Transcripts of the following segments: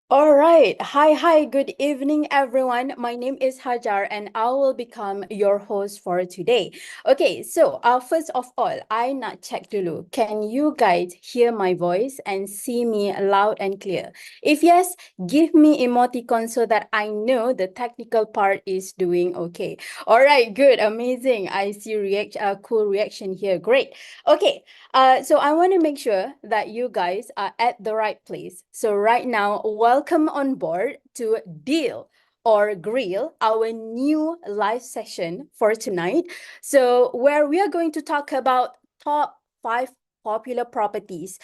All right. Hi, good evening, everyone. My name is Hajar, and I will become your host for today. Okay, so first of all, I nak check dulu. Can you guys hear my voice and see me loud and clear? If yes, give me emoticon so that I know the technical part is doing okay. All right, good, amazing. I see cool reaction here. Great. Okay, so I want to make sure that you guys are at the right place. So right now, welcome on board to Deal or Grill, our new live session for tonight. So where we are going to talk about top 5 popular properties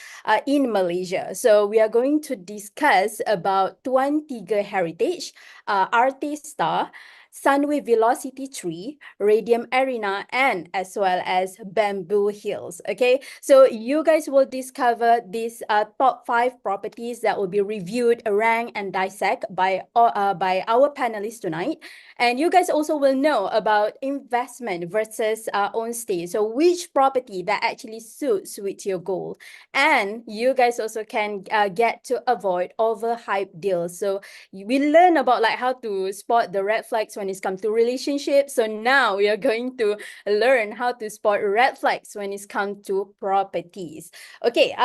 in Malaysia. So we are going to discuss about Tuan Tiga Heritage, Arte Star, Sunway Velocity Tree, Radium Arena, and as well as Bamboo Hills. Okay, so you guys will discover these top 5 properties that will be reviewed, ranked, and dissect by our panelists tonight. And you guys also will know about investment versus own stay. So which property that actually suits with your goal. And you guys also can get to avoid overhyped deals. So we learn about like how to spot the red flags when it comes to relationships. So now we are going to learn how to spot red flags when it comes to properties. Okay,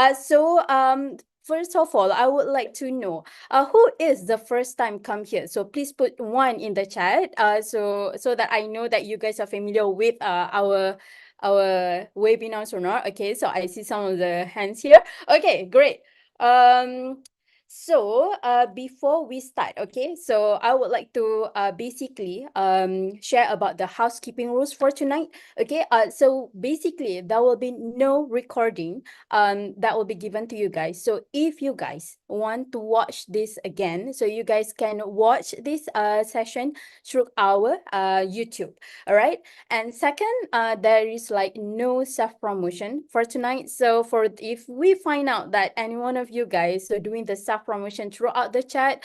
first of all, I would like to know who is the first time come here. So please put one in the chat so that I know that you guys are familiar with our webinars or not. Okay, so I see some of the hands here. Okay, great. So before we start, okay, so I would like to basically share about the housekeeping rules for tonight. Okay, so basically there will be no recording that will be given to you guys. So if you guys want to watch this again, so you guys can watch this session through our YouTube. All right. And second, there is like no self-promotion for tonight. So for if we find out that any one of you guys are doing the self-promotion throughout the chat,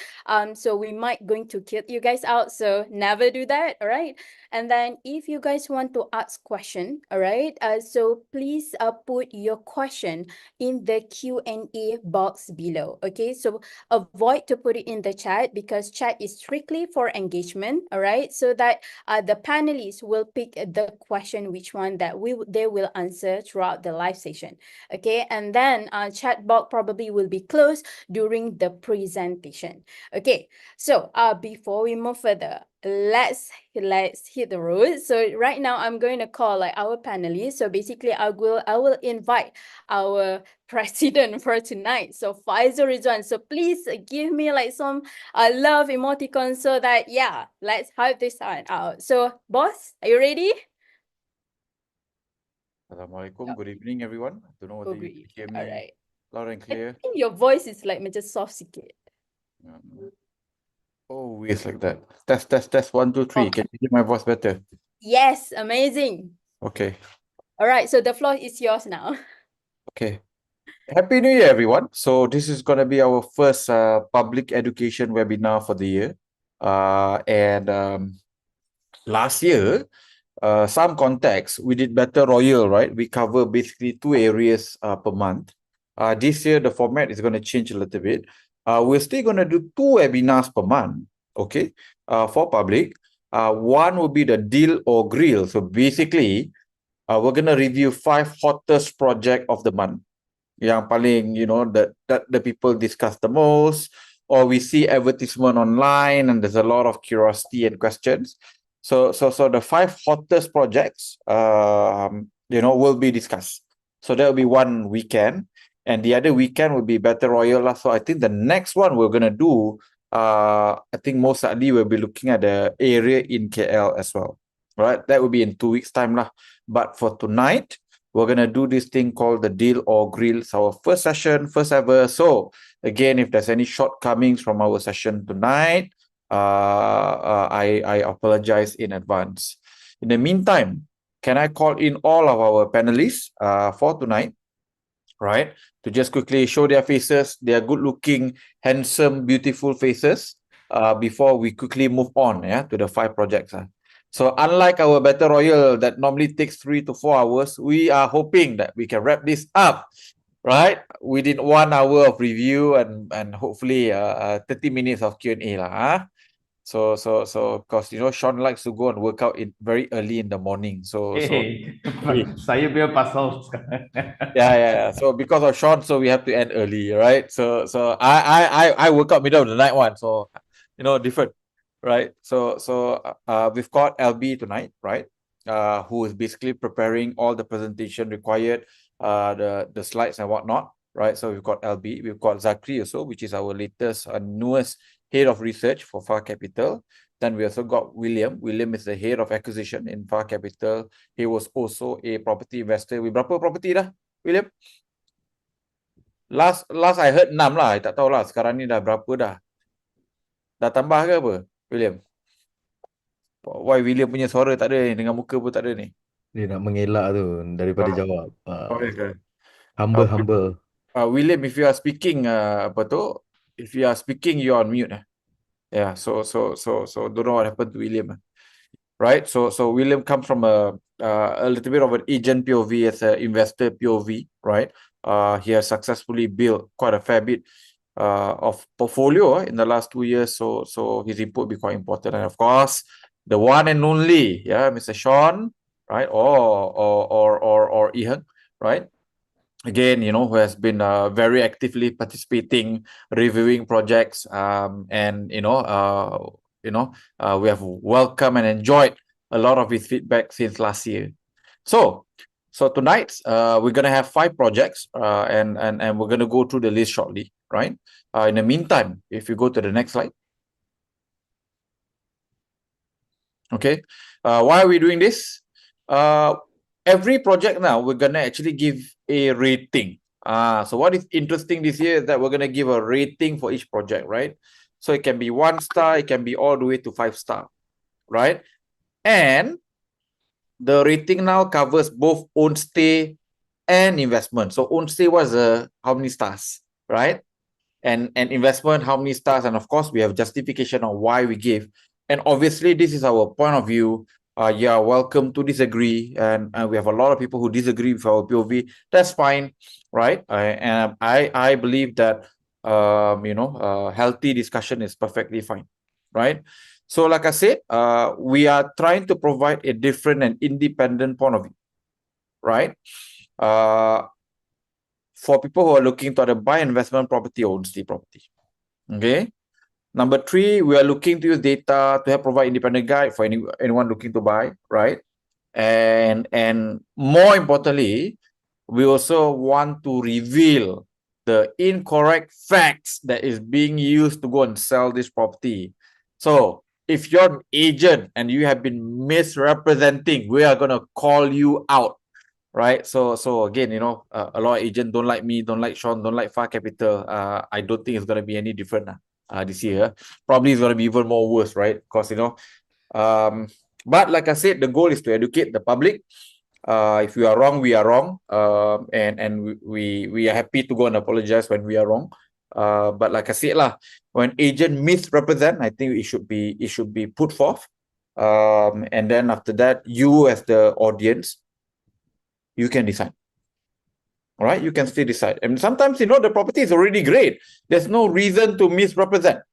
so we might going to kick you guys out. So never do that. All right. And then if you guys want to ask question, all right, so please put your question in the Q&A box below. Okay, so avoid to put it in the chat because chat is strictly for engagement. All right, so that the panelists will pick the question which one that they will answer throughout the live session. Okay, and then chat box probably will be closed during the presentation. Okay, so before we move further, let's hit the road. So right now I'm going to call like our panelists. So basically I will invite our president for tonight. So Faizul Ridzuan. So please give me like some love emoticon so that yeah, let's hype this one out. So boss, are you ready? Assalamualaikum. Good evening, everyone. I don't know whether you can hear me All right. loud and I clear. think your voice is like just soft sikit. Oh, it's like that. Test. 1, 2, 3. Okay. Can you hear my voice better? Yes, amazing. Okay. All right, so the floor is yours now. Okay. Happy New Year, everyone. So this is going to be our first public education webinar for the year. And last year, some context, we did Better Royal, right? We cover basically 2 areas per month. This year, the format is going to change a little bit. We're still going to do 2 webinars per month, okay, for public. One will be the Deal or Grill. So basically, we're going to review 5 hottest project of the month. Yang paling, you know, that the people discuss the most, or we see advertisement online and there's a lot of curiosity and questions. So the 5 hottest projects, will be discussed. So that will be one weekend, and the other weekend will be Battle Royale. So I think the next one we're gonna do, I think most likely we'll be looking at the area in KL as well. Right, that will be in 2 weeks' time lah. But for tonight, we're gonna do this thing called the Deal or Grill. It's our first session, first ever. So again, if there's any shortcomings from our session tonight, I apologize in advance. In the meantime, can I call in all of our panelists for tonight? right? To just quickly show their faces, their good-looking, handsome, beautiful faces, before we quickly move on, yeah, to the 5 projects. So unlike our Battle Royale that normally takes 3 to 4 hours, we are hoping that we can wrap this up, right, within 1 hour of review and hopefully 30 minutes of Q&A lah. So because Sean likes to go and work out very early in the morning. So Saya punya pasal sekarang. yeah. So because of Sean, so we have to end early, right? So I work out middle of the night one, so different, right? So we've got Albee tonight, right? Who is basically preparing all the presentation required, the slides and whatnot, right? So we've got Albee, we've got Zakri also, which is our latest newest head of research for Far Capital. Then we also got William. William is the head of acquisition in Far Capital. He was also a property investor. With berapa property dah, William? Last I heard 6 lah. I tak tahu lah sekarang ni dah berapa dah. Dah tambah ke apa, William? Why William punya suara tak ada ni, dengan muka pun tak ada ni? Dia nak mengelak tu daripada jawab. Humble. William, if you are speaking, if you are speaking, you are on mute. Yeah, so don't know what happened to William. Right, so William comes from a little bit of an agent POV as an investor POV, right? He has successfully built quite a fair bit of portfolio in the last 2 years, so his input will be quite important. And of course, the one and only, Mr. Sean, right, or Iherng, right? Again, who has been very actively participating, reviewing projects, and we have welcomed and enjoyed a lot of his feedback since last year. So tonight we're gonna have 5 projects, and we're gonna go through the list shortly, right? In the meantime, if you go to the next slide. Okay, why are we doing this? Every project now we're gonna actually give a rating. So what is interesting this year is that we're gonna give a rating for each project, right? So it can be 1 star, it can be all the way to 5 star, right? And the rating now covers both own stay and investment. So own stay was how many stars, right? And investment, how many stars? And of course, we have justification on why we give. And obviously, this is our point of view. You are welcome to disagree, and we have a lot of people who disagree with our POV. That's fine, right? And I believe that healthy discussion is perfectly fine, right? So like I said, we are trying to provide a different and independent point of view, right? For people who are looking to either buy investment property or own stay property. Okay. Number 3, we are looking to use data to help provide independent guide for anyone looking to buy, right? And more importantly, we also want to reveal the incorrect facts that is being used to go and sell this property. So if you're an agent and you have been misrepresenting, we are going to call you out, right? So again, a lot of agents don't like me, don't like Sean, don't like Far Capital. I don't think it's going to be any different this year. Probably it's going to be even more worse, right? Because but like I said, the goal is to educate the public. If we are wrong, we are wrong, and we are happy to go and apologize when we are wrong. But like I said when agent misrepresent, I think it should be put forth, and then after that, you as the audience, you can decide. All right, you can still decide. And sometimes, the property is already great. There's no reason to misrepresent.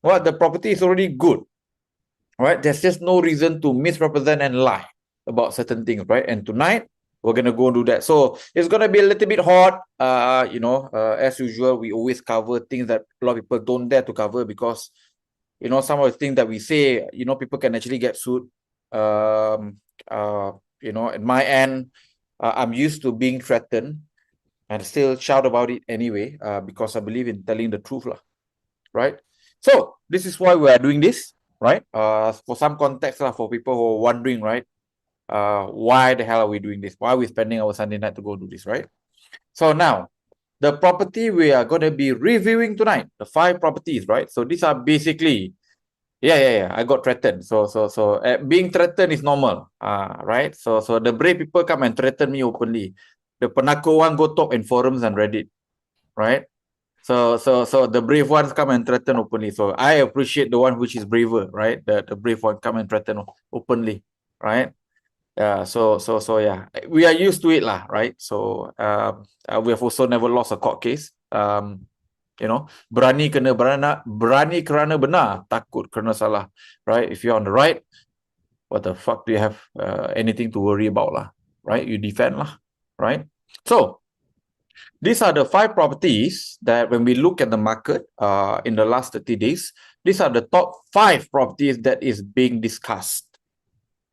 Well, the property is already good. All right, there's just no reason to misrepresent and lie about certain things, right? And tonight, we're going to go and do that. So it's going to be a little bit hot. As usual, we always cover things that a lot of people don't dare to cover because, some of the things that we say, people can actually get sued. At my end, I'm used to being threatened and still shout about it anyway, because I believe in telling the truth, right? So this is why we are doing this, right? For some context, for people who are wondering, right? Why the hell are we doing this? Why are we spending our Sunday night to go do this, right? So now, the property we are going to be reviewing tonight, the 5 properties, right? So these are basically, I got threatened. So being threatened is normal, right? So the brave people come and threaten me openly. the penakut one go talk in forums and Reddit, right? So the brave ones come and threaten openly. So I appreciate the one which is braver, right? The brave one come and threaten openly, right? So yeah, we are used to it lah, right? So we have also never lost a court case. You know, berani kerana benar, takut kerana salah, right? If you're on the right, what the fuck do you have anything to worry about lah, right? You defend lah, right? So these are the 5 properties that when we look at the market in the last 30 days, these are the top 5 properties that is being discussed,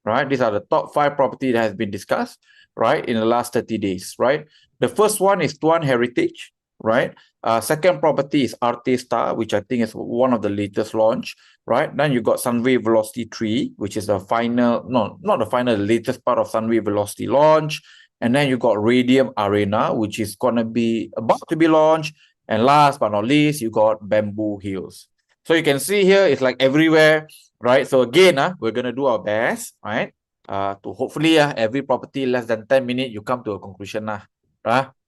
right? These are the top 5 property that has been discussed, right, in the last 30 days, right? The first one is Tuan Heritage, right? Second property is Arte Star, which I think is one of the latest launch, right? Then you got Sunway Velocity 3, which is the final, no, not the final, the latest part of Sunway Velocity launch. And then you got Radium Arena, which is going to be about to be launched. And last but not least, you got Bamboo Hills. So you can see here, it's like everywhere, right? So again, we're going to do our best, right? To hopefully every property less than 10 minutes, you come to a conclusion lah.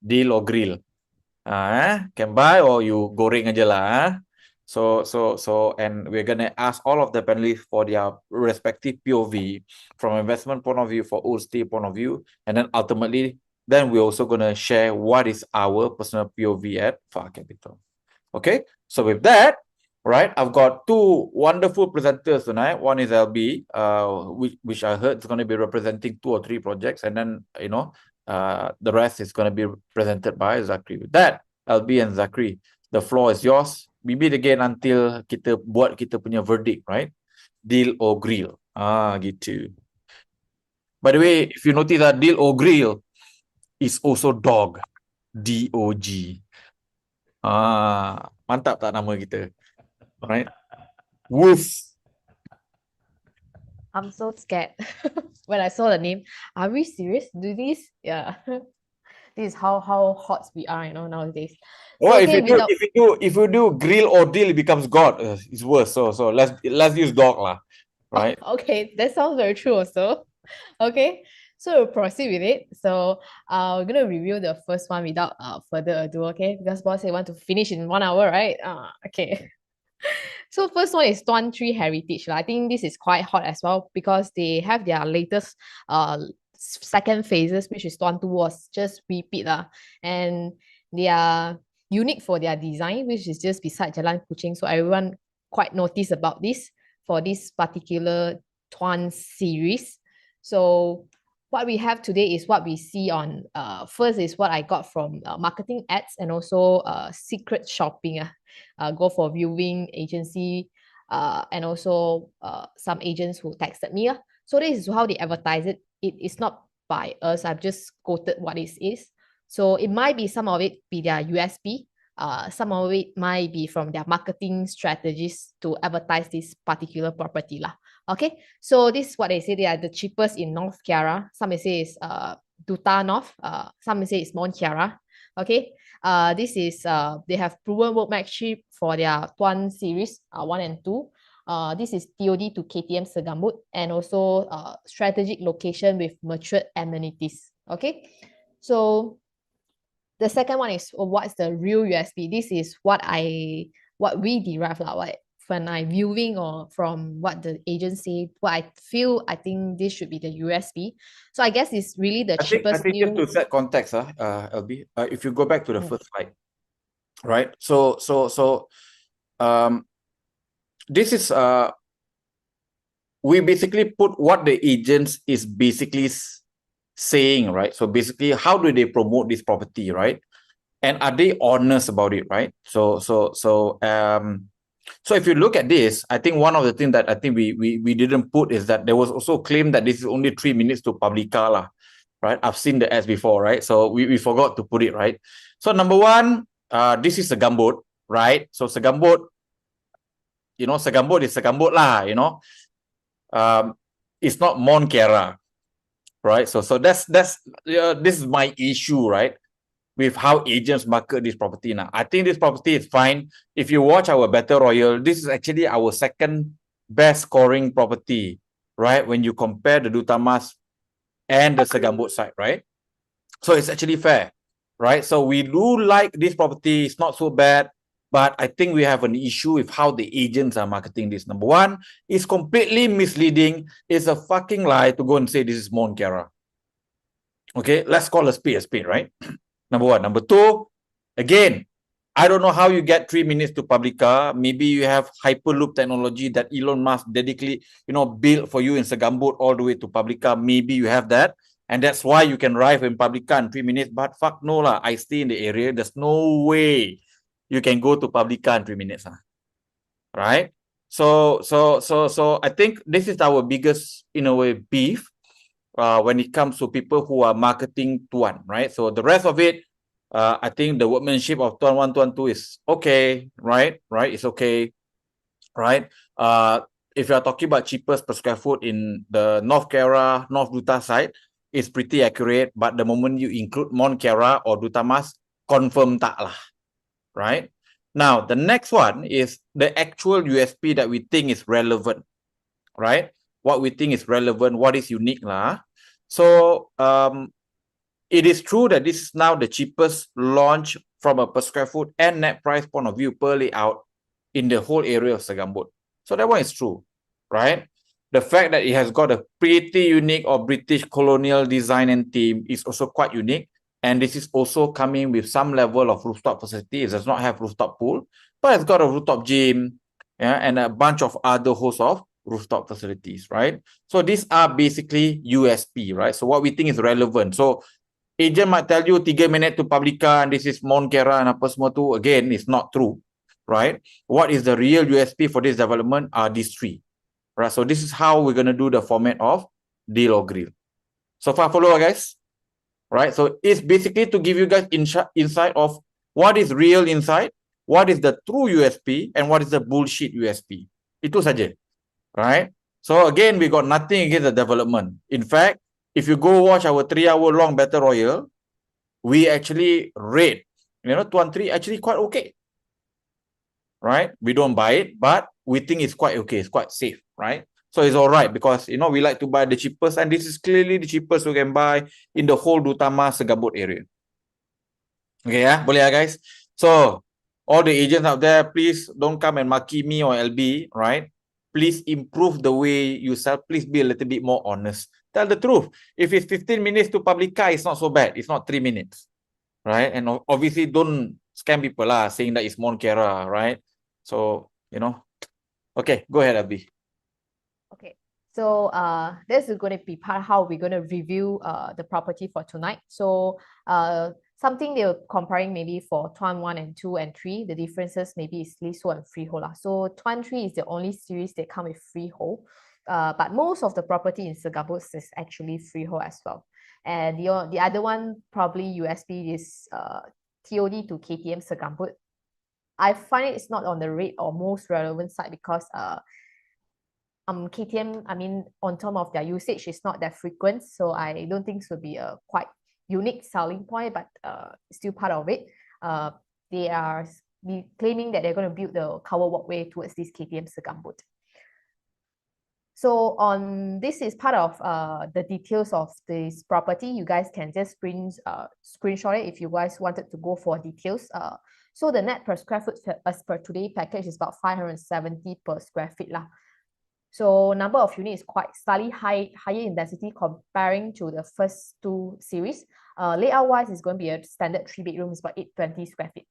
Deal or grill. Can buy or you goreng aja lah. So, and we're going to ask all of the panelists for their respective POV from investment point of view, for old stay point of view. And then ultimately, then we're also going to share what is our personal POV at Far Capital. Okay, so with that, right, I've got 2 wonderful presenters tonight. One is Albee, which I heard is going to be representing 2 or 3 projects, and then the rest is going to be presented by Zakri. With that, Albee and Zakri, the floor is yours. We meet again until kita buat kita punya verdict, right? Deal or grill. Gitu. By the way, if you notice that deal or grill is also dog. D-O-G. Mantap tak nama kita? Right? Wolf. I'm so scared when I saw the name. Are we serious? Do this? Yeah. This is how hot we are, nowadays. Well, So, if you do grill or deal, it becomes God. It's worse. So let's use dog lah, right? Okay, that sounds very true also. Okay, so we'll proceed with it. So we're gonna review the first one without further ado, okay? Because boss say want to finish in 1 hour, right? Okay. So first one is Tuan 3 Heritage. I think this is quite hot as well because they have their latest second phases, which is Tuan 2 was just repeat and they are unique for their design, which is just beside Jalan Kuching. So everyone quite noticed about this for this particular Tuan series. So what we have today is what we see on first is what I got from marketing ads and also secret shopping. Go for viewing agency and also some agents who texted me. So this is how they advertise it. It is not by us. I've just quoted what it is. So it might be some of it be their USP. Some of it might be from their marketing strategies to advertise this particular property lah. Okay, so this is what they say. They are the cheapest in North Kiara. Some may say it's Duta North. Some may say it's Mount Kiara. Okay, this is they have proven workmanship for their Tuan series 1 and 2. This is TOD to KTM Segambut and also strategic location with matured amenities. Okay, so the second one is what's the real USP. This is what we derive when I viewing or from what the agents say, what I feel, I think this should be the USP. So I guess it's really the cheapest. I think just to set context, Albee, if you go back to the first slide, right? So this is we basically put what the agents is basically saying, right? So basically, how do they promote this property, right? And are they honest about it, right? So if you look at this, I think one of the things that I think we didn't put is that there was also claim that this is only 3 minutes to Publica lah, right? I've seen the ads before, right? So we forgot to put it, right? So number one, this is Segambut, right? So Segambut, Segambut is Segambut lah, it's not Mount Kiara, right? So that's this is my issue, right? With how agents market this property now. I think this property is fine. If you watch our Battle Royale, this is actually our second best scoring property, right? When you compare the Dutamas and the Segambut side, right? So it's actually fair, right? So we do like this property. It's not so bad. But I think we have an issue with how the agents are marketing this. Number one, it's completely misleading. It's a fucking lie to go and say this is Mount Kiara. Okay, let's call a spade, right? Number one. Number two, again, I don't know how you get 3 minutes to Publica. Maybe you have Hyperloop technology that Elon Musk dedicatedly, built for you in Segambut all the way to Publica. Maybe you have that. And that's why you can arrive in Publica in 3 minutes. But fuck no lah. I stay in the area. There's no way you can go to Publica in 3 minutes. Right? So I think this is our biggest, in a way, beef when it comes to people who are marketing Tuan, right? So the rest of it, I think the workmanship of Tuan 1, Tuan 2 is okay, right? It's okay, right? If you're talking about cheapest per square foot in the North Kiara, North Duta side, it's pretty accurate. But the moment you include Mount Kiara or Duta Mas, confirm tak lah, right? Now, the next one is the actual USP that we think is relevant, right? What we think is relevant, what is unique lah. So, it is true that this is now the cheapest launch from a per square foot and net price point of view per layout in the whole area of Segambut. So that one is true, right? The fact that it has got a pretty unique or British colonial design and theme is also quite unique. And this is also coming with some level of rooftop facility. It does not have rooftop pool, but it's got a rooftop gym, and a bunch of other hosts of rooftop facilities, right? So these are basically USP, right? So what we think is relevant. So agent might tell you 3 minutes to Publica and this is Mount Kiara and apa semua tu. Again, it's not true, right? What is the real USP for this development are these three, right? So this is how we're going to do the format of deal or grill. So far, follow, guys, right? So it's basically to give you guys insight of what is real insight, what is the true USP, and what is the bullshit USP. Itu saja, right? So again, we got nothing against the development. In fact, if you go watch our 3-hour-long Battle Royal, we actually rate, Tuan 3 actually quite okay, right? We don't buy it, but we think it's quite okay. It's quite safe, right? So it's all right because, we like to buy the cheapest, and this is clearly the cheapest we can buy in the whole Dutama Segambut area. Okay, yeah? Boleh ya, guys? So, all the agents out there, please don't come and maki me or Albee, right? Please improve the way you sell. Please be a little bit more honest. Tell the truth. If it's 15 minutes to Publica, it's not so bad. It's not 3 minutes, right? And obviously, don't scam people saying that it's Mount Kiara, right? So, Okay, go ahead, Albee. Okay, so this is going to be part how we're going to review the property for tonight. So something they're comparing maybe for Tuan 1 and 2 and 3, the differences maybe is leasehold and freehold. So Tuan 3 is the only series that come with freehold. But most of the property in Segambut is actually freehold as well. And the other one, probably USP, is TOD to KTM Segambut. I find it's not on the rate or most relevant side because KTM, on terms of their usage, is not that frequent. So I don't think this will be a quite unique selling point, but still part of it. They are claiming that they're going to build the cover walkway towards this KTM Segambut. So this is part of the details of this property. You guys can just screenshot it if you guys wanted to go for details. So the net per square foot as per today package is about 570 per square feet lah. So number of units is quite slightly higher in density comparing to the first two series. Layout wise, it's going to be a standard 3 bedrooms, but 820 square feet.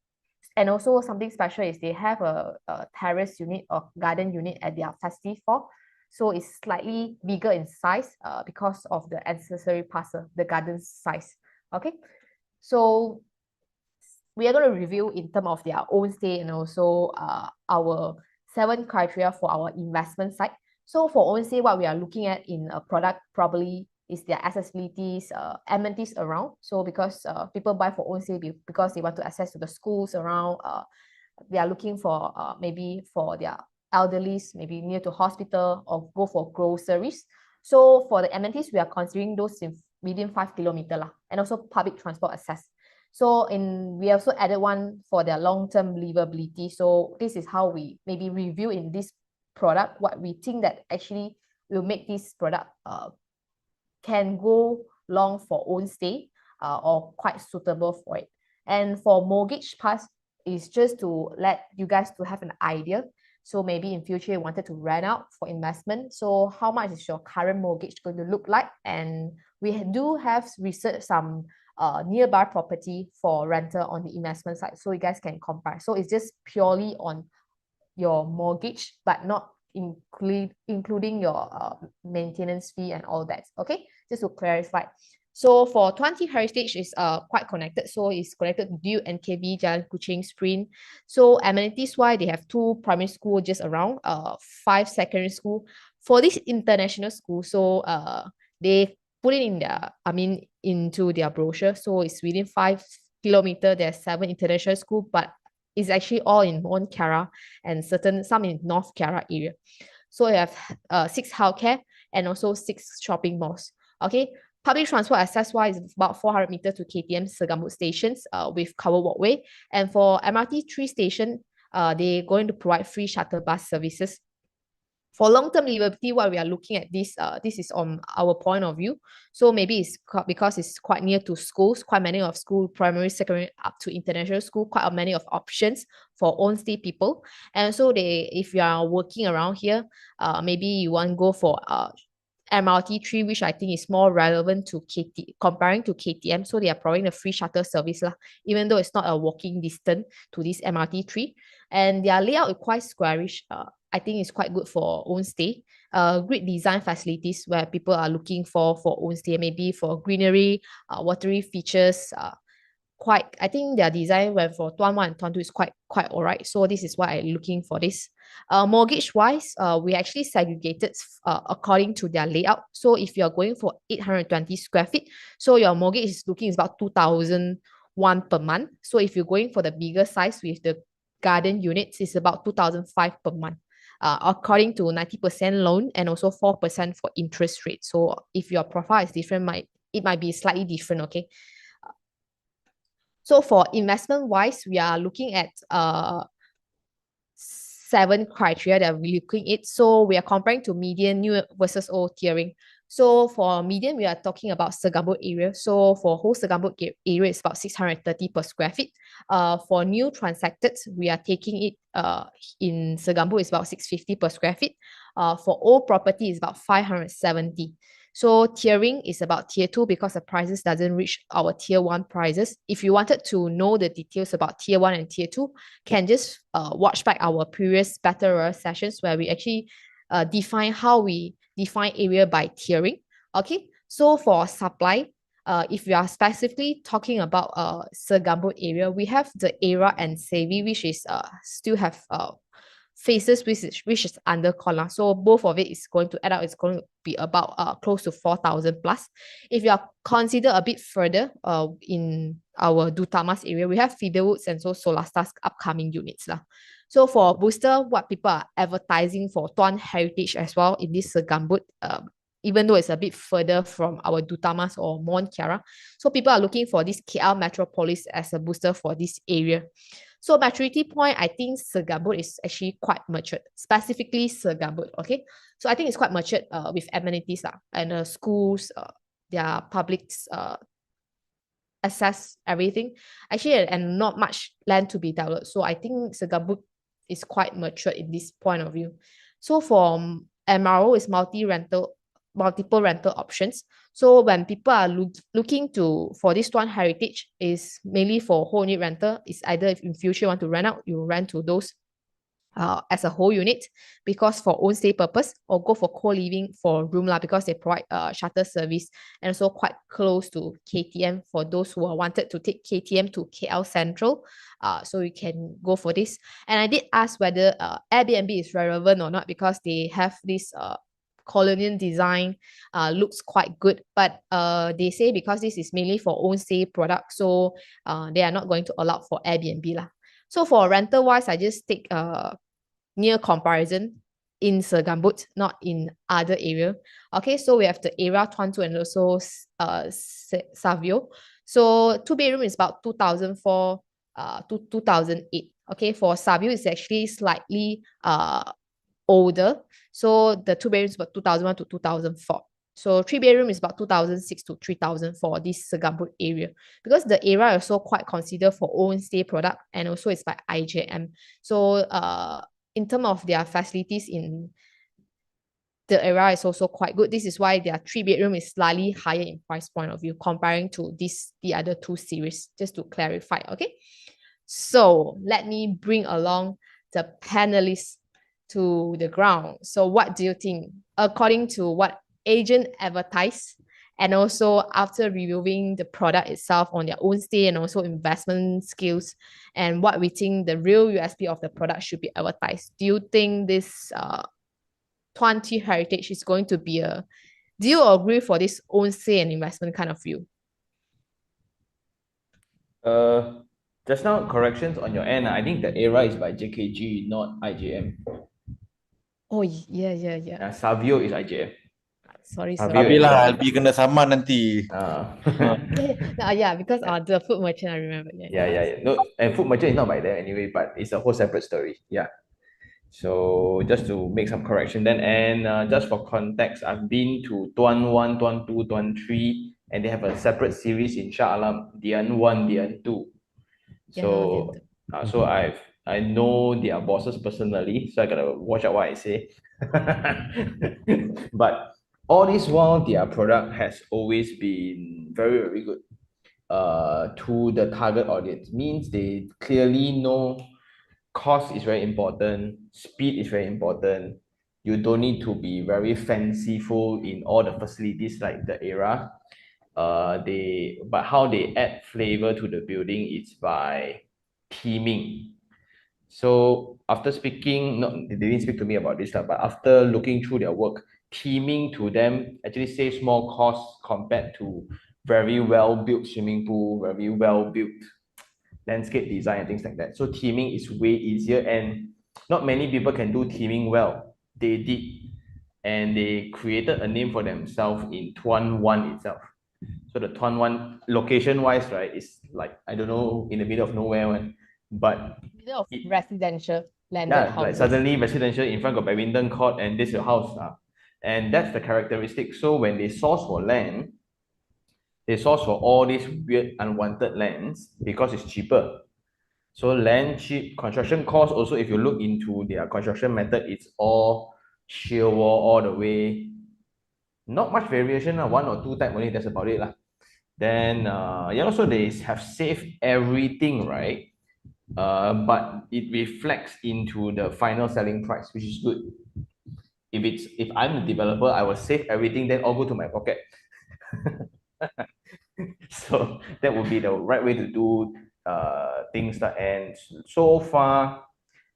And also something special is they have a terrace unit or garden unit at their festive floor. So it's slightly bigger in size because of the accessory parcel, the garden size. Okay, so we are going to review in terms of their own stay and also our 7 criteria for our investment side. So for own stay, what we are looking at in a product probably is their accessibilities, amenities around. So because people buy for own stay because they want to access to the schools around, they are looking for maybe for their elderlies, maybe near to hospital or go for groceries. So for the amenities, we are considering those within 5 kilometers and also public transport access. So we also added one for their long-term livability. So this is how we maybe review in this product what we think that actually will make this product can go long for own stay. or quite suitable for it. And for mortgage pass, is just to let you guys to have an idea. So maybe in future you wanted to rent out for investment. So how much is your current mortgage going to look like? And we do have research some nearby property for rental on the investment side, so you guys can compare. So it's just purely on your mortgage, but not including your maintenance fee and all that. Okay, just to clarify. So for 20 Heritage is quite connected. So it's connected to Duke and KB, Jalan Kuching, Sprint. So amenities wise, they have 2 primary school just around, 5 secondary school. For this international school, so they put it in their, into their brochure. So it's within 5 kilometer. There's 7 international school, but it's actually all in Mount Kiara and some in North Kiara area. So you have 6 healthcare and also 6 shopping malls. Okay, public transport access wise is about 400 meters to KTM Segambut stations with covered walkway. And for MRT 3 station, they're going to provide free shuttle bus services. For long-term livability, what we are looking at this is on our point of view. So maybe it's because it's quite near to schools, quite many of school, primary, secondary, up to international school, quite many of options for own stay people. And so if you are working around here, maybe you want to go for MRT 3, which I think is more relevant to comparing to KTM. So they are providing a free shuttle service, even though it's not a walking distance to this MRT 3. And their layout is quite squarish. I think it's quite good for own stay. Great design facilities where people are looking for own stay, maybe for greenery, watery features. I think their design for Tuan 1 and Tuan 2 is quite all right. So this is why I'm looking for this. Mortgage wise, we actually segregated according to their layout. So if you're going for 820 square feet, so your mortgage is about 2,001 per month. So if you're going for the bigger size with the garden units, it's about 2,005 per month. According to 90% loan and also 4% for interest rate. So if your profile is different, it might be slightly different, okay? So for investment wise, we are looking at 7 criteria that we're looking at. So we are comparing to median, new versus old tiering. So for median, we are talking about Segambut area. So for whole Segambut area, it's about 630 per square feet. For new transacted, we are taking it in Segambut, it's about 650 per square feet. For old property, it's about 570. So tiering is about tier 2 because the prices doesn't reach our tier 1 prices. If you wanted to know the details about tier 1 and tier 2, can just watch back our previous battle sessions where we actually define how we define area by tiering. Okay, so for supply, if we are specifically talking about Segambut area, we have the Era and Sevi, which is still have phases which is under corner. So both of it is going to add up. It's going to be about close to 4,000 plus. If you are consider a bit further in our Dutamas area, we have Fidelwoods and so Solastar's upcoming units lah. So for booster, what people are advertising for Tuan Heritage as well in this Segambut, even though it's a bit further from our Dutamas or Mount Kiara. So people are looking for this KL Metropolis as a booster for this area. So maturity point, I think Segambut is actually quite matured, specifically Segambut, okay? So I think it's quite matured with amenities and schools, their publics, access, everything. Actually, and not much land to be developed. So I think Segambut is quite mature in this point of view. So for MRO is multiple rental options. So when people are looking for this Tuan Heritage, is mainly for whole unit rental. It's either if in future you want to rent out, you rent to those as a whole unit because for own stay purpose, or go for co-living for room because they provide shuttle service and also quite close to KTM for those who are wanted to take KTM to KL Central. So you can go for this. And I did ask whether Airbnb is relevant or not because they have this colonial design, looks quite good, but they say because this is mainly for own stay product, so they are not going to allow for Airbnb lah. So for rental wise, I just take near comparison in Segambut, not in other area. Okay, so we have the Era, Tuan 2 and also Savio. So 2-bedroom is about 2004 to 2008. Okay, for Savio it's actually slightly older. So the 2 bedrooms about 2001 to 2004. So 3 bedroom is about 2,006 to 3,000 for this Segambut area, because the area is also quite considered for own stay product, and also it's by IJM. So in terms of their facilities in the area is also quite good. This is why their 3 bedroom is slightly higher in price point of view comparing to the other two series, just to clarify. Okay, so let me bring along the panelists to the ground. So what do you think, according to what agent advertised, and also after reviewing the product itself on their own stay and also investment skills, and what we think the real USP of the product should be advertised? Do you think this Tuan Tea Heritage is going to be a, do you agree for this own stay and investment kind of view? Just now, corrections on your end. I think the era is by JKG, not IJM. Oh, yeah. Savio is IJM. Sorry. Savio Tapi is lah, IJM. Albee kena saman nanti. Yeah, because the food merchant, I remember. Yeah. No, and food merchant is not by there anyway, but it's a whole separate story. Yeah. So just to make some correction then, and just for context, I've been to Tuan 1, Tuan 2, Tuan 3, and they have a separate series in Shah Alam, Dian 1, Dian 2. So, I know their bosses personally, so I gotta watch out what I say. But all this while, their product has always been very, very good to the target audience. Means they clearly know cost is very important, speed is very important. You don't need to be very fanciful in all the facilities like the era. But how they add flavor to the building is by theming. So after speaking, they didn't speak to me about this, but after looking through their work, theming to them actually saves more cost compared to very well built swimming pool, very well built landscape design and things like that. So theming is way easier, and not many people can do theming well. They did, and they created a name for themselves in Tuan 1 itself. So the Tuan 1, location-wise, right, is like, I don't know, in the middle of nowhere one, but Middle of residential landed yeah, like houses. suddenly residential in front of badminton court, and this is your house. And that's the characteristic. So when they source for land, they source for all these weird unwanted lands because it's cheaper. So land cheap, construction cost also, if you look into their construction method, it's all shear wall all the way. Not much variation, one or two type only, that's about it. Then so they have saved everything, right? But it reflects into the final selling price, which is good. If I'm the developer, I will save everything, then all go to my pocket. So that would be the right way to do things. And so far,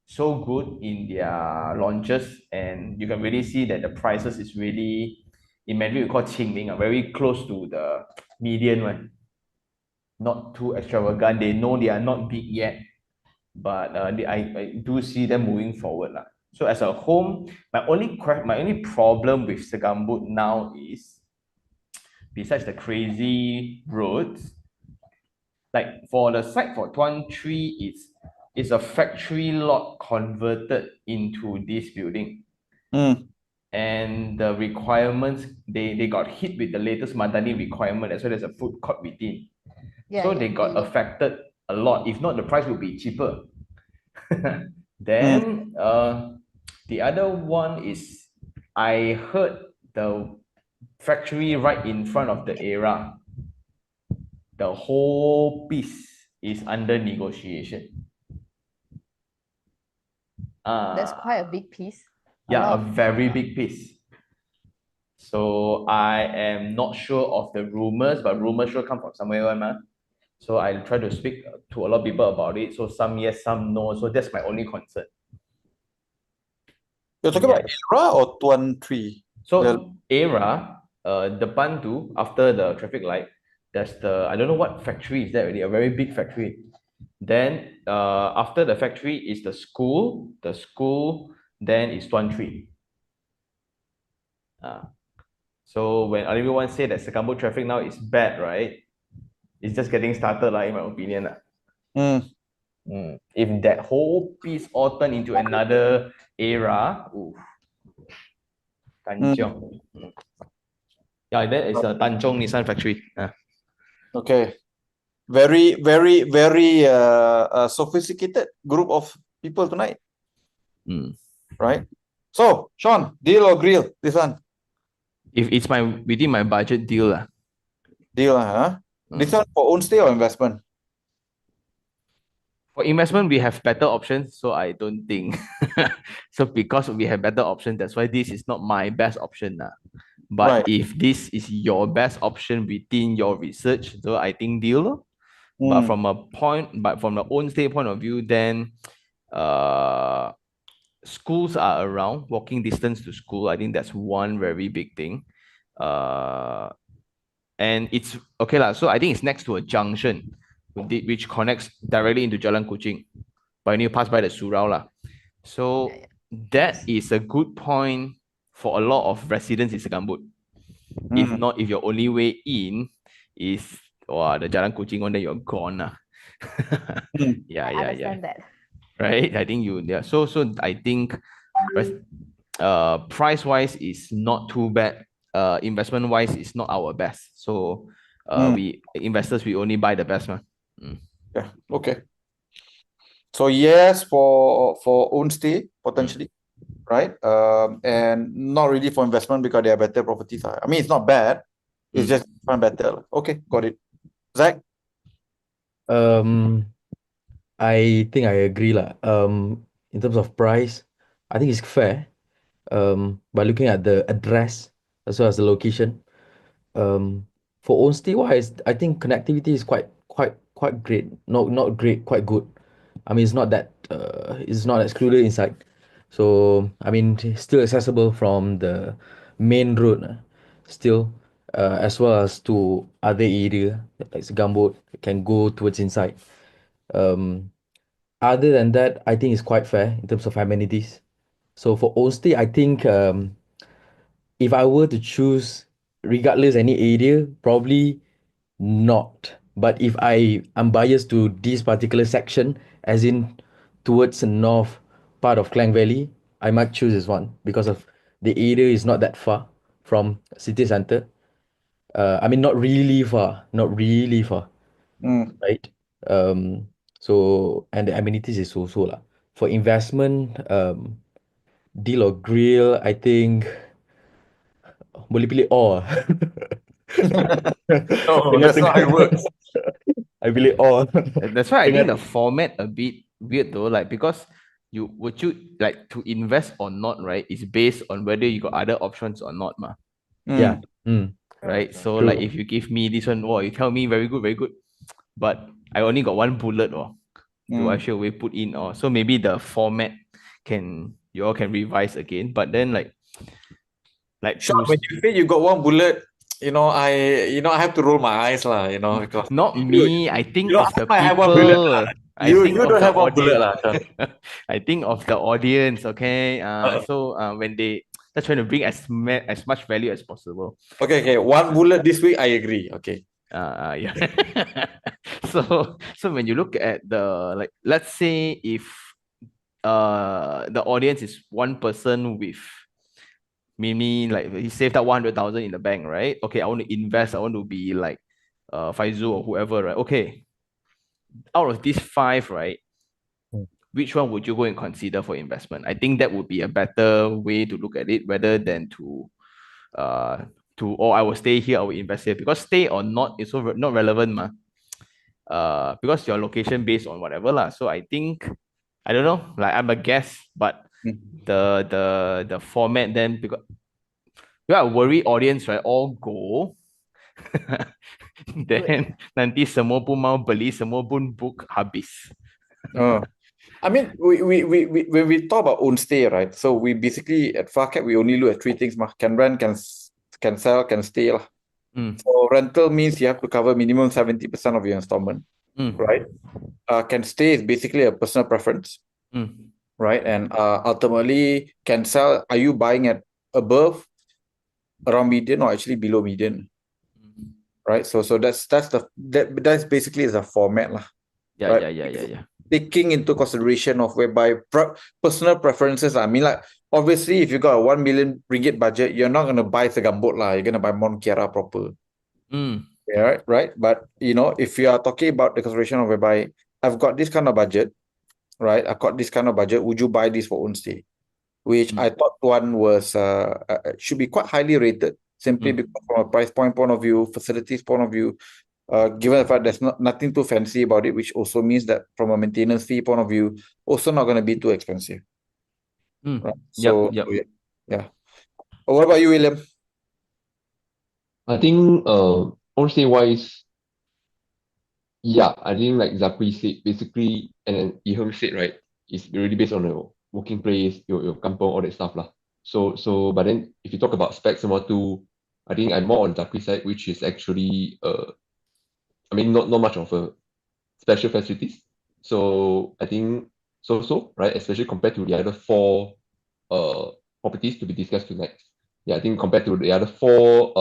so good in their launches, and you can really see that the prices is really, in Mandarin we call qingming, very close to the median one. Not too extravagant. They know they are not big yet, but I do see them moving forward. So as a home, my only problem with Segambut now is, besides the crazy roads, like for the site for Tuan 3, it's a factory lot converted into this building. And the requirements, they got hit with the latest Madani requirement. That's why there's a food court within. So they got affected a lot. If not, the price would be cheaper. Then the other one is, I heard the factory right in front of the era, the whole piece is under negotiation. That's quite a big piece. Yeah, a very big piece. So I am not sure of the rumors, but rumors sure come from somewhere. So I try to speak to a lot of people about it. So some yes, some no. So that's my only concern. You're talking about era or Tuan 3? So era, the Bantu, after the traffic light, there's the, I don't know what factory is that really, a very big factory. Then after the factory is the school, then is Tuan 3. So when everyone say that Segambut traffic now is bad, right? It's just getting started, in my opinion. If that whole piece all turn into another era, kanchiong. Yeah, that is a Tanjong Nissan factory. Okay. Very, very, very sophisticated group of people tonight, Mm. right? So, Sean, deal or grill? This one, If it's within my budget deal, deal, huh? This one for own stay or investment? for investment, we have better options, so I don't think. So because we have better options, that's why this is not my best option. But Right. if this is your best option within your research, so I think deal. But from the own stay point of view, then schools are around, walking distance to school. I think that's one very big thing. And it's okay lah. So I think it's next to a junction, which connects directly into Jalan Kuching. But you need to pass by the surau lah. So that is a good point for a lot of residents in Segambut. If not, if your only way in is the Jalan Kuching one, then you're gone lah. Yeah. Understand that. Right? I think So I think price wise is not too bad. Investment wise is not our best. So we investors, we only buy the best one. Yeah. Okay. So yes, for own stay potentially, right? And not really for investment because they are better properties. I mean, it's not bad. It's just fun better. Okay, got it. Zach? I think I agree lah. In terms of price, I think it's fair. By looking at the address as well as the location. For own stay wise, I think connectivity is quite great. Not great, quite good. I mean, it's not excluded inside. So I mean, it's still accessible from the main road, still, as well as to other area like Segambut can go towards inside. Other than that, I think it's quite fair in terms of amenities. So for own stay, I think if I were to choose, regardless any area, probably not. But if I'm biased to this particular section, as in towards the north part of Klang Valley, I might choose this one because of the area is not that far from city center. I mean, not really far, right? So and the amenities is also lah. For investment, deal or grill, I think boleh pilih all. No, that's not how it works. I pilih all. That's why I think the format a bit weird though, like because would you like to invest or not, right? It's based on whether you got other options or not, ma. Yeah. Right. So True. like if you give me this one, you tell me very good, but I only got one bullet do I should we put in so maybe the format you all can revise again. But then like Sean, when you say you got one bullet, I have to roll my eyes lah, because not me. I think of the I have one bullet lah. people. You don't have one bullet lah, Sean. I think of the audience, okay? So when they're trying to bring as much value as possible. Okay, one bullet this week, I agree. Okay. Yeah. So when you look at the let's say if the audience is one person with maybe he saved up 100,000 in the bank, right? Okay, I want to invest. I want to be like Faizul or whoever, right? Okay. Out of these 5, right? Which one would you go and consider for investment? I think that would be a better way to look at it rather than I will stay here, I will invest here. Because stay or not is also not relevant, because your location based on whatever lah. So I think, I don't know, like I'm a guess, but the format then, because I worry audience, right, all go. Then nanti semua pun mau beli, semua pun book habis. I mean, we when we talk about own stay, right? So we basically at FarCap we only look at 3 things, can rent, can sell, can stay lah. So rental means you have to cover minimum 70% of your installment, right? Can stay is basically a personal preference, right? And ultimately, can sell, are you buying at above, around median, or actually below median, right? So that's basically the format lah. Yeah, right? yeah. taking into consideration of whereby personal preferences. I mean, like, obviously, if you got a 1 million ringgit budget, you're not gonna buy Segambut lah. You're gonna buy Mont Kiara proper. Yeah, right. But if you are talking about the consideration of whereby I've got this kind of budget, right? I've got this kind of budget. Would you buy this for own stay? Which I thought Tuan was should be quite highly rated, simply because from a price point of view, facilities point of view, given the fact there's nothing too fancy about it, which also means that from a maintenance fee point of view, also not going to be too expensive. Right? So, Yep. yeah. What about you, William? I think honestly wise, yeah, I think like Zakri said, basically, and then Iherng said, right, it's really based on your working place, your kampong, all that stuff lah. So but then if you talk about specs number two, I think I'm more on Zakri side, which is actually I mean not much of a special facilities. So I think so, right? Especially compared to the other four properties to be discussed tonight. Yeah, I think compared to the other four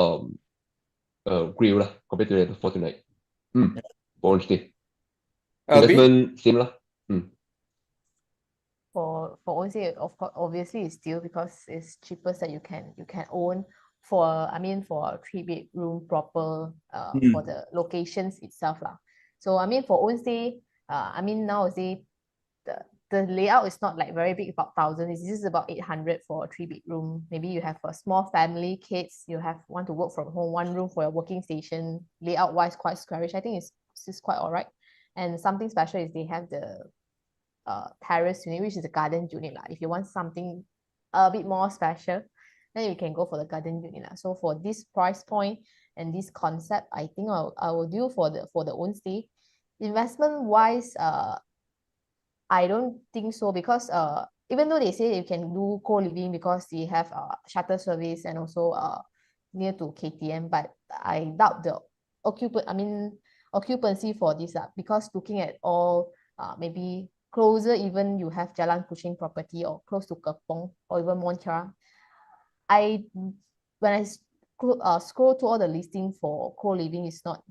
grill lah, compared to the other four tonight. For stay. Albee? Investment same lah. For ONC, of course, obviously it's still because it's cheapest that you can own for a 3-bedroom proper for the locations itself lah. So I mean for ONC, I mean nowadays the layout is not like very big, about 1,000. It's just about 800 for a 3-bedroom. Maybe you have a small family, kids, you want to work from home, one room for your working station, layout wise quite squarish. I think it's quite all right. And something special is they have the terrace unit, which is a garden unit lah. If you want something a bit more special, then you can go for the garden unit lah. So for this price point and this concept, I think I will do for the own stay. Investment wise, I don't think so, because even though they say you can do co-living because they have shuttle service and also near to KTM, but I doubt the occupancy for this because looking at all maybe closer, even you have Jalan Kuching property or close to Kepong or even Mont Kiara. When I scroll to all the listing for co-living, is not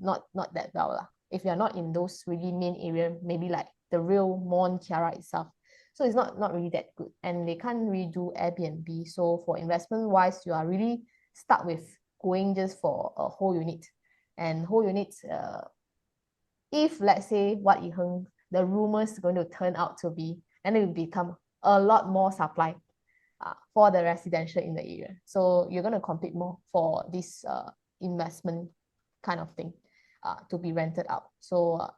that well lah. If you're not in those really main area, maybe like the real Mont Kiara itself, so it's not really that good, and they can't really do Airbnb. So for investment wise, you are really stuck with going just for a whole unit, and whole units. If let's say what Iherng, the rumors going to turn out to be, then it will become a lot more supply for the residential in the area. So you're going to compete more for this investment kind of thing to be rented out. So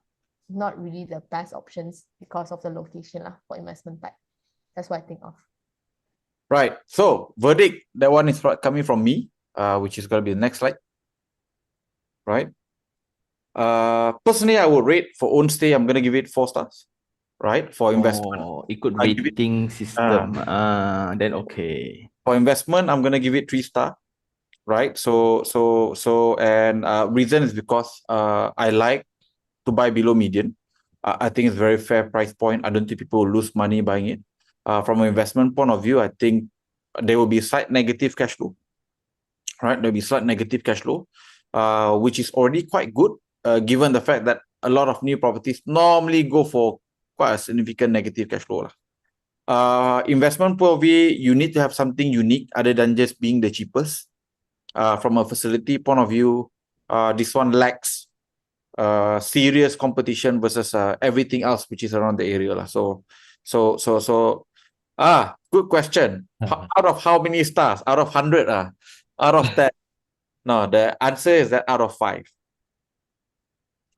not really the best options because of the location for investment type. That's what I think of. Right. So verdict, that one is coming from me, which is going to be the next slide. Right. Personally, I would rate for own stay, I'm going to give it 4 stars. Right. For investment. Ikut I give it- rating system. Then okay. For investment, I'm going to give it 3 star. Right. So and reason is because I like to buy below median. I think it's very fair price point. I don't think people will lose money buying it. From an investment point of view, I think there will be slight negative cash flow. Right, there'll be slight negative cash flow, which is already quite good, given the fact that a lot of new properties normally go for quite a significant negative cash flow. Investment point of view, you need to have something unique other than just being the cheapest. From a facility point of view, this one lacks serious competition versus everything else which is around the area. So good question. Out of how many stars? Out of 100 out of 10? No, the answer is that out of 5.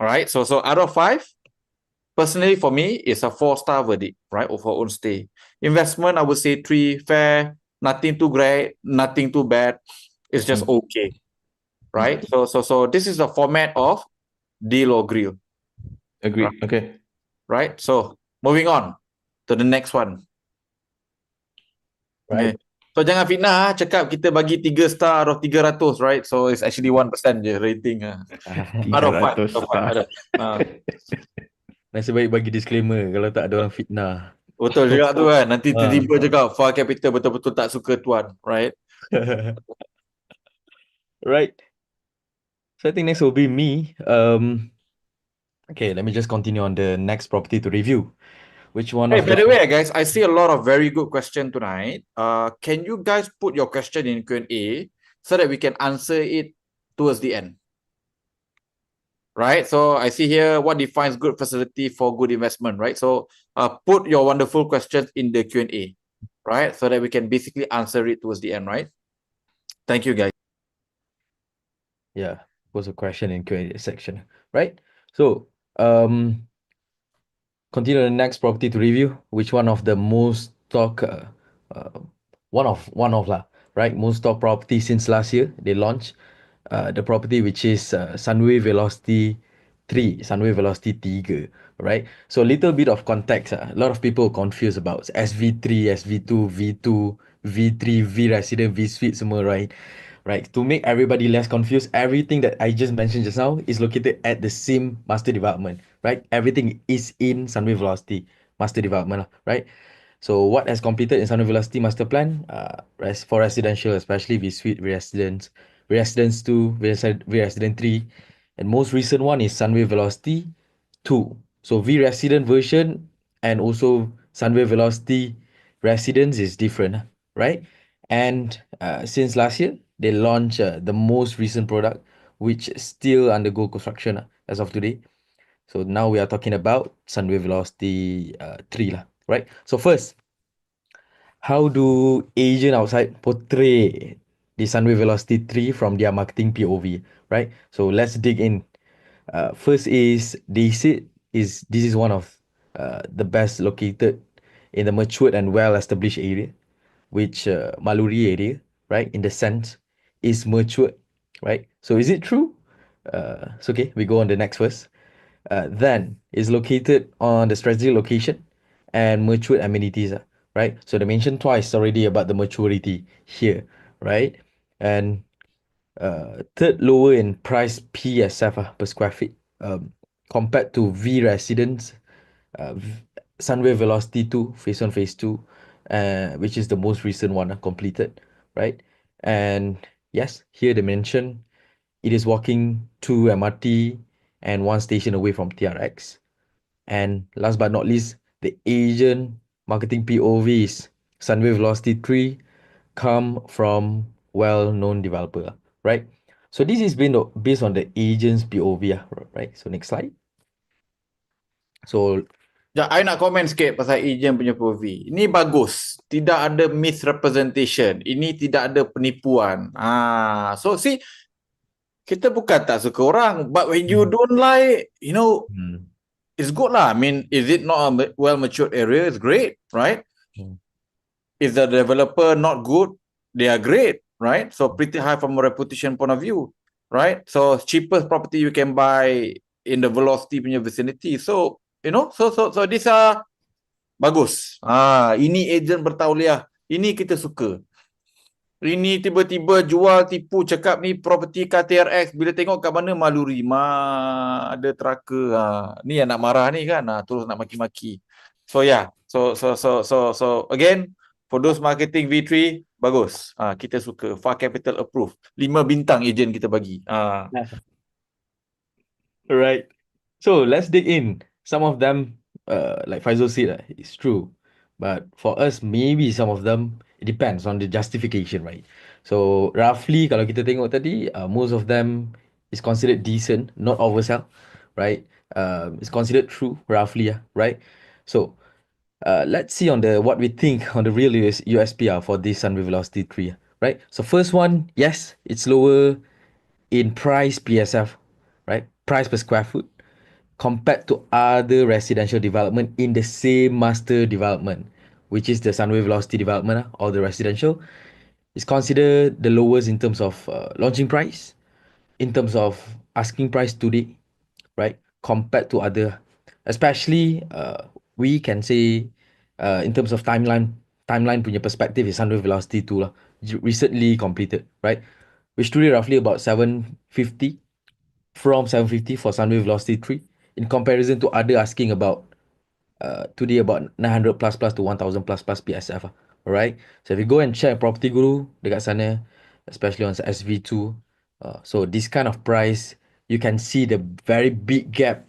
All right, so out of 5, personally for me, it's a 4-star verdict, right, for own stay. Investment, I would say 3, fair, nothing too great, nothing too bad. It's just okay, right? So this is the format of deal or grill. Agreed. Right. Okay. Right? So moving on to the next one. Right. Okay. So jangan fitnah cakap kita bagi 3 star out of 300, right? So it's actually 1% je rating. Out of 5. 300 star. Nasib baik bagi disclaimer kalau tak ada orang fitnah. Betul juga tu kan. Nanti tiba-tiba cakap Far Capital betul-betul tak suka Tuan, right? Right. So I think next will be me. Okay, let me just continue on the next property to review. Which one Hey, of by the the way, guys, I see a lot of very good question tonight. Can you guys put your question in Q&A so that we can answer it towards the end? Right? So I see here what defines good facility for good investment, right? So put your wonderful questions in the Q&A, right? So that we can basically answer it towards the end, right? Thank you, guys. yeah, was a question in Q&A section, right? So continue the next property to review. Which one of the most talk uh, one of lah, right? Most talk property since last year they launched the property which is Sunway Velocity 3, Sunway Velocity 3, right? So a little bit of context. A lot of people are confused about SV3, SV2, V2, V3, V Resident, V Suite semua, right? Right. To make everybody less confused, everything that I just mentioned just now is located at the same master development, right? Everything is in Sunway Velocity master development, right? So what has completed in Sunway Velocity master plan? For residential, especially V Suite, Residence 2, V Resident 3, and most recent one is Sunway Velocity 2. So V Resident version and also Sunway Velocity Residence is different, right? And since last year, they launched the most recent product, which is still undergo construction as of today. So now we are talking about Sunway Velocity 3 lah, right? So first, how do agent outside portray the Sunway Velocity 3 from their marketing POV, right? So let's dig in. First is they said this is one of the best located in the matured and well-established area, which Maluri area, right, in the sense is matured, right? So is it true? So okay, we go on the next verse. Then is located on the strategic location and matured amenities, right? So they mentioned twice already about the maturity here, right? And third lower in price PSF per square feet compared to V Residence, Sunway Velocity 2, Phase 1, Phase 2, which is the most recent one completed, right? And yes, here they mention it is walking 2 MRT and 1 station away from TRX. And last but not least, the Asian marketing POV is Sunway Velocity 3 come from well-known developer, right? So this is based on the agent's POV, right? So next slide. So Ya, I nak komen sikit pasal agent punya POV. Ini bagus. Tidak ada misrepresentation. Ini tidak ada penipuan. So see, kita bukan tak suka orang, but when you don't like, it's good lah. I mean, is it not a well-matured area? It's great, right? Is the developer not good? They are great, right? So pretty high from a reputation point of view, right? So cheapest property you can buy in the Velocity punya vicinity. So so these are bagus. Ini agent bertauliah. Ini kita suka. Ini tiba-tiba jual tipu cakap ni property KTRX, bila tengok kat mana Maluri ada teraka. Ni yang nak marah ni kan, terus nak maki-maki. So yeah, so again, for those marketing V3 bagus. Kita suka. Far Capital approve. 5 bintang agent kita bagi. Right. So let's dig in. Some of them, like Faizul said, it's true. But for us, maybe some of them, it depends on the justification, right? So roughly, kalau kita tengok tadi, most of them is considered decent, not oversell, right? It's considered true, roughly, right? So let's see on the what we think on the real USP for this Sunway Velocity 3, right? So first one, yes, it's lower in price PSF, right? Price per square foot compared to other residential development in the same master development, which is the Sunway Velocity development or the residential, is considered the lowest in terms of launching price, in terms of asking price today, right? Compared to other, especially we can say in terms of timeline punya perspective is Sunway Velocity 2 lah, recently completed, right? Which today roughly about 750 from 750 for Sunway Velocity 3 in comparison to other asking about today about 900 plus to 1000 plus PSF. Alright. So if you go and check Property Guru dekat sana, especially on SV2, so this kind of price, you can see the very big gap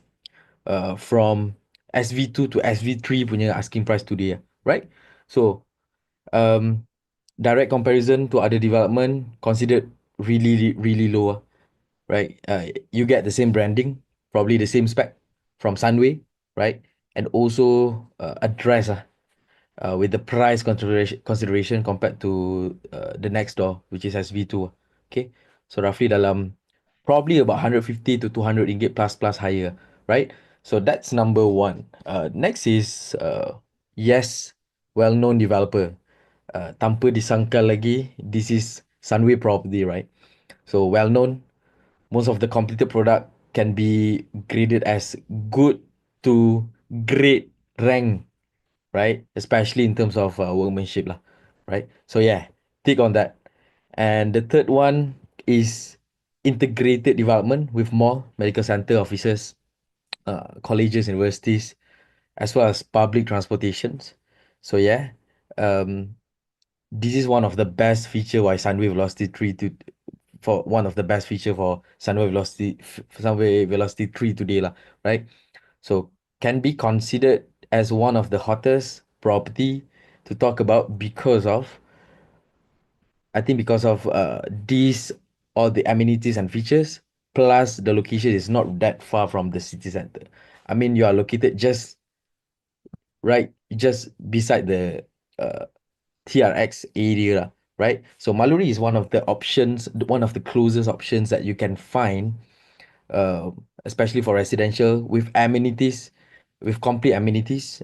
from SV2 to SV3 punya asking price today, right? So direct comparison to other development considered really low, right? You get the same branding, probably the same spec from Sunway, right? And also address with the price consideration compared to the next door, which is SV2. Okay, so roughly dalam probably about 150 to 200 ringgit plus higher, right? So that's number one. Next is yes, well-known developer. Tanpa disangkal lagi, this is Sunway property, right? So well-known, most of the completed product can be graded as good to great rank, right? Especially in terms of workmanship lah, right? So yeah, tick on that. And the third one is integrated development with more medical center offices, colleges, universities, as well as public transportations. So yeah, um, this is one of the best feature why Sunway Velocity 3 to for one of the best feature for Sunway Velocity 3 today lah, right? So can be considered as one of the hottest property to talk about because of I think because of these all the amenities and features plus the location is not that far from the city center. I mean you are located just beside the uh, TRX area lah, right? So Maluri is one of the options, one of the closest options that you can find, uh, especially for residential with amenities, with complete amenities,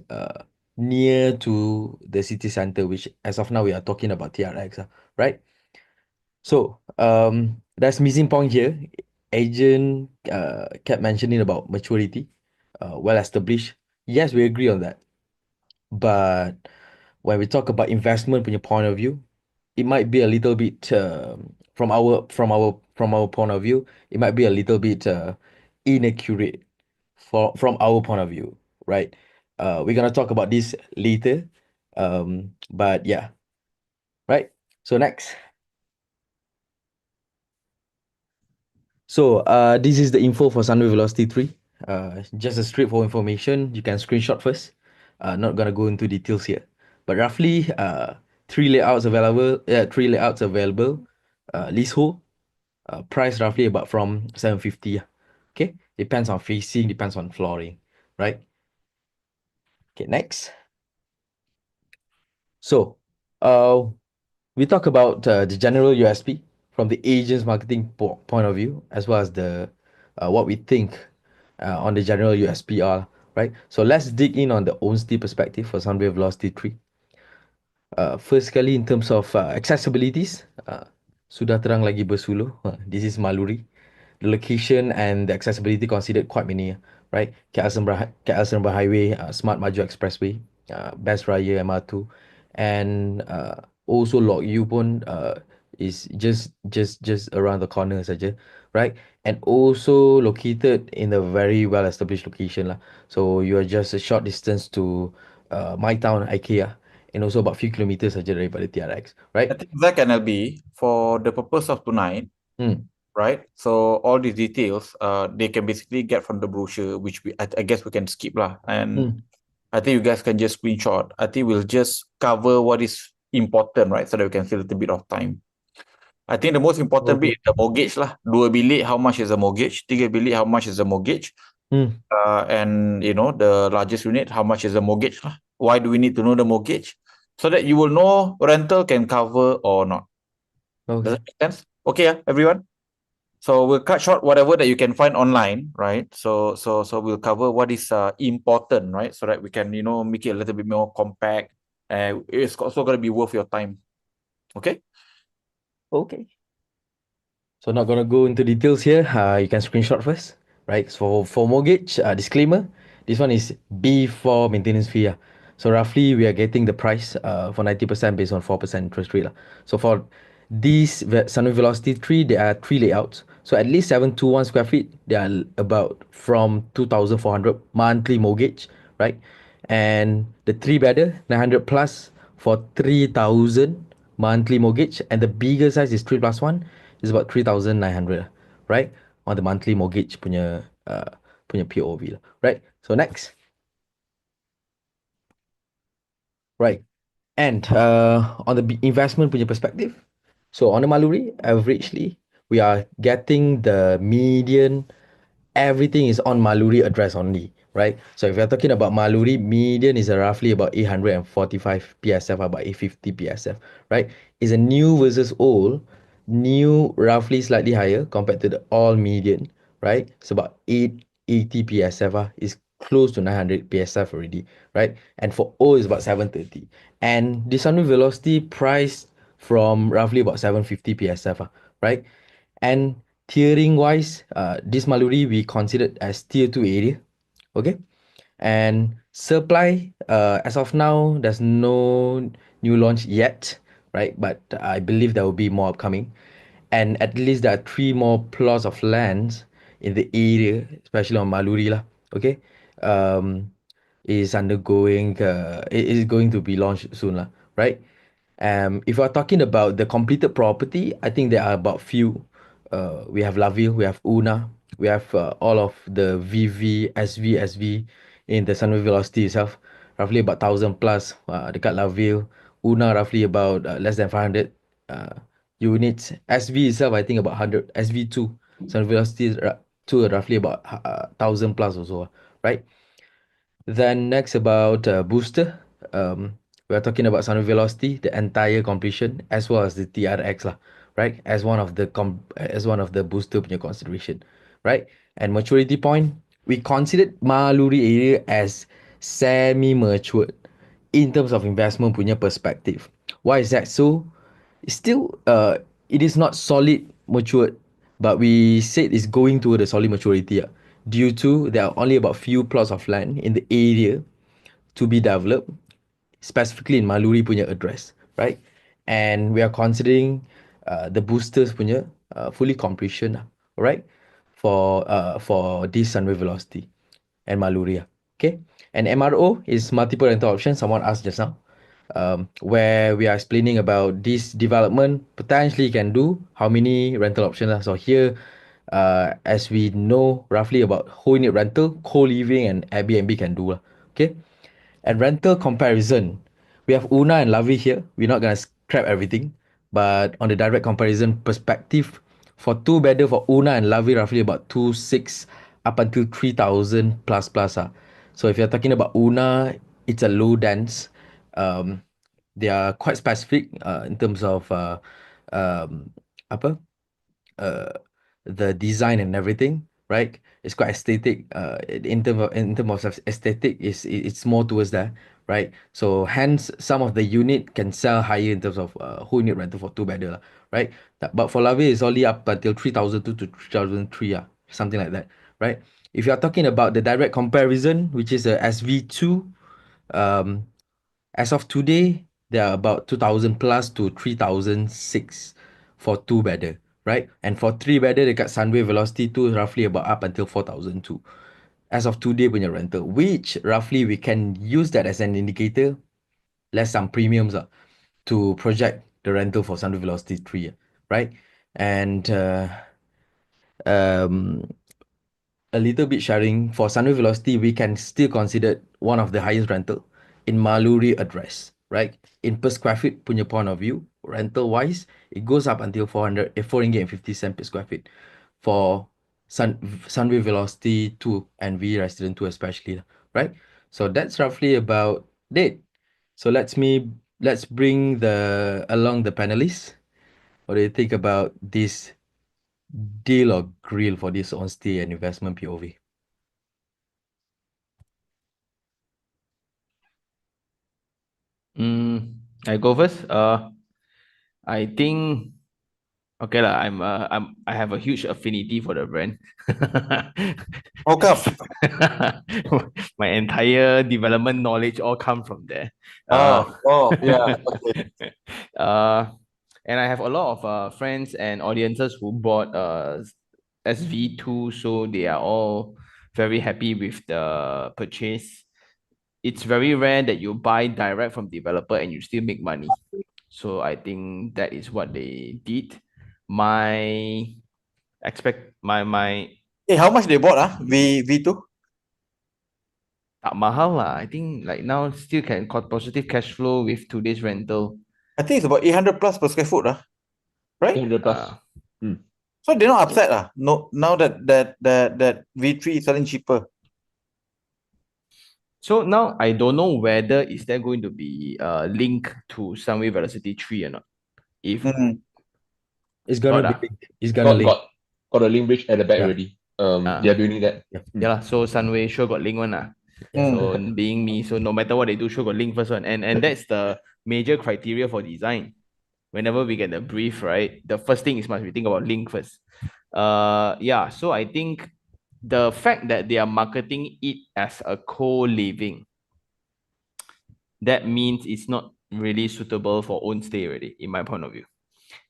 near to the city center, which as of now we are talking about TRX, right? So that's missing point here. Agent kept mentioning about maturity, well established. Yes, we agree on that. But when we talk about investment punya point of view, it might be a little bit from our point of view, it might be a little bit inaccurate from our point of view, right? We're gonna talk about this later, but yeah, right. So next, so this is the info for Sunway Velocity 3. Just a straightforward information. You can screenshot first. Not gonna go into details here, but roughly three layouts available. Three layouts available. Leasehold. Price roughly about from 750. Okay, depends on facing, depends on flooring, right? Okay, next. So, we talk about the general USP from the agent's marketing point of view, as well as the what we think on the general USP are, right? So let's dig in on the honesty perspective for Sunway Velocity 3. First sekali in terms of accessibilities, sudah terang lagi bersuluh. This is Maluri. The location and the accessibility considered quite many, right? KL Sembawang Highway, Smart Maju Expressway, Best Raya MR2, and also Lok Yu pun is just around the corner saja, right? And also located in a very well established location lah. So you are just a short distance to my town IKEA, and also about few kilometers saja daripada TRX, I right? think Zach and Albee, for the purpose of tonight, right? So all these details, they can basically get from the brochure, which I guess we can skip lah. And I think you guys can just screenshot. I think we'll just cover what is important, right? So that we can save a little bit of time. I think the most important bit is the mortgage lah. 2 bilik, how much is the mortgage? 3 bilik, how much is the mortgage? And the largest unit, how much is the mortgage lah? Why do we need to know the mortgage? So that you will know rental can cover or not. Does that make sense? Okay, everyone. So we'll cut short whatever that you can find online, right? So we'll cover what is important, right? So that we can make it a little bit more compact, and it's also going to be worth your time. Okay. Okay. So not gonna go into details here. You can screenshot first, right? So for mortgage, disclaimer, this one is before maintenance fee. So roughly we are getting the price for 90% based on 4% interest rate. So for these Sunway Velocity 3, there are 3 layouts. So at least 721 square feet, they are about from 2,400 monthly mortgage, right? And the 3-bedder, 900 plus for 3,000 monthly mortgage. And the bigger size is 3 plus 1 is about 3,900, right? On the monthly mortgage punya POV, right? So next. Right. And on the investment punya perspective, so on the Maluri, averagely, we are getting the median, everything is on Maluri address only, right? So if you're talking about Maluri, median is roughly about 845 PSF, about 850 PSF, right? Is a new versus old, new roughly slightly higher compared to the all median, right? It's about 880 PSF, is close to 900 PSF already, right? And for O is about 730. And the sunway velocity priced from roughly about 750 PSF, right? And tiering wise, this Maluri we considered as tier 2 area. Okay. And supply, as of now, there's no new launch yet, right? But I believe there will be more upcoming. And at least there are 3 more plots of lands in the area, especially on Maluri lah. Okay. Um, is undergoing, it is going to be launched soon lah, right? If we're talking about the completed property, I think there are about few. We have Laville, we have Una, we have all of the VV, SV, SV in the Sunway Velocity itself, roughly about 1,000 plus dekat Laville. Una roughly about less than 500 units. SV itself, I think about 100. SV2, Sunway Velocity 2, roughly about 1,000 plus also, right? Then next about booster. We are talking about sound velocity, the entire completion, as well as the TRX lah, right? As one of the booster punya consideration, right? And maturity point, we considered Maluri area as semi-matured in terms of investment punya perspective. Why is that so? Still, it is not solid matured, but we said it's going toward the solid maturity due to there are only about few plots of land in the area to be developed, specifically in Maluri punya address, right? And we are considering the boosters punya fully completion, right? For this Sunway Velocity and Maluri. Okay. And MRO is multiple rental options. Someone asked just now. Where we are explaining about this development potentially can do how many rental options. So here, as we know roughly about whole unit rental, co-living and Airbnb can do. Okay. And rental comparison, we have Una and Lavi here. We're not gonna scrap everything, but on the direct comparison perspective, for 2 bedder for Una and Lavi, roughly about 2,600 up until 3,000 plus plus. So if you're talking about Una, it's a low dense. They are quite specific in terms of apa uh, the design and everything, right? It's quite aesthetic. In terms of aesthetic, it's more towards that, right? So hence, some of the unit can sell higher in terms of whole unit rental for 2 bedder, right? But for Lave, it's only up until 3,002 to 3,003, something like that, right? If you are talking about the direct comparison, which is a SV2, um, as of today, there are about 2,000 plus to 3,006 for 2 bedder, right? And for 3 bedder, dekat Sunway Velocity tu roughly about up until 4,002. As of today punya rental, which roughly we can use that as an indicator, less some premiums to project the rental for Sunway Velocity 3, right? And um, a little bit sharing for Sunway Velocity, we can still consider one of the highest rental in Maluri address, right? In per square feet punya point of view, rental wise, it goes up until 4 ringgit and 50 cent per square feet for Sunway Velocity 2 and V Resident 2 especially, right? So that's roughly about it. So let's bring along the panelists. What do you think about this deal or grill for this on stay and investment POV? I go first. I think okay lah. I have a huge affinity for the brand. How come? My entire development knowledge all come from there. Yeah. Okay. And I have a lot of friends and audiences who bought SV2, so they are all very happy with the purchase. It's very rare that you buy direct from developer and you still make money. So I think that is what they did. My expect my Hey, how much they bought? V2? tak mahal lah. I think like now still can got positive cash flow with today's rental. I think it's about 800 plus per square foot, right? 800 plus. Uh, So they're not upset, No, now that V3 is selling cheaper. so now I don't know whether is there going to be link to Sunway Velocity 3 or not. If It's gonna got be ah. linked. It's gonna link. Got a link bridge at the back Yeah. already. Ah. They are building that. Yeah. Yeah lah, so Sunway sure got link one lah. So being me, so no matter what they do, sure got link first one. And that's the major criteria for design. Whenever we get the brief, right, the first thing is must we think about link first. Yeah, so I think the fact that they are marketing it as a co-living, that means it's not really suitable for own stay already, in my point of view.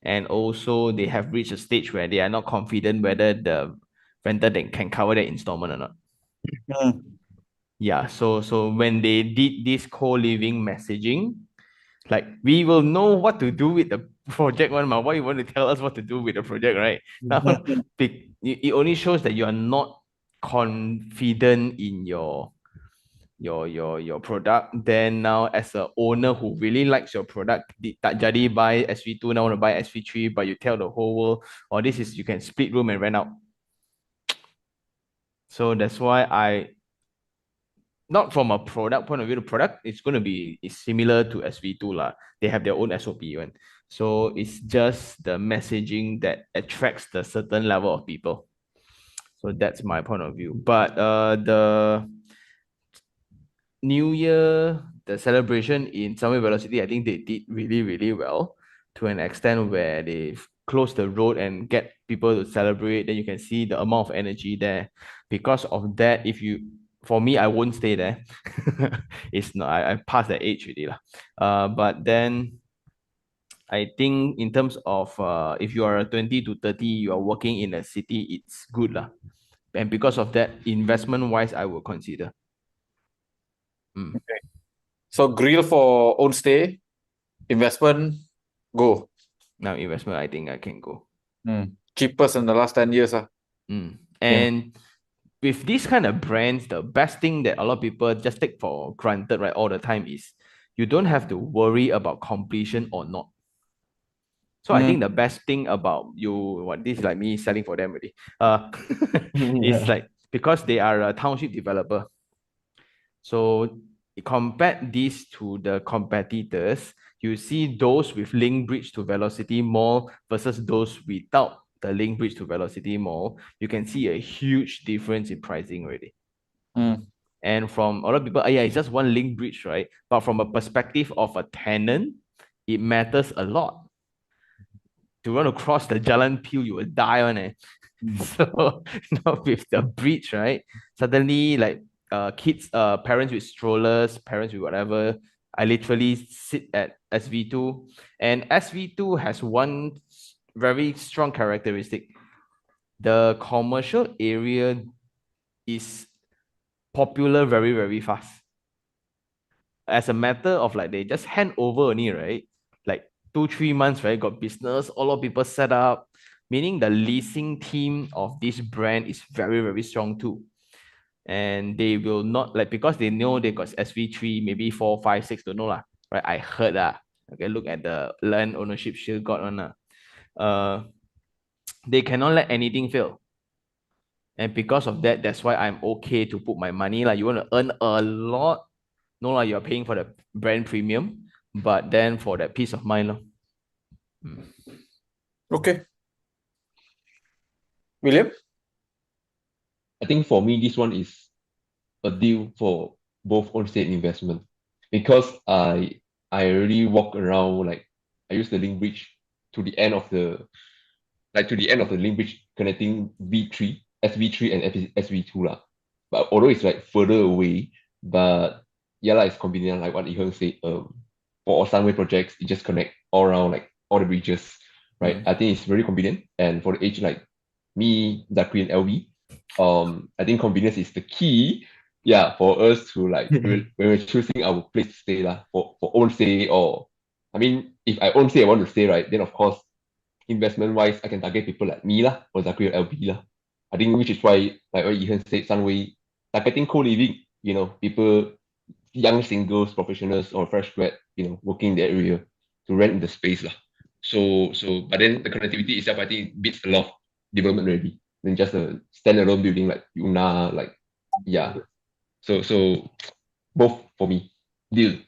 And also they have reached a stage where they are not confident whether the renter can cover the installment or not. Yeah, so when they did this co-living messaging, like we will know what to do with the project one. Why you want to tell us what to do with the project, right? Now, it only shows that you are not confident in your product. Then now as a owner who really likes your product, tak jadi buy SV2, now want to buy SV3, but you tell the whole world, oh, this is you can split room and rent out. So that's why not from a product point of view, the product is going to be similar to SV2 lah. They have their own SOP one. So it's just the messaging that attracts the certain level of people. So that's my point of view. But the New Year, the celebration in Sunway Velocity, I think they did really, really well to an extent where they close the road and get people to celebrate. Then you can see the amount of energy there. Because of that, for me, I won't stay there. It's not, I passed that age already lah. But then I think in terms of if you are a 20 to 30, you are working in a city, it's good lah. And because of that, investment wise, I will consider. Okay. So grill for own stay, investment, go. Now investment, I think I can go. Cheapest in the last 10 years. And with these kind of brands, the best thing that a lot of people just take for granted, right, all the time is you don't have to worry about completion or not. So I think the best thing about this is like me selling for them already. It's like because they are a township developer. So compare this to the competitors, you see those with link bridge to Velocity Mall versus those without the link bridge to Velocity Mall. You can see a huge difference in pricing already. And from a lot of people, yeah, it's just one link bridge, right? But from a perspective of a tenant, it matters a lot. To run across the Jalan Peel, you will die on it. So now with the bridge, right? Suddenly, like kids, parents with strollers, parents with whatever, I literally sit at SV2, and SV2 has one very strong characteristic. The commercial area is popular very, very fast. As a matter of like, they just hand over only, right? Like 2-3 months, right? Got business, a lot of people set up, meaning the leasing team of this brand is very, very strong too. And they will not, like, because they know they got SV3, maybe 4, 5, 6, don't know lah, right? I heard that. Okay, look at the land ownership shield got on. They cannot let anything fail. And because of that, that's why I'm okay to put my money. Like, you want to earn a lot, no, like you're paying for the brand premium, but then for that peace of mind. Okay. William? I think for me, this one is a deal for both on-state investment because I already walk around, like I use the link bridge to the end of the link bridge connecting V3, SV3 and SV2 lah. But although it's like further away, but yeah lah, it's convenient like what Iherng said. For Sunway projects, it just connect all around like all the bridges, right? I think it's very convenient, and for the age like me, Zakri and Albee, I think convenience is the key. Yeah, for us to like when we're choosing our place to stay lah, for own stay, or I mean, if I own stay I want to stay, right, then of course investment wise I can target people like me lah, or Zakri or Albee lah. I think which is why like what Iherng said, Sunway targeting co-living, people, young singles, professionals, or fresh grad, working in the area to rent the space lah. But then the connectivity itself, I think, beats a lot of development already than just a standalone building like Yuna, like, yeah. So both for me. Deal.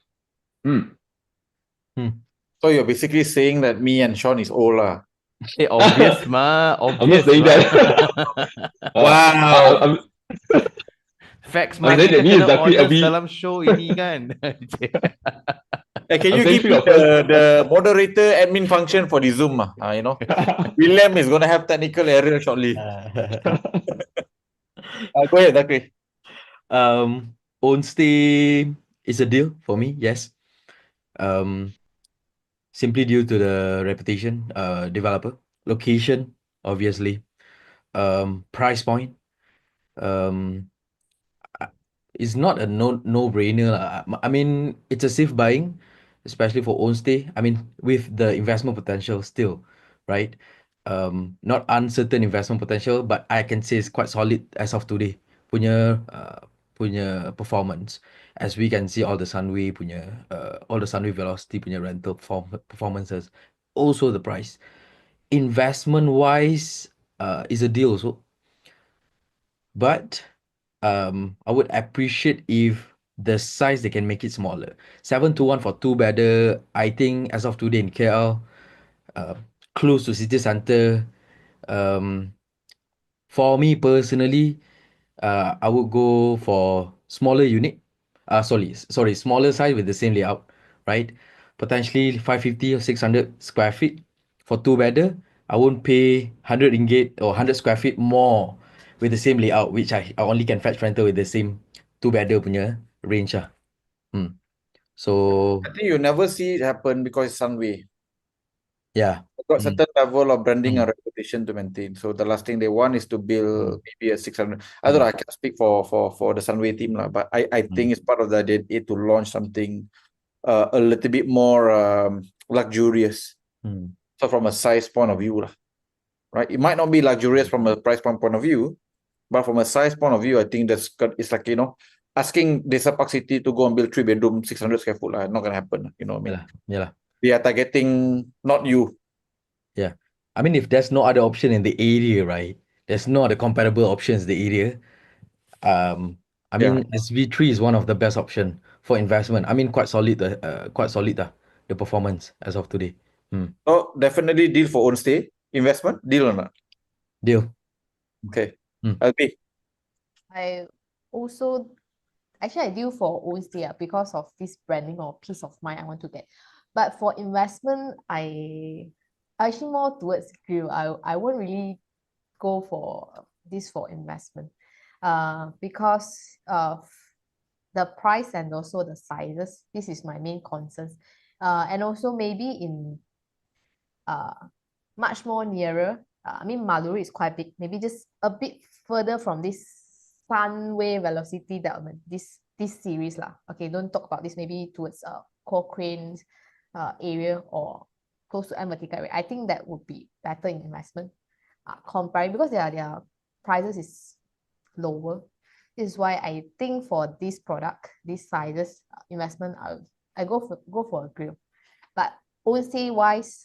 So you're basically saying that me and Sean is old lah. Eh, obvious ma, I'm not obvious saying ma. that. Wow. I'm Facts I'm ma, saying kita that me and kena Zakri, honest Albee, dalam show ini kan. Can I'm you saying give three me of us. the moderator admin function for the Zoom? William is gonna have technical error shortly. Go ahead, Zakri. Own stay is a deal for me, yes. Simply due to the reputation, developer, location, obviously, price point. It's not a no-brainer. I mean, it's a safe buying, especially for own stay. I mean, with the investment potential still, right? Not uncertain investment potential, but I can say it's quite solid as of today. Punya performance, as we can see all the Sunway velocity punya rental performances. Also the price. Investment wise, is a deal also. But I would appreciate if the size they can make it smaller. 721 for two-bedder, I think as of today in KL, close to city center. For me personally, I would go for smaller unit. Sorry, smaller size with the same layout, right? Potentially 550 or 600 square feet for two-bedder. I won't pay 100 ringgit or 100 square feet more with the same layout, which I only can fetch rental with the same two-bedder punya range lah. So I think you never see it happen because it's Sunway. yeah, Got certain level of branding and Mm. reputation to maintain. So the last thing they want is to build maybe a 600. I don't know. I can't speak for the Sunway team lah, but I think it's part of the idea to launch something a little bit more luxurious. So from a size point of view lah, right? It might not be luxurious from a price point of view, but from a size point of view, I think it's like asking Desa Park City to go and build 3-bedroom 600 square foot lah. Not gonna happen. You know what I mean? yeah. They are targeting not you. Yeah. I mean, if there's no other option in the area, right? There's no other comparable options in the area. I Yeah. mean, SV3 is one of the best option for investment. I mean, quite solid, the performance as of today. So definitely deal for own stay. Investment, deal or not? Deal. Okay. Hmm. Albee. I also actually I deal for own stay because of this branding or peace of mind I want to get. But for investment, I actually more towards grill. I won't really go for this for investment. Because of the price and also the sizes. This is my main concerns. And also maybe in much more nearer. I mean, Maluri is quite big. Maybe just a bit further from this Sunway velocity development. This series lah. Okay, don't talk about this. Maybe towards Cochrane area or close to Vertica area. I think that would be better in investment. Comparing because their prices is lower. This is why I think for this product, these sizes investment, I go for a grill. But OC wise,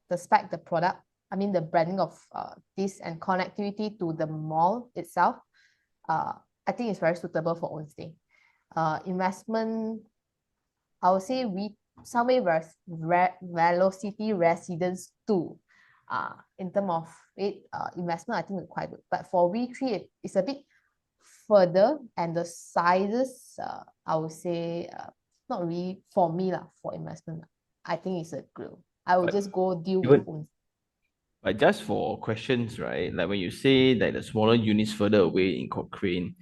the spec, the product, I mean the branding of this and connectivity to the mall itself, I think it's very suitable for own stay. Investment, I would say Sunway Velocity Residence 2. In terms of it, investment, I think it's quite good. But for V3, it's a bit further, and the sizes, I would say, not really for me lah, for investment. I think it's a grill. I will just go deal with own. But just for questions, right? Like when you say that the smaller units further away in Cochrane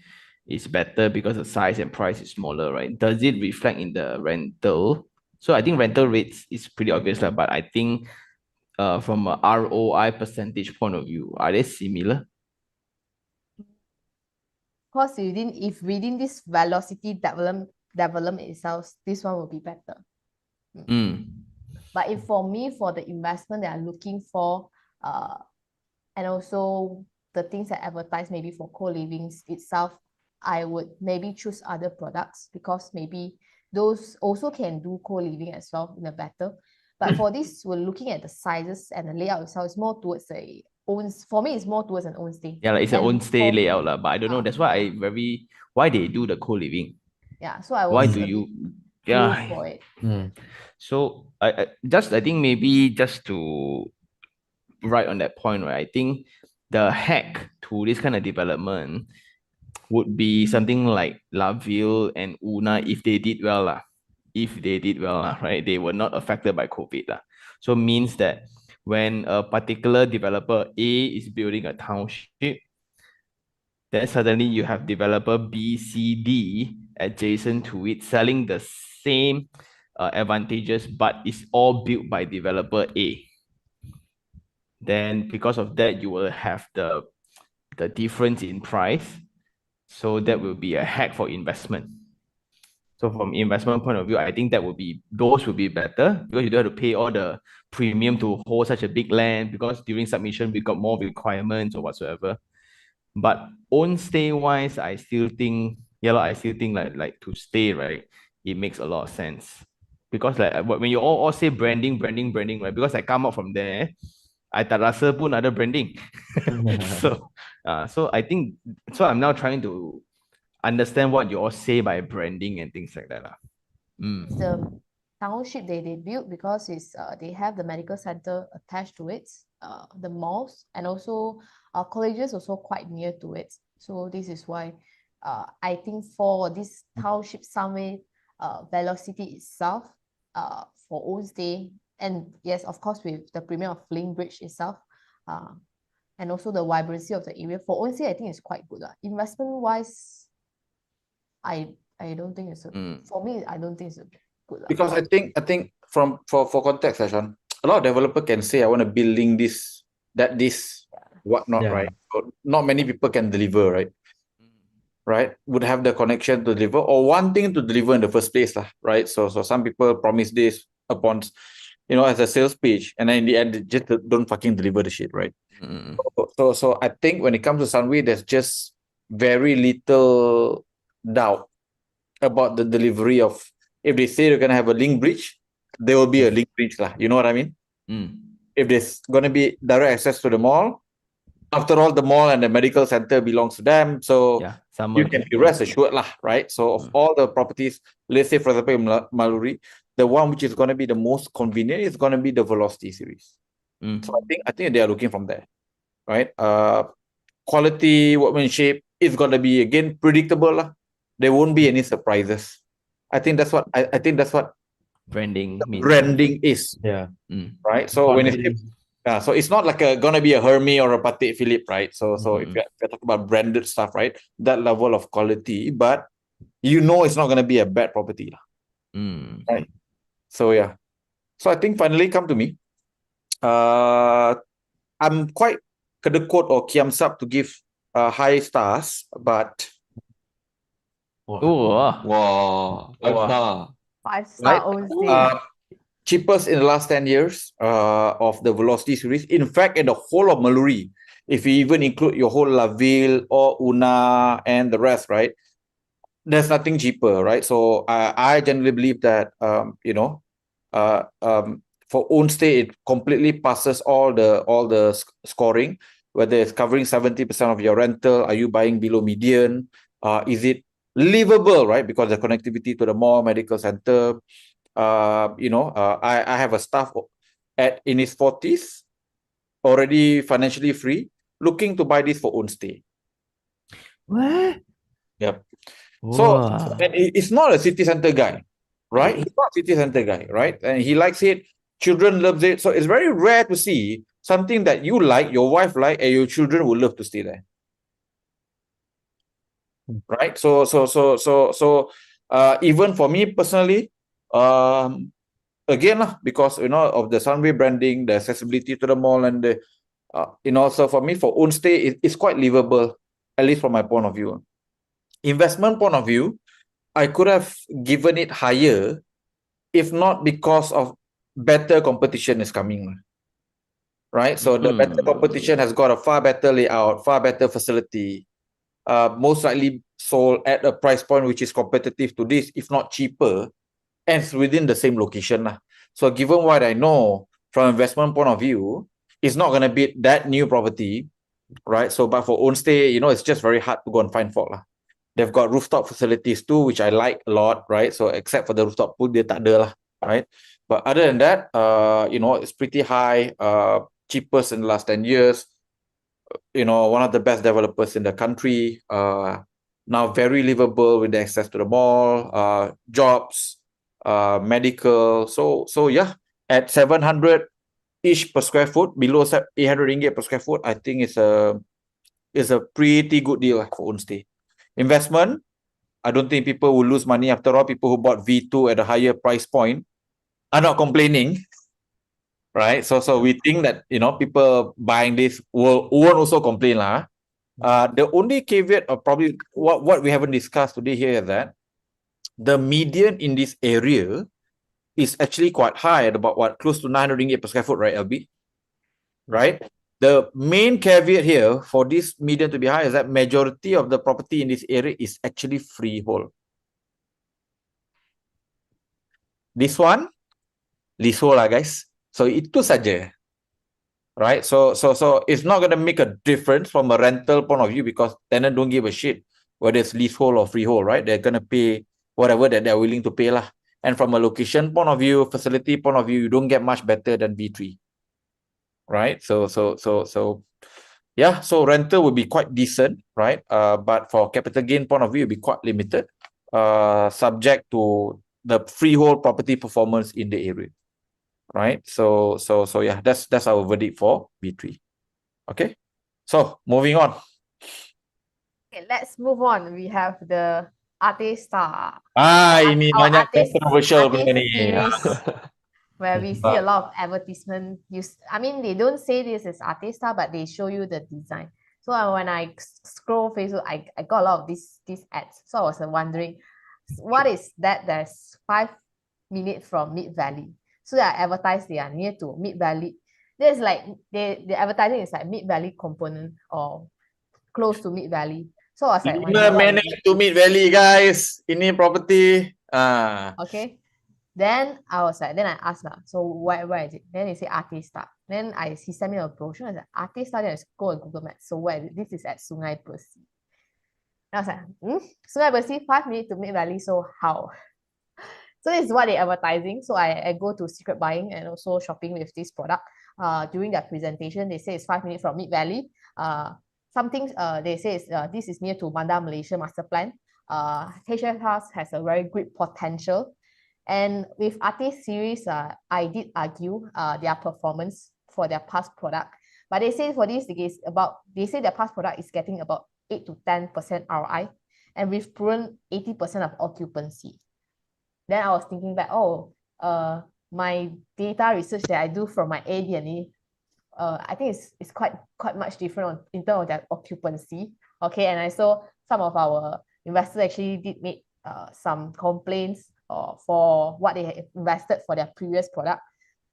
is better because the size and price is smaller, right? Does it reflect in the rental? So I think rental rates is pretty obvious, but I think from a ROI percentage point of view, are they similar? Because within this velocity development itself, this one will be better. But if for me, for the investment that I'm looking for, and also the things that advertise maybe for co-livings itself, I would maybe choose other products because maybe those also can do co-living as well in a better. But for this, we're looking at the sizes and the layout itself. It's more towards a own. For me, it's more towards an own stay. Yeah, like it's an And own stay for layout lah. But I don't know. That's why I why they do the co-living. yeah, so I Why was do a you? bit blue Yeah. for it. So I think maybe just to write on that point, right? I think the hack to this kind of development would be something like Laville and Una if they did well lah. If they did well lah, right? They were not affected by COVID lah. So means that when a particular developer A is building a township, then suddenly you have developer B, C, D adjacent to it selling the same advantages, but it's all built by developer A. Then because of that, you will have the difference in price. So that will be a hack for investment. So from investment point of view, I think those would be better because you don't have to pay all the premium to hold such a big land because during submission we got more requirements or whatsoever. But own stay wise, I still think like to stay, right, it makes a lot of sense. Because like when you all say branding, right? Because I come up from there, I tak rasa pun ada branding. So I think I'm now trying to understand what you all say by branding and things like that lah. It's the township they built because it's they have the medical center attached to it, the malls, and also colleges also quite near to it. So this is why I think for this township Sunway velocity itself, for own stay, and yes, of course with the premium of Link Bridge itself, and also the vibrancy of the area for own stay, I think it's quite good. Investment wise, I don't think it's for me, I don't think it's a good. Because I think for context, Sean, a lot of developer can say I want to building this, whatnot, Yeah. right? So not many people can deliver, right? Right? Would have the connection to deliver or wanting to deliver in the first place, lah, right? So some people promise this upon, as a sales pitch, and then in the end, they just don't fucking deliver the shit, right? So I think when it comes to Sunway, there's just very little doubt about the delivery of, if they say they're gonna have a link bridge, there will be a link bridge lah. You know what I mean? If there's gonna be direct access to the mall, after all, the mall and the medical center belongs to them, so Yeah, you can be rest assured lah, right? So of all the properties, let's say for example in Maluri, the one which is gonna be the most convenient is gonna be the Velocity series. So I think they are looking from there, right? Quality, workmanship is gonna be again predictable lah. There won't be any surprises. I think that's what branding means. branding is, Yeah. right? So when it's so it's not like gonna be a Hermes or a Patek Philippe, right? So if you're talking about branded stuff, right, that level of quality, but it's not gonna be a bad property lah. Right? So yeah. So I think finally come to me. I'm quite kedekut or kiamsap to give high stars, but Wow, 5 star. 5-star own stay. cheapest in the last 10 years of the Velocity series. In fact, in the whole of Maluri, if you even include your whole Laville or Una and the rest, right, there's nothing cheaper, right? So I generally believe that for own stay, it completely passes all the scoring, whether it's covering 70% of your rental, are you buying below median, is it livable, right? Because the connectivity to the mall, medical center. I have a staff in his 40s, already financially free, looking to buy this for own stay. What? Yep. So and it's not a city center guy, right? He's not a city center guy, right? And he likes it. Children loves it. So it's very rare to see something that you like, your wife like, and your children would love to stay there. Right? So even for me personally, again, because of the Sunway branding, the accessibility to the mall, and the so for me, for own stay, it's quite livable, at least from my point of view. Investment point of view, I could have given it higher, if not because of better competition is coming, right? So the better competition has got a far better layout, far better facility, most likely sold at a price point which is competitive to this, if not cheaper, and it's within the same location lah. So given what I know from investment point of view, it's not gonna beat that new property, right? So but for own stay, it's just very hard to go and find fault lah. They've got rooftop facilities too, which I like a lot, right? So except for the rooftop pool, dia tak ada lah, right? But other than that, it's pretty high, cheapest in the last 10 years. One of the best developers in the country. Now very livable with the access to the mall, jobs, medical. So yeah, at 700 each per square foot, below 800 ringgit per square foot, I think it's a pretty good deal for own stay. Investment, I don't think people will lose money. After all, people who bought V2 at a higher price point are not complaining, right? So we think that people buying this won't also complain lah. The only caveat, or probably what we haven't discussed today here, is that the median in this area is actually quite high at about close to 900 ringgit per square foot, right, Albee? Right? The main caveat here for this median to be high is that majority of the property in this area is actually freehold. This one, leasehold lah guys. So itu saja. Right? So it's not going to make a difference from a rental point of view because tenant don't give a shit whether it's leasehold or freehold, right? They're going to pay whatever that they're willing to pay lah. And from a location point of view, facility point of view, you don't get much better than B3. Right? So yeah, so rental will be quite decent, right? But for capital gain point of view, it'll be quite limited, subject to the freehold property performance in the area. Right? So yeah, that's our verdict for B3. Okay. So moving on. Okay, let's move on. We have the Arte Star. Ini Our banyak Arte controversial punya ni. series, where we see a lot of advertisement use. I mean, they don't say this is Arte Star, but they show you the design. So when I scroll Facebook, I got a lot of these ads. So I was wondering, what is that? There's 5 minutes from Mid Valley. So they are advertised they are near to Mid Valley. There's like the advertising is like Mid Valley component or close to Mid Valley. So I was like, 5 minutes to Mid Valley, guys. Ini property. Okay. Then I was like, then I asked lah, so where is it? Then they say Arte Star. Then he sent me a brochure. I was like, Arte Star, then I go on Google Maps. So where is it? This is at Sungai Bersih. And I was like, Sungai Bersih, 5 minutes to Mid Valley. So how? So this is what they're advertising. So I go to Secret Buying and also shopping with this product. During their presentation, they say it's 5 minutes from Mid Valley. Something they say is this is near to Bandar Malaysia Master Plan. HF House has a very great potential. And with Arte series, I did argue their performance for their past product. But they say for this, they say their past product is getting about 8 to 10% ROI. And we've proven 80% of occupancy. Then I was thinking back, my data research that I do from my AD&E, I think it's quite much different in terms of their occupancy. Okay, and I saw some of our investors actually did make some complaints for what they had invested for their previous product.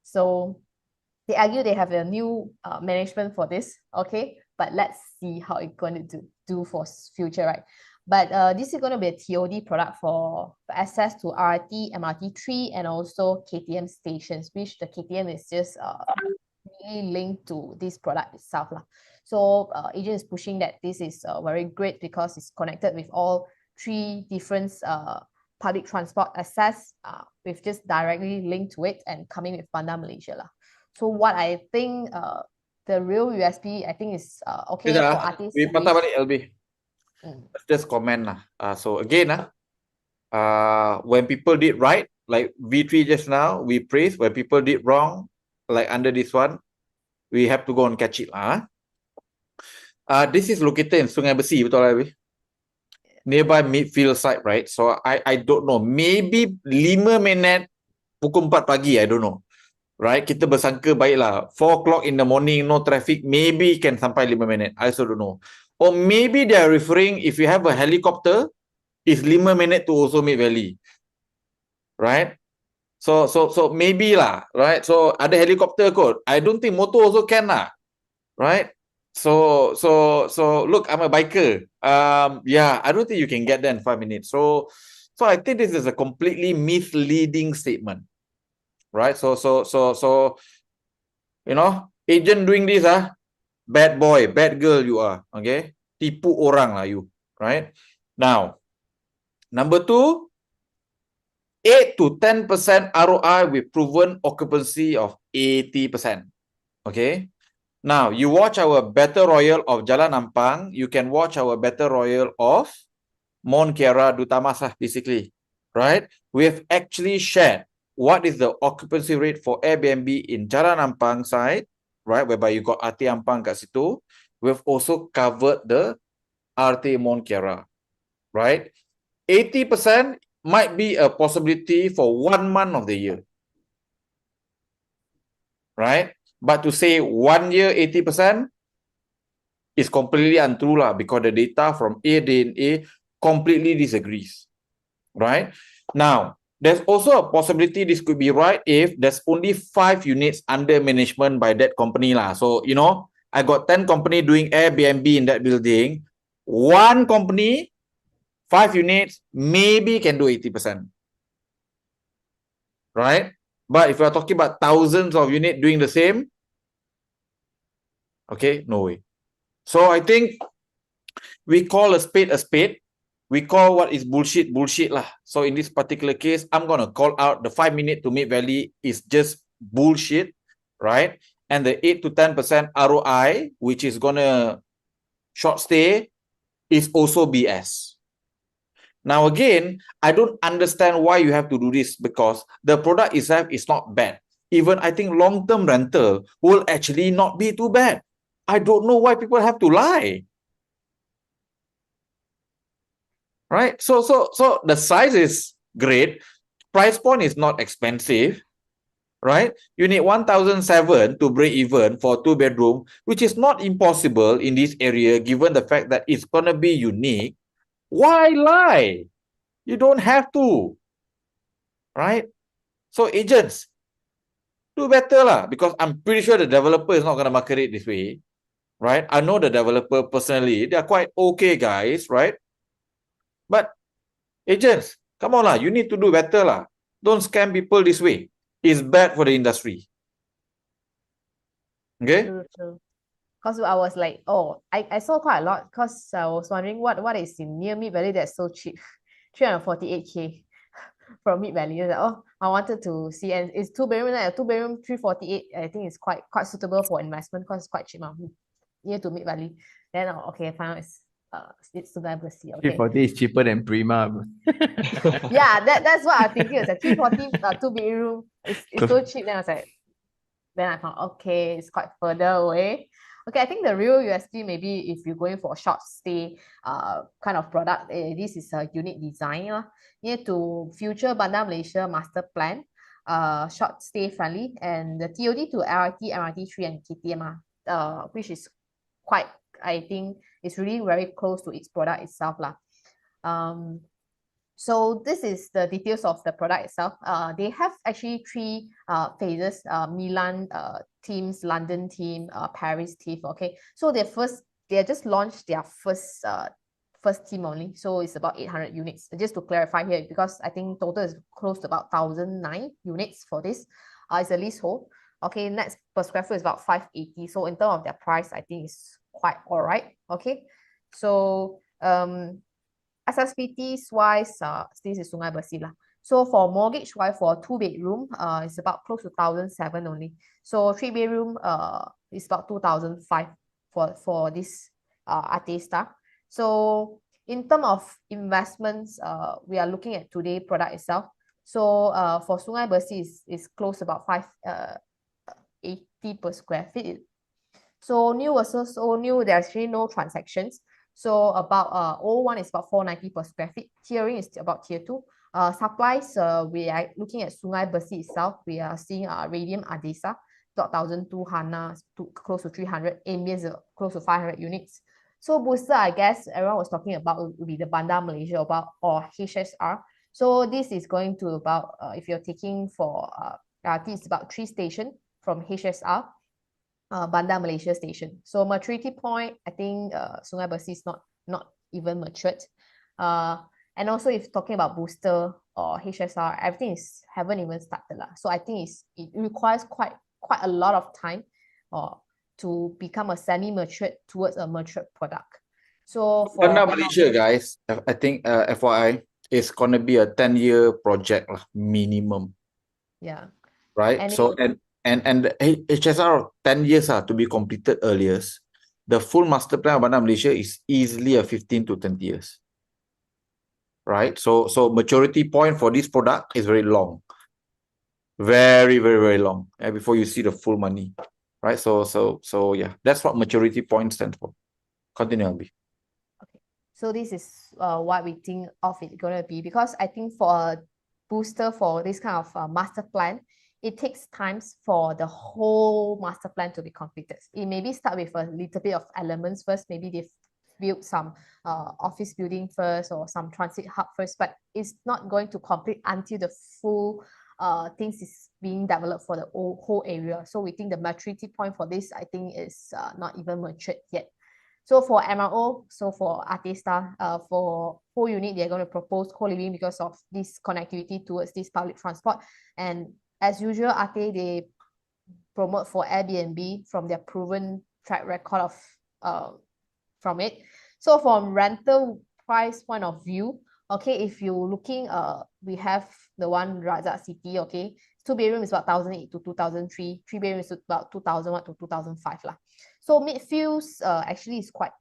So they argue they have a new management for this. Okay, but let's see how it's going to do for future, right? But this is going to be a TOD product for access to RT, MRT3, and also KTM stations, which the KTM is just really linked to this product itself. So agent is pushing that this is very great because it's connected with all 3 different public transport access with just directly linked to it and coming with Bandar Malaysia. So what I think the real USP, I think is okay for artists. We patah balik, Albee. Let's just comment lah. So again, when people did right, like V3 just now, we praise. When people did wrong, like under this one, we have to go and catch it lah. This is located in Sungai Besi, betul lah, Albee? Nearby midfield site, right? So I don't know. Maybe 5 minit pukul 4 pagi, I don't know. Right? Kita bersangka baiklah 4 o'clock in the morning, no traffic, maybe can sampai 5 minit. I also don't know. Or maybe they are referring, if you have a helicopter, it's 5 minutes to also Mid Valley. Right? So maybe lah, right? So ada helicopter kot. I don't think motor also can lah. Right? So look, I'm a biker. Yeah, I don't think you can get there in 5 minutes. So I think this is a completely misleading statement, right? So agent doing this, bad boy, bad girl you are, okay? Tipu orang lah you, right? Now, number two, 8 to 10% ROI with proven occupancy of 80%, okay? Now, you watch our Battle Royal of Jalan Ampang, you can watch our Battle Royal of Mount Kiara Dutamasah, basically, right? We have actually shared what is the occupancy rate for Airbnb in Jalan Ampang side, right? Whereby you got Arte Ampang kat situ. We've also covered the Arte Mount Kiara, right? 80% might be a possibility for 1 month of the year, right? But to say 1 year 80% is completely untrue lah, because the data from ADNA completely disagrees, right? Now, there's also a possibility this could be right if there's only 5 units under management by that company lah. So, I got 10 company doing Airbnb in that building. One company, 5 units, maybe can do 80%, right? But if you're talking about thousands of units doing the same, okay, no way. So I think we call a spade a spade. We call what is bullshit bullshit lah. So in this particular case, I'm gonna call out the 5 minute to Mid Valley is just bullshit, right? And the 8 to 10% ROI, which is gonna short stay, is also BS. Now again, I don't understand why you have to do this, because the product itself is not bad. Even I think long-term rental will actually not be too bad. I don't know why people have to lie. Right? So the size is great. Price point is not expensive. Right? You need 1,007 to break even for 2-bedroom, which is not impossible in this area given the fact that it's going to be unique. Why lie? You don't have to. Right? So agents, do better lah, because I'm pretty sure the developer is not going to market it this way. Right? I know the developer personally. They are quite okay guys, right? But agents, come on lah, you need to do better lah. Don't scam people this way. It's bad for the industry. Okay? True. Because I was like, oh, I saw quite a lot, because I was wondering what is in near Mid Valley that's so cheap. 348K from Mid Valley. Like, oh, I wanted to see, and it's 2-bedroom, like a 2-bedroom, 348. I think it's quite suitable for investment because it's quite cheap, near to Mid Valley. Then okay, fine, it's Sunway. Okay. 340 is cheaper than Prima. Yeah, that's what I'm thinking. It's like 340, 2-bedroom. It's so cheap. Then I was like, then I found, okay, it's quite further away. Okay, I think the real USP, maybe if you're going for a short stay kind of product, this is a unique design near to future Bandar Malaysia master plan, short stay friendly, and the TOD to LRT, MRT3 and KTM, which is quite, I think it's really very close to its product itself lah. So this is the details of the product itself. They have actually 3 phases: Milan teams, London team, Paris team. Okay, so they just launched their first team only. So it's about 800 units. Just to clarify here, because I think total is close to about 1,009 units for this. It's a leasehold. Okay, net per square foot is about 580. So in terms of their price, I think it's quite all right. Okay, so SSPTs wise, this is Sungai Bersih lah. So for mortgage wise, for 2-bedroom, it's about close to 1,007 only. So 3-bedroom, is about 2,005 for this Arte Star. So in terms of investments, we are looking at today product itself. So for Sungai Bersih is close about 580 per square feet. So new versus old new, there's actually no transactions. So about old one is about 490 per square feet. Tiering is about tier 2. Supplies, we are looking at Sungai Bersih itself. We are seeing Radium Adesa, 1,200 to close to 300. Ambience close to 500 units. So booster, I guess everyone was talking about would be the Bandar Malaysia or HSR. So this is going to about, if you're taking for, it's about 3 stations from HSR. Bandar Malaysia station. So maturity point, I think Sungai Besi is not even matured. And also if talking about booster or HSR, everything haven't even started lah. So I think it requires quite a lot of time to become a semi-matured towards a matured product. So for Bandar Malaysia, guys, I think FYI, it's gonna be a 10-year project lah, minimum, yeah, right? and So and the HSR 10 years to be completed earliest. The full master plan of Bandar Malaysia is easily a 15 to 20 years. Right? So maturity point for this product is very long. Very, very, very long. Before you see the full money. Right? So yeah, that's what maturity point stands for. Continue, Albee. okay. So this is what we think of it gonna be, because I think for a booster for this kind of master plan, it takes times for the whole master plan to be completed. It maybe start with a little bit of elements first. Maybe they build some office building first or some transit hub first, but it's not going to complete until the full things is being developed for the whole area. So we think the maturity point for this, I think, is not even matured yet. So for MRO, so for Arte Star, for whole unit, they're going to propose co-living because of this connectivity towards this public transport. And as usual, Arte, they promote for Airbnb from their proven track record of from it. So from rental price point of view, okay, if you're looking, we have the one Razak City, okay, 2 bedroom is about 1,008 to 2,003, 3 bedroom is about 2,001 to 2,005 lah. So Midfields actually is quite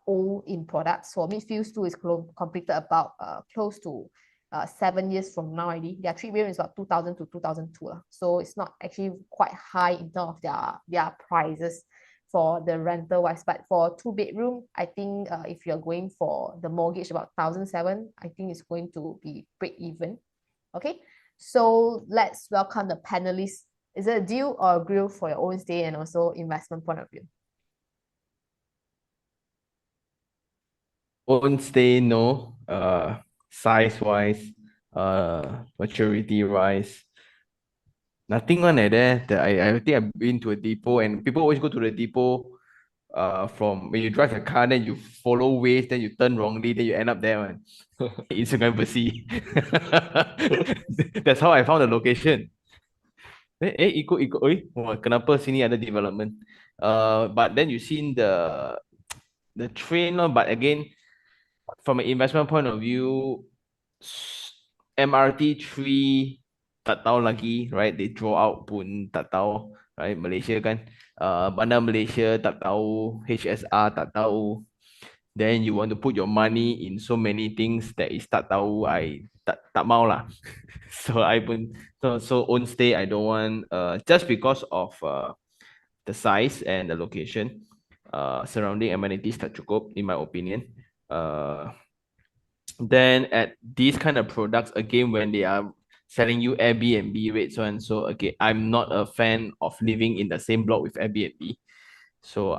old in products. So Midfields 2 is completed about close to 7 years from now already. Their 3 bedroom is about 2,000 to 2,002 lah. So it's not actually quite high in terms of their prices for the rental wise. But for 2 bedroom, I think if you're going for the mortgage about 1,007, I think it's going to be break even. Okay, so let's welcome the panelists. Is it a deal or a grill for your own stay and also investment point of view? Own stay, no. Size wise, maturity wise, nothing on there. I think I've been to a depot and people always go to the depot. From when you drive a car, then you follow ways, then you turn wrongly, then you end up there, man. In Sungai Besi. That's how I found the location. Ikut, wah, kenapa sini ada development? But then you seen the train, but again, from an investment point of view, MRT 3 tak tahu lagi, right? They draw out pun tak tahu, right? Malaysia kan. Bandar Malaysia tak tahu, HSR tak tahu. Then you want to put your money in so many things that is tak tahu, I tak mau lah. So I pun so own stay I don't want, just because of the size and the location. Surrounding amenities tak cukup in my opinion. Then at these kind of products, again, when they are selling you Airbnb rates, so and so, okay, I'm not a fan of living in the same block with Airbnb. So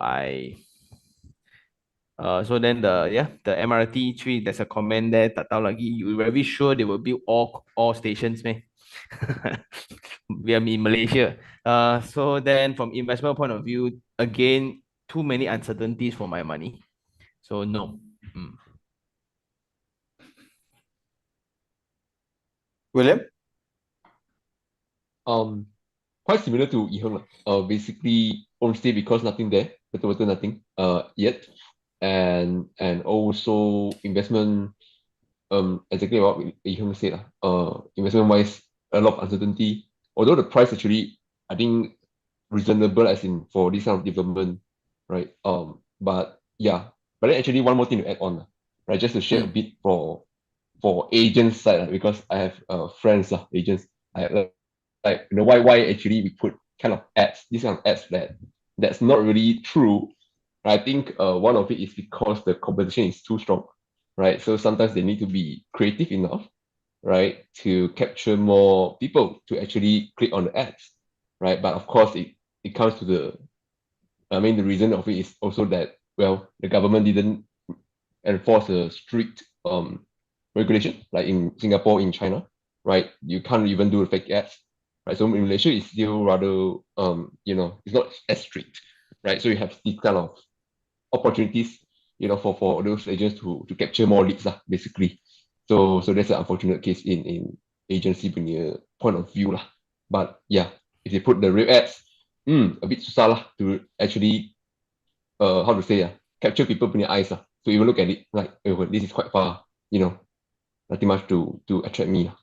so then the MRT 3, there's a comment there, tak tahu lagi, you very sure they will build all stations, man? We are in Malaysia. So then from investment point of view, again, too many uncertainties for my money. So no. William? Quite similar to Iherng. Basically own stay because nothing there, betul nothing yet. And also investment, exactly what Iherng said. Investment wise, a lot of uncertainty. Although the price actually, I think, reasonable as in for this kind of development, right? But yeah, but then actually one more thing to add on, right? Just to share a bit for agents side, because I have friends, agents. I have like why actually we put kind of ads, this kind of ads that's not really true. I think one of it is because the competition is too strong, right? So sometimes they need to be creative enough, right, to capture more people to actually click on the ads, right? But of course, it comes to the reason of it is also that, well, the government didn't enforce a strict regulation like in Singapore, in China, right? You can't even do fake ads, right? So in Malaysia, it's still rather, it's not as strict, right? So you have these kind of opportunities, for those agents to capture more leads, lah, basically. So that's an unfortunate case in agency punya point of view, lah. But yeah, if they put the real ads, a bit susah lah to actually, how to say, capture people punya eyes, lah. So even look at it like, oh, this is quite far, nothing much to attract me, lah.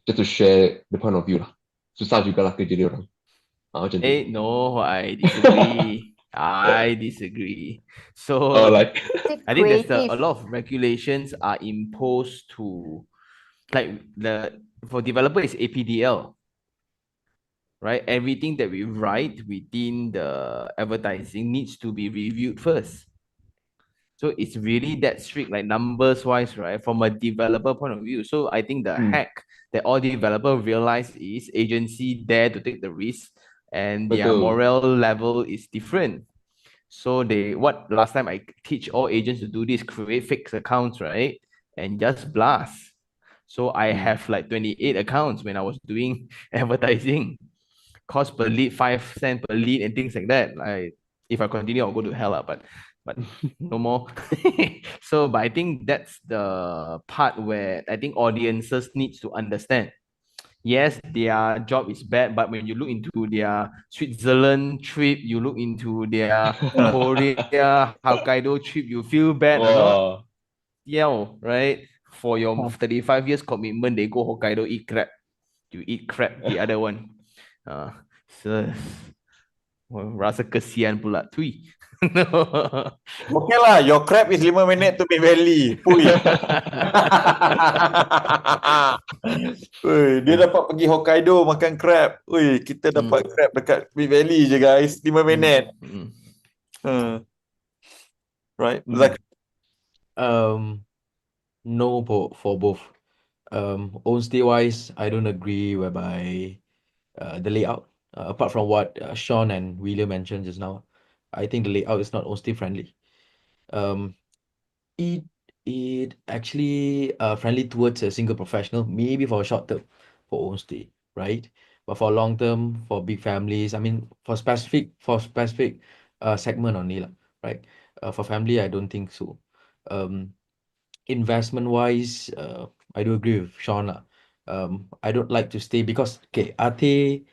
Just to share the point of view, lah. Susah juga lah kerja dia orang. Macam tu. No, I disagree. I disagree. So Like, I think there's a Creative. lot of regulations are imposed to, like, for developer is APDL, right? Everything that we write within the advertising needs to be reviewed first. So it's really that strict, like numbers wise, right? From a developer point of view. So I think the hack that all developers realize is agency dare to take the risk and their betul. moral level is different. So last time I teach all agents to do this, create fake accounts, right? And just blast. So I have like 28 accounts when I was doing advertising. Cost per lead, 5 cents per lead and things like that. Like if I continue, I'll go to hell, but no more. But I think that's the part where I think audiences needs to understand. Yes, their job is bad, but when you look into their Switzerland trip, you look into their Korea, Hokkaido trip, you feel bad or not? Wah. Yeah, right? For your 35 years commitment, they go Hokkaido eat crab. You eat crab, the other one. So, rasa kesian pula. Tui. Okay lah, your crab is 5 minit to Mid Valley. Pui. Ui, dia dapat pergi Hokkaido makan crab. Ui, kita dapat crab dekat Mid Valley je guys, 5 minit. Right. Zakri? No for both. Own stay wise, I don't agree whereby the layout, apart from what Sean and William mentioned just now, I think the layout is not own stay friendly. It actually friendly towards a single professional, maybe for a short term for own stay, right? But for long term, for big families, I mean for specific segment only lah, right? For family, I don't think so. Investment wise, I do agree with Sean lah. I don't like to stay because Arte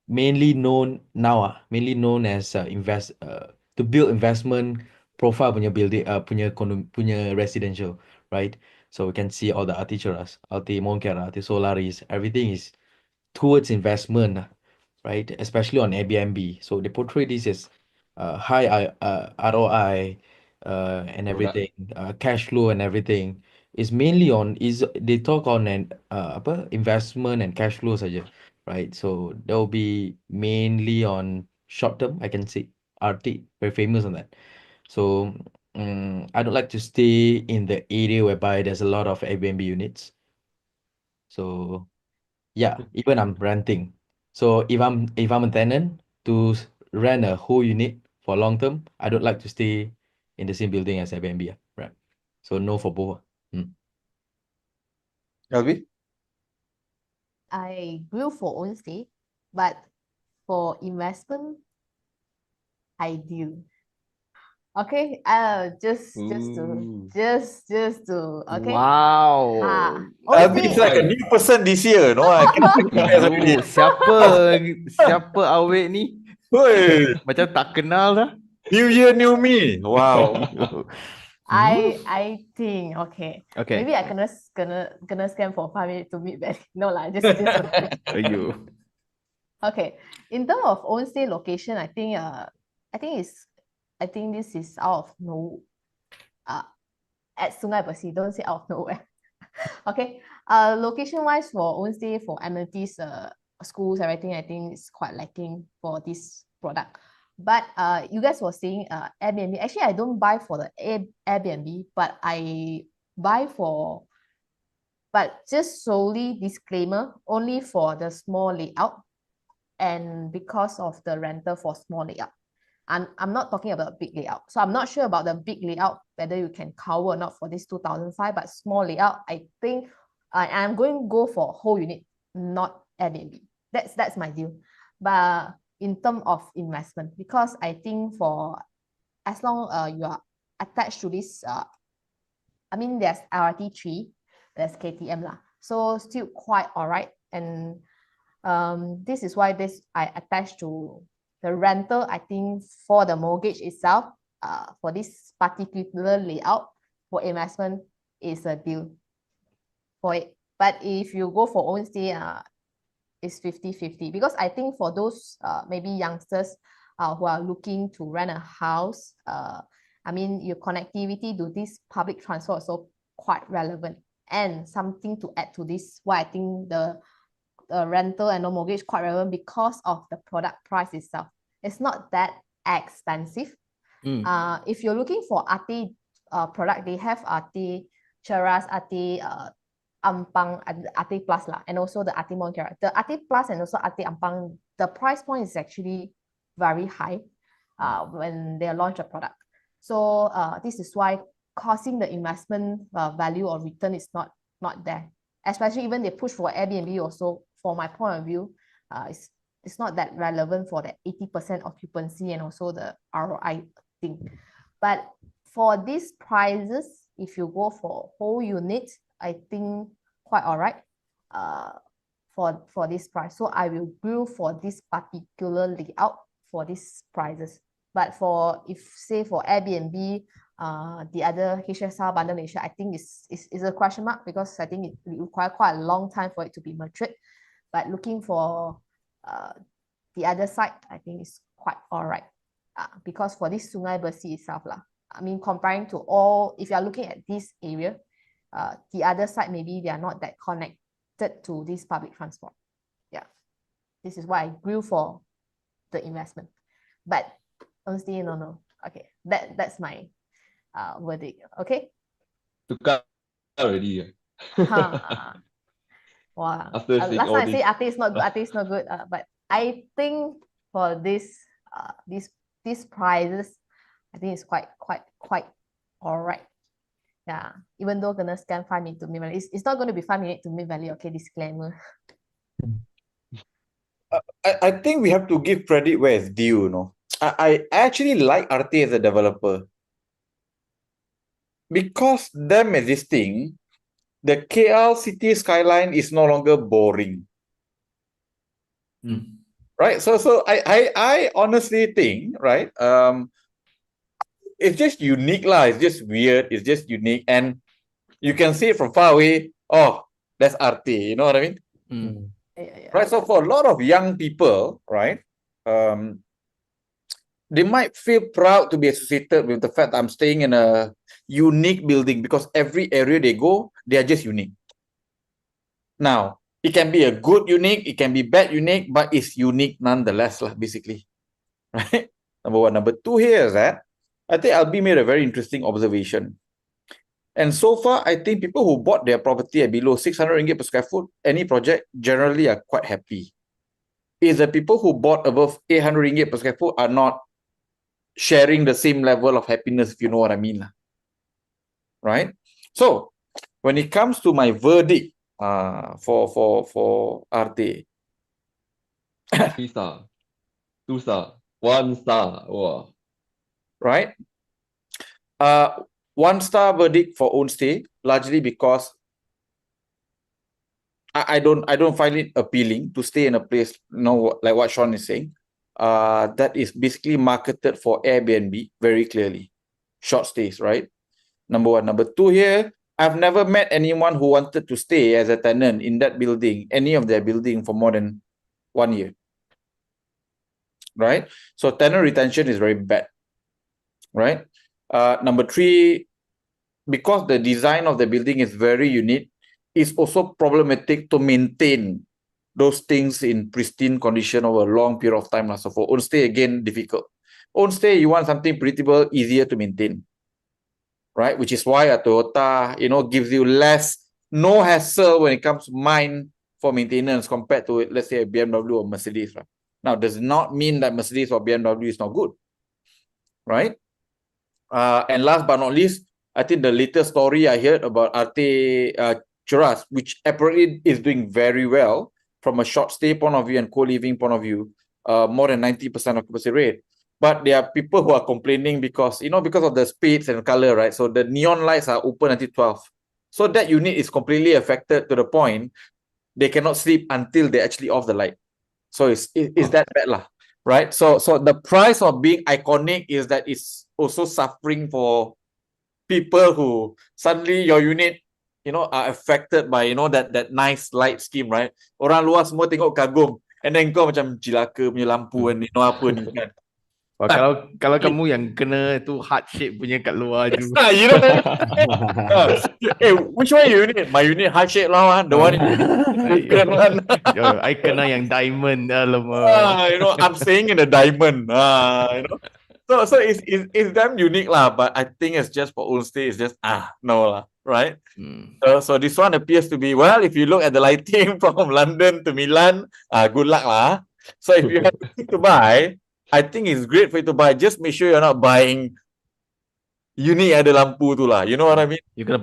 mainly known as to build investment profile punya building punya residential, right? So we can see all the Arte Cheras, Arte Moncara, Arte Solaris, everything is towards investment, right? Especially on Airbnb. So they portray this as high ROI and everything, cash flow and everything. Is mainly on they talk on an investment and cash flow saja, right? So that will be mainly on short term. I can say RT very famous on that. So I don't like to stay in the area whereby there's a lot of Airbnb units. So yeah, even I'm renting. So if I'm a tenant to rent a whole unit for long term, I don't like to stay in the same building as Airbnb, right? So no for both. Albee? I will for own stay, but for investment, I do. Okay, just to okay. Wow. Albee is like a new person this year, no? I can Oh, siapa awet ni? Oi, Macam tak kenal dah. new year, new me. Wow. I think okay. Okay. Maybe I gonna scam for 5 minutes to meet Betty. No lah, just Aiyo. okay. In terms of own stay location, I think this is out of no at Sungai Besi. Don't say out of nowhere. Okay. Location wise for own stay for amenities, schools, everything, I think is quite lacking for this product. But you guys were saying Airbnb. Actually, I don't buy for the Airbnb, but I buy but just solely disclaimer, only for the small layout and because of the rental for small layout. I'm not talking about big layout. So I'm not sure about the big layout, whether you can cover or not for this 2005, but small layout, I think I'm going to go for whole unit, not Airbnb. That's my view. But in terms of investment, because I think for as long you are attached to this, I mean there's LRT3, there's KTM lah, so still quite alright. And this is why I attached to the rental. I think for the mortgage itself, for this particular layout for investment is a deal for it. But if you go for own stay, it's 50-50, because I think for those maybe youngsters who are looking to rent a house, I mean your connectivity to this public transport is also quite relevant. And something to add to this, why I think the rental and no mortgage quite relevant, because of the product price itself. It's not that expensive. If you're looking for Arte product, they have Arte Cheras, Arte Ampang, Arte Plus lah, and also the Arte Moncara. The Arte Plus and also Arte Ampang, the price point is actually very high when they launch a product. So this is why causing the investment value or return is not there. Especially even they push for Airbnb also, for my point of view, it's not that relevant for the 80% occupancy and also the ROI thing. But for these prices, if you go for whole unit, I think quite all right for this price. So I will go for this particular layout for these prices. But for, if say for Airbnb, the other HSR bundle Malaysia, I think is a question mark, because I think it requires quite a long time for it to be matured. But looking for the other side, I think it's quite all right. Because for this Sungai Bersih itself lah, I mean comparing to all, if you are looking at this area, the other side maybe they are not that connected to this public transport. Yeah, this is why I grew for the investment. But honestly, no. Okay, that's my verdict. Okay. Tukar already. Wow. After Last seeing time all I say this. Arte is not good, Arte is not good. But I think for this these prices, I think it's quite all right. Yeah, even though gonna scan 5 minutes to mid-value, it's not going to be 5 minutes to mid-value. Okay, disclaimer. I think we have to give credit where it's due, you know. I actually like Arte as a developer. Because them existing, the KL city skyline is no longer boring. Right? So I honestly think, right? It's just unique lah. It's just weird. It's just unique. And you can see it from far away, oh, that's Arte. You know what I mean? Yeah. Right. So for a lot of young people, right, they might feel proud to be associated with the fact that I'm staying in a unique building, because every area they go, they are just unique. Now, it can be a good unique, it can be bad unique, but it's unique nonetheless, lah, basically. Right? Number one. Number two here is that I think Albee made a very interesting observation. And so far, I think people who bought their property at below 600 ringgit per square foot, any project, generally are quite happy. Is the people who bought above 800 ringgit per square foot are not sharing the same level of happiness, if you know what I mean. Right? So, when it comes to my verdict for Arte, 3 star, 2 star, 1 star. Wow. right? 1 star verdict for own stay, largely because I don't find it appealing to stay in a place, you know, like what Sean is saying, that is basically marketed for Airbnb very clearly. Short stays, right? Number one. Number two here, I've never met anyone who wanted to stay as a tenant in that building, any of their building, for more than 1 year. Right? So tenant retention is very bad. Right? Number three, because the design of the building is very unique, it's also problematic to maintain those things in pristine condition over a long period of time. So for own stay, again, difficult. Own stay, you want something predictable, easier to maintain. Right? Which is why a Toyota, you know, gives you no hassle when it comes to mine for maintenance compared to, let's say, a BMW or Mercedes. Right? Now, does not mean that Mercedes or BMW is not good. Right? And last but not least, I think the latest story I heard about Arte Cheras, which apparently is doing very well from a short stay point of view and co-living point of view, more than 90% occupancy rate. But there are people who are complaining because, because of the speeds and color, right? So the neon lights are open until 12. So that unit is completely affected to the point they cannot sleep until they actually off the light. So it's that bad lah, right? So the price of being iconic is that it's also suffering for people who suddenly your unit are affected by that nice light scheme, right? Orang luar semua tengok kagum, and then kau macam jelaka punya lampu ni, apa ni kan. Wah, kalau kamu yang kena tu heart shape punya kat luar tu. You know what I mean? Hey, which one you need? My unit heart shape lah, the one one. I kena yang diamond, alamak. I'm staying in a diamond. So it's damn unique lah, but I think it's just for own stay. It's just no lah, right? So this one appears to be, well, if you look at the lighting from London to Milan, good luck lah. So if you have to buy, I think it's great for you to buy. Just make sure you're not buying unit ada lampu tu lah. You know what I mean? You kena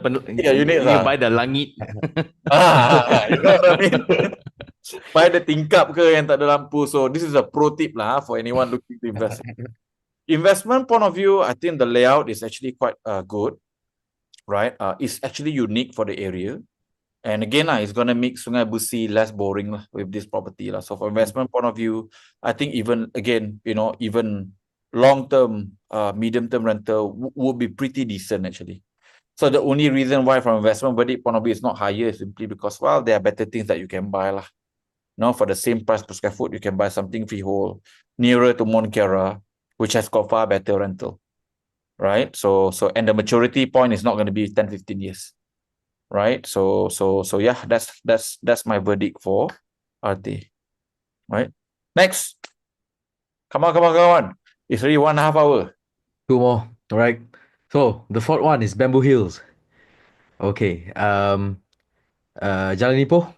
unit you lah. buy the langit. You know what I mean? Buy the tingkap ke yang tak ada lampu. So this is a pro tip lah for anyone looking to invest. Investment point of view, I think the layout is actually quite good, right? It's actually unique for the area. And again, it's going to make Sungai Busi less boring with this property. So for investment point of view, I think even long-term, medium-term rental would be pretty decent actually. So the only reason why from investment verdict point of view is not higher is simply because, well, there are better things that you can buy lah. For the same price per square foot, you can buy something freehold nearer to Mont Kiara, which has got far better rental, right? So and the maturity point is not going to be 10-15 years. Right, so yeah, that's my verdict for Arte. Right, next, come on. It's already 1.5 hours. 2 more. All right. So the fourth one is Bamboo Hills. Okay. Jalan Ipoh.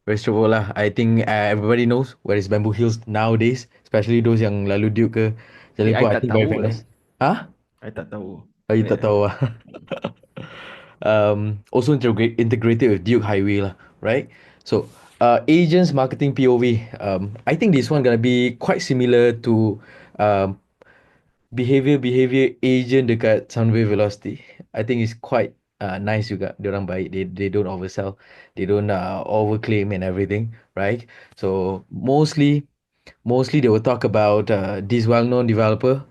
Very straightforward lah. I think everybody knows where is Bamboo Hills nowadays, especially those yang lalu Duke ke Jalan Ipoh. I think very famous. I tak tahu. You tak tahu ah. Also integrated with Duke Highway lah, right? So agents marketing POV. I think this one gonna be quite similar to behavior agent dekat Sunway Velocity. I think it's quite nice juga. Diorang baik. They don't oversell. They don't overclaim and everything, right? So mostly they will talk about this well-known developer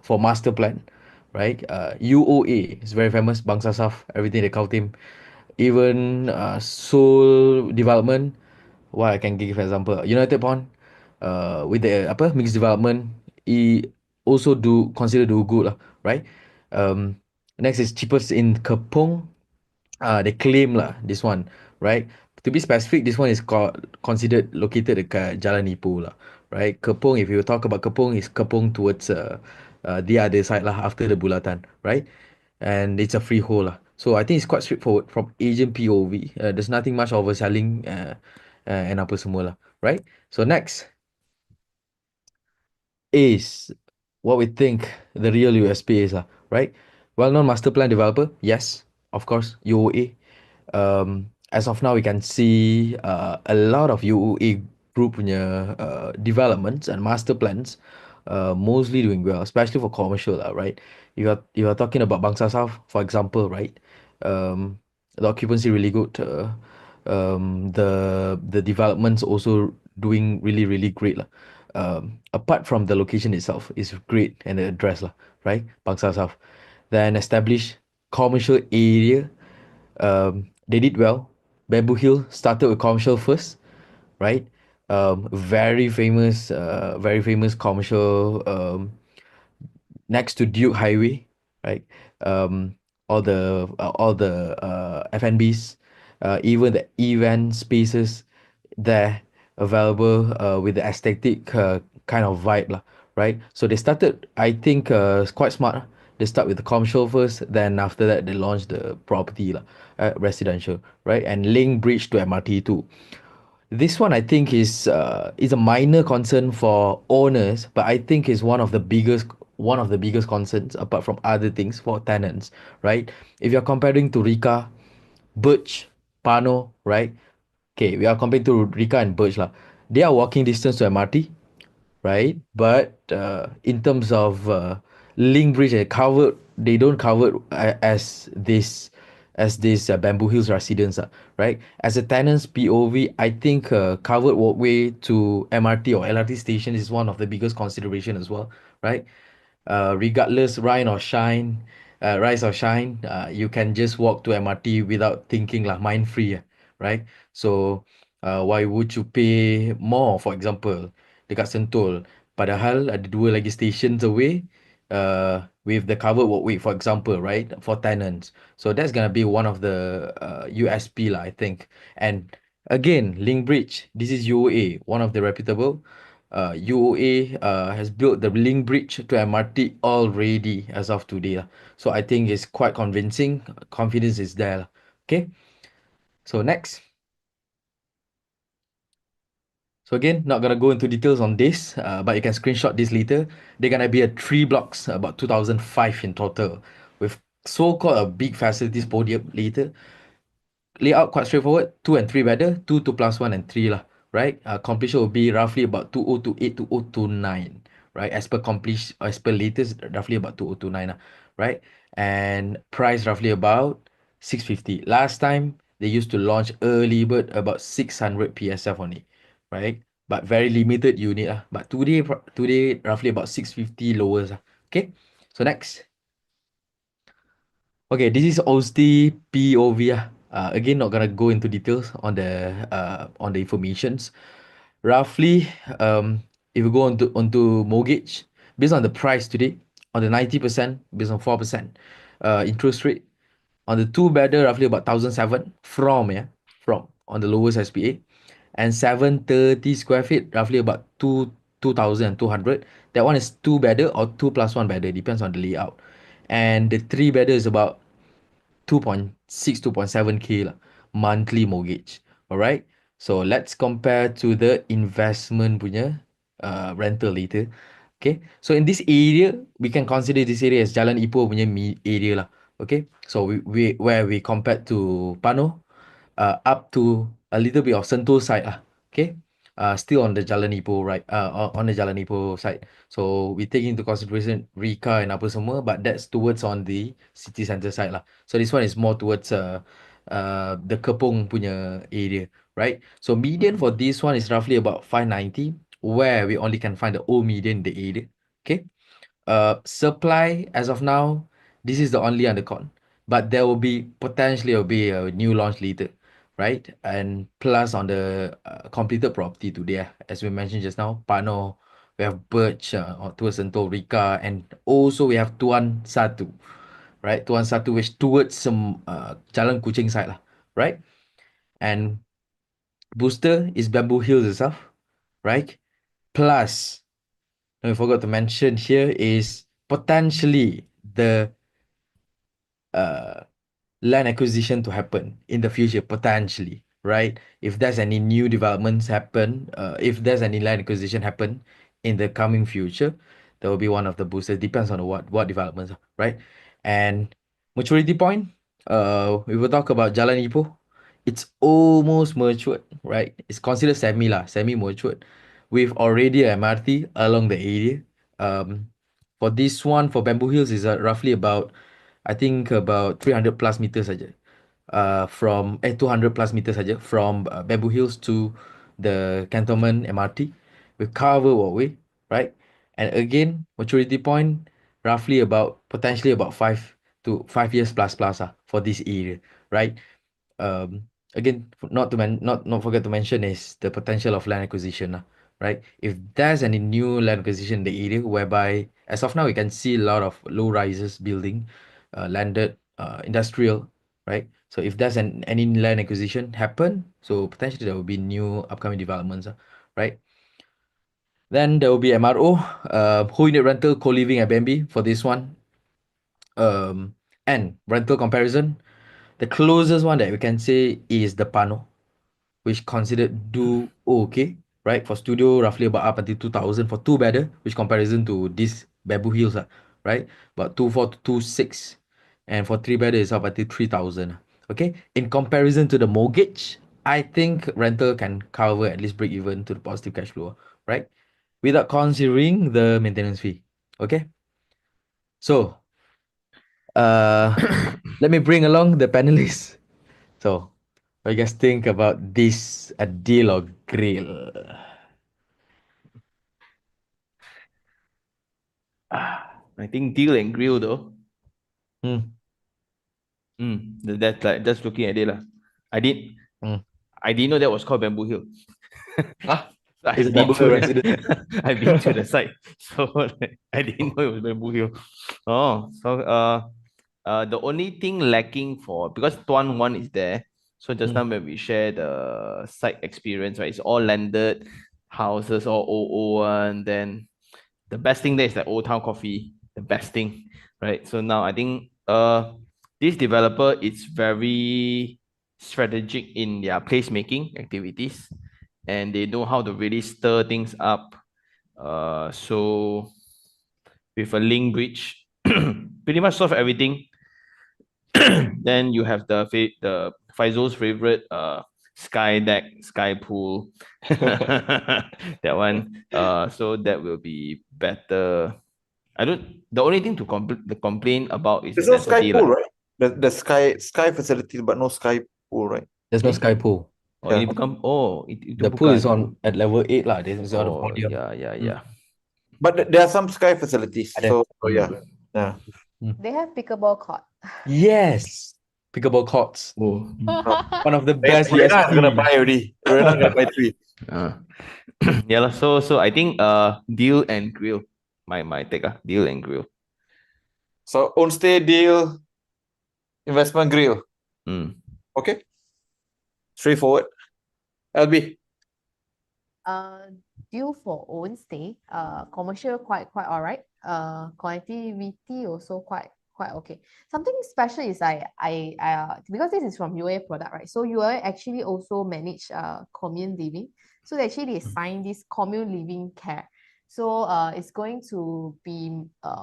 for master plan, right? UOA is very famous. Bangsa Saf, everything they call him. Even Seoul Development. What I can give example. United Pond, with the mixed development, also consider do good lah, right? Next is cheapest in Kepong. They claim lah this one, right? To be specific, this one is considered located at Jalan Ipoh lah, right? Kepong, if you talk about Kepong, is Kepong towards the other side lah after the Bulatan, right? And it's a freehold lah. So I think it's quite straightforward from agent POV. There's nothing much overselling and apa semua lah, right? So next is what we think the real USP is lah, right? Well-known master plan developer, yes, of course, UOA. As of now, we can see a lot of UOA group punya developments and master plans mostly doing well, especially for commercial, right? You are talking about Bangsa South, for example, right? The occupancy really good. The developments also doing really, really great lah. Apart from the location itself is great and the address lah, right? Bangsa South. Then establish commercial area. They did well. Bamboo Hill started with commercial first, right? Very famous commercial next to Duke Highway, right? All the F&Bs, even the event spaces there available with the aesthetic kind of vibe lah, right? So they started, I think, quite smart. They start with the commercial first, then after that they launch the property lah, residential, right? And link bridge to MRT too. This one I think is a minor concern for owners, but I think is one of the biggest concerns apart from other things for tenants, right? If you're comparing to Rika, Birch, Pano, right? okay, we are comparing to Rika and Birch lah. They are walking distance to MRT, right? But in terms of link bridge and covered, they don't cover as this Bamboo Hills residents, right? As a tenant's POV, I think covered walkway to MRT or LRT station is one of the biggest consideration as well, right? Regardless rise or shine, you can just walk to MRT without thinking lah, mind free, right? So why would you pay more, for example, dekat Sentul, padahal ada dua lagi stations away with the covered walkway, for example, right, for tenants. So that's gonna be one of the USP lah, I think. And again, Link Bridge, this is UOA, one of the reputable. UOA has built the link bridge to MRT already as of today lah. So I think it's quite convincing. Confidence is there lah. Okay. So next. So again, not gonna go into details on this, but you can screenshot this later. They're gonna be a 3 blocks, about 2005 in total, with so-called a big facilities podium later. Layout quite straightforward, 2 and 3 bedder, 2 plus 1 and 3 lah, right? Completion will be roughly about 2028, 2029, right? As per completion, as per latest, roughly about 2029 lah, right? And price roughly about 650. Last time they used to launch early bird about 600 PSF only, right? But very limited unit lah. But today roughly about 650 lowers lah. Okay, so next. Okay, this is OST POV. Again, not gonna go into details on the informations. Roughly, if we go onto mortgage, based on the price today, on the 90%, based on 4% interest rate, on the 2 bedder, roughly about 1,007 from on the lowest SPA, and 730 square feet, roughly about 2,200. That one is 2 bedder or 2 plus 1 bedder, depends on the layout. And the 3 bedder is about 2.6, 2.7K lah, monthly mortgage. Alright. So let's compare to the investment punya rental later. Okay. So in this area, we can consider this area as Jalan Ipoh punya area lah. Okay. So we where we compared to Pano, up to a little bit of Sentul side lah. Okay. Still on the Jalan Ipoh, right? On the Jalan Ipoh side. So we take into consideration Rika and apa semua, but that's towards on the city center side lah. So this one is more towards the Kepong punya area, right? So median for this one is roughly about 590, where we only can find the old median in the area. Okay. Supply as of now, this is the only undercon, but there will be potentially a new launch later, right? And plus on the completed property today, as we mentioned just now, Pano, we have Birch, towards Sentul, Rika, and also we have Tuan Satu, right? Tuan Satu, which towards some Jalan Kuching side lah, right? And booster is Bamboo Hills itself, right? Plus, we forgot to mention here is potentially the uh, land acquisition to happen in the future, potentially, right? If there's any new developments happen, if there's any land acquisition happen in the coming future, that will be one of the boosters. Depends on what developments, right? And maturity point, we will talk about Jalan Ipoh. It's almost matured, right? It's considered semi matured, with already a MRT along the area. For this one, for Bamboo Hills, is roughly about, I think about 300 plus meters saja. From 200 plus meters saja from Bamboo Hills to the Cantonment MRT with cover walkway, right? And again, maturity point roughly about potentially about 5 years for this area, right? Again, not forget to mention is the potential of land acquisition, right? If there's any new land acquisition in the area whereby as of now we can see a lot of low rises building, landed industrial, right? So if there's any land acquisition happen, so potentially there will be new upcoming developments, right? Then there will be MRO, whole unit rental, co-living at Bambi for this one. And rental comparison, the closest one that we can say is the Pano, which considered do okay, right? For studio, roughly about up until 2,000 for 2 bedder, which comparison to this Bamboo Hills, right? About 2,400 to 2,600. And for 3 bedder, it's up until 3,000. Okay. In comparison to the mortgage, I think rental can cover at least break even to the positive cash flow, right? Without considering the maintenance fee. Okay. So, let me bring along the panelists. So, what you guys think about this, a deal or grill? I think deal and grill though. Hmm. That's like just looking at it lah. I did Hmm. I didn't know that was called Bamboo Hill. Ah, It's a I've been Bamboo Hill to resident. I've been to the site, so like, I didn't know it was Bamboo Hill. Oh, so the only thing lacking for because Tuan one is there. So just now when we share the site experience, right? It's all landed houses, all old one. Then the best thing there is like Old Town Coffee, the best thing, right? So now I think this developer is very strategic in their placemaking activities, and they know how to really stir things up. So with a link bridge, pretty much solve everything. Then you have the Faizul's favorite sky deck, sky pool. That one. So that will be better. I don't. The only thing to complain about is the There's no sky density, pool, lah. right? The sky facility, but no sky pool, right? There's no Eh? sky pool. Oh, Yeah. ini bukan. Oh, itu The pool is bukan. on at level 8 lah. This is on the Oh, podium. yeah. But there are some sky facilities. Ada. So yeah. Yeah. They have pickleball court. Yes. Pickleball courts. Oh. One of the best Rena is gonna USP. buy already. Rena gonna buy 3. Yeah lah. So I think deal and grill. My take deal and grill. So own stay deal, investment grill. Okay. Straightforward. Albee. Due for own stay, commercial quite all right. Connectivity also quite okay. Something special is I because this is from UA product, right? So UA actually also manage commune living. So they sign this commune living care. So it's going to be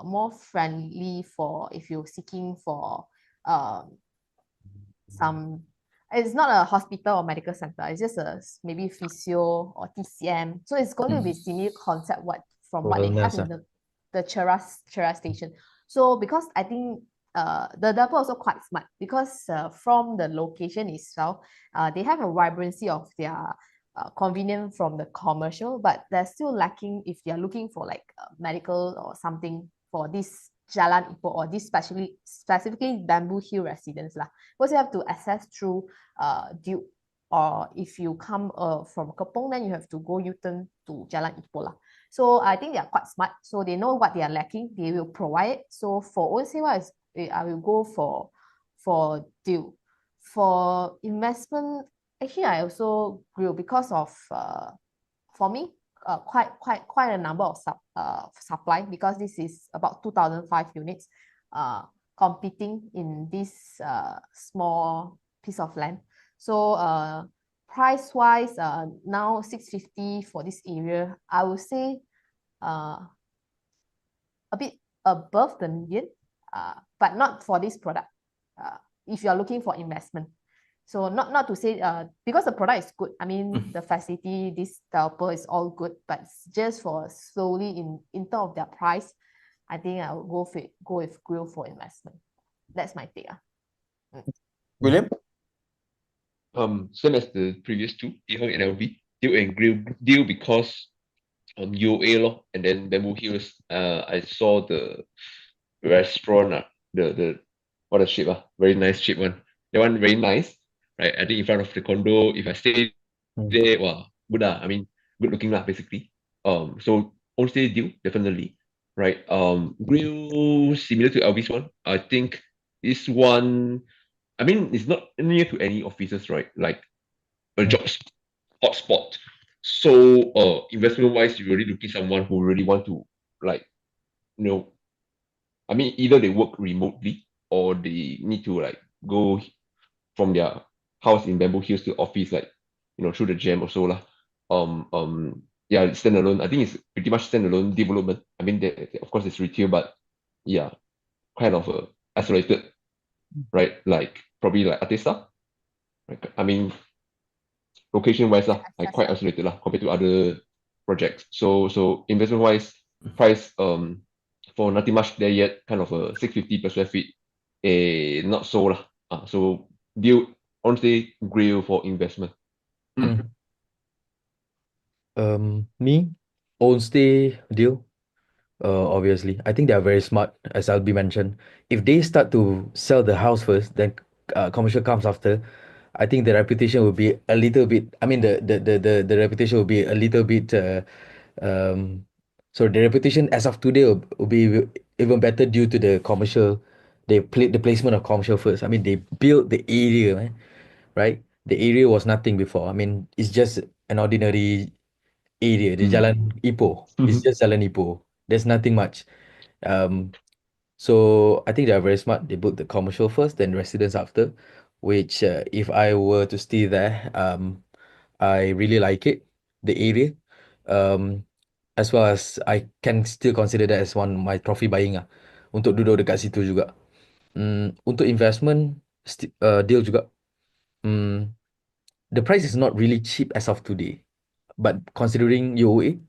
more friendly for if you're seeking for some. It's not a hospital or medical center. It's just a maybe physio or TCM. So it's going to be similar concept what they have in the Cheras station. So because I think the developer also quite smart because from the location itself, they have a vibrancy of their convenience from the commercial, but they're still lacking if you're looking for like medical or something for this Jalan Ipoh or this specifically Bamboo Hill residents lah. Because you have to access through Duke, or if you come from Kepong, then you have to go U-turn to Jalan Ipoh lah. So I think they are quite smart. So they know what they are lacking. They will provide it. So for Onsewa, I will go for Duke. For investment, actually I also grew because of for me quite a number of supply because this is about 2005 units competing in this small piece of land. So price wise now 650 for this area, I would say a bit above the median, but not for this product if you are looking for investment. So not to say because the product is good. I mean the facility, this developer is all good, but just for slowly in terms of their price, I think I will go with grill for investment. That's my take. William? Same as the previous two, Iherng and Albee. Deal and grill deal because UA lor, and then Bamboo Hills. I saw the restaurant, the what a shape, very nice shape one. That one very nice, right? I think in front of the condo, if I stay there, wow, good I mean, good looking basically. So own stay deal definitely, right? Grill similar to Albee's one. I think this one, I mean, it's not near to any offices, right? Like a job hotspot. So investment wise, you're really looking someone who really want to like, I mean, either they work remotely or they need to like go from their house in Bamboo Hills to office, like, through the jam or so lah. Yeah, it's standalone. I think it's pretty much standalone development. I mean, of course it's retail, but yeah, kind of isolated, right? Like probably like Arte stuff. Right? I mean, location-wise lah, like quite isolated lah compared to other projects. So investment-wise, price for nothing much there yet, kind of a 650 per square feet, not so lah. So deal honestly grill for investment. Me, own stay deal. Obviously, I think they are very smart, as Albee mentioned. If they start to sell the house first, then commercial comes after. I think the reputation will be a little bit. I mean, the reputation will be a little bit. Um, so the reputation as of today will be even better due to the commercial. They played the placement of commercial first. I mean, they built the area, man, right? The area was nothing before. I mean, it's just an ordinary area, the Jalan Ipoh. It's just Jalan Ipoh. There's nothing much. Um, so I think they are very smart. They built the commercial first, then residence after, which if I were to stay there, I really like it, the area. Um, as well as I can still consider that as one my trophy buying untuk duduk dekat situ juga. Untuk investment deal juga. The price is not really cheap as of today, but considering UOA,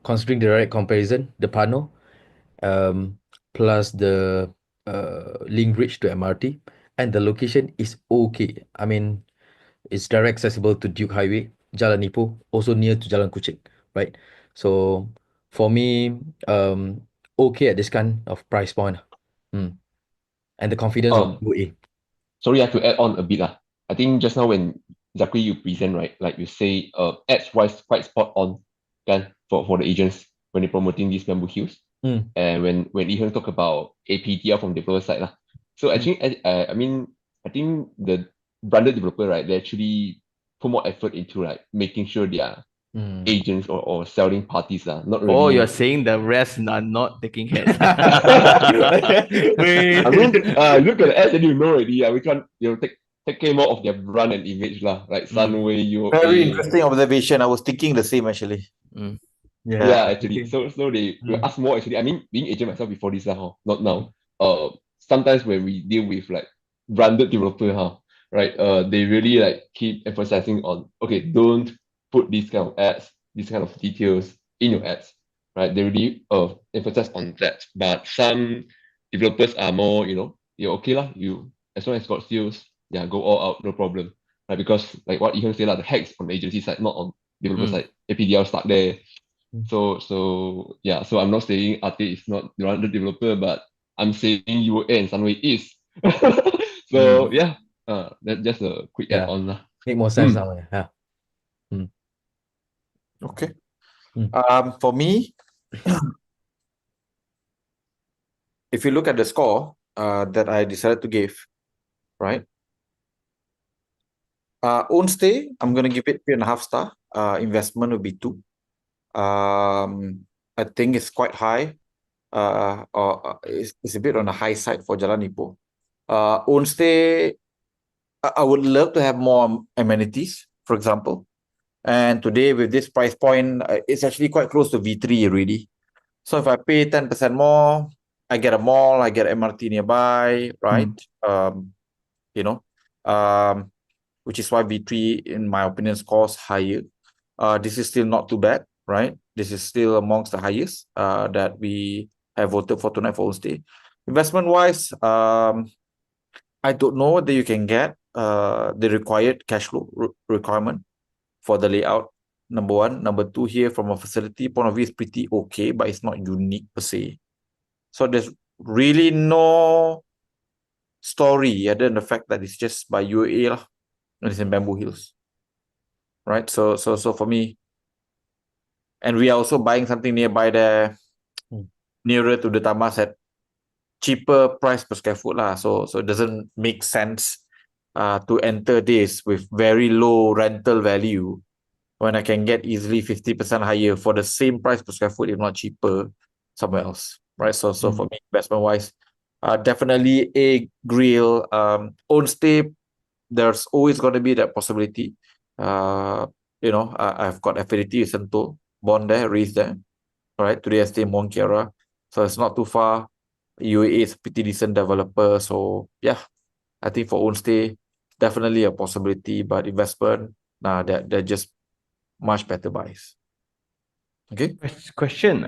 considering the direct comparison, the Pano, plus the link bridge to MRT, and the location is okay. I mean, it's direct accessible to Duke Highway, Jalan Ipoh, also near to Jalan Kuching, right? So for me, okay at this kind of price point. And the confidence of Um, UA. Sorry, I have to add on a bit lah. I think just now when Zakri you present, right, like you say, ads wise quite spot on, kan, for the agents when they're promoting these bamboo hills. And when Iherng talk about APTR from developer side lah. So actually, I mean, I think the branded developer, right, they actually put more effort into like making sure they are agents or selling parties lah, not really. Oh, you're saying the rest are not taking heads. I mean, look at the ads and you know already. Which one take care more of their brand and image lah, like Sunway, Very interesting observation. I was thinking the same actually. Yeah, actually. So they will ask more actually. I mean, being agent myself before this not now. Sometimes when we deal with like branded developer, right? They really like keep emphasizing on, okay, don't put these kind of ads, these kind of details in your ads, right? They really emphasize on that. But some developers are more, you're okay lah. You as long as got sales, yeah, go all out, no problem, right? Because like what Iherng said lah, the hacks on the agency side, not on developer side. APDR start there. So yeah, so I'm not saying Arte is not the developer, but I'm saying UA and Sunway is. So yeah, that's just a quick add on lah. Make more sense now. Yeah. Okay. For me, if you look at the score that I decided to give, right? Own stay, I'm gonna give it 3.5 star. Investment will be 2. I think it's quite high. Or it's a bit on the high side for Jalan Ipoh. Own stay, I would love to have more amenities, for example. And today with this price point, it's actually quite close to V3 already. So if I pay 10% more, I get a mall, I get MRT nearby, right? Which is why V3, in my opinion, scores higher. This is still not too bad, right? This is still amongst the highest that we have voted for tonight for stay. Investment-wise, I don't know whether you can get the required cash flow requirement for the layout. Number one. Number two, here from a facility point of view, is pretty okay, but it's not unique per se. So there's really no story other than the fact that it's just by UAE lah, and it's in Bamboo Hills, right? So for me, and we are also buying something nearby there, nearer to the Tamas at cheaper price per square foot lah. So it doesn't make sense to enter this with very low rental value when I can get easily 50% higher for the same price per square foot, if not cheaper, somewhere else, right? So for me, investment wise, definitely a grill. Own stay, there's always going to be that possibility. I've got affinity with Sentul, born there, raised there. All right, today I stay in Mont Kiara, so it's not too far. UAE is a pretty decent developer, so yeah, I think for own stay, definitely a possibility. But investment, Nah, they're just much better buys. Okay. Question,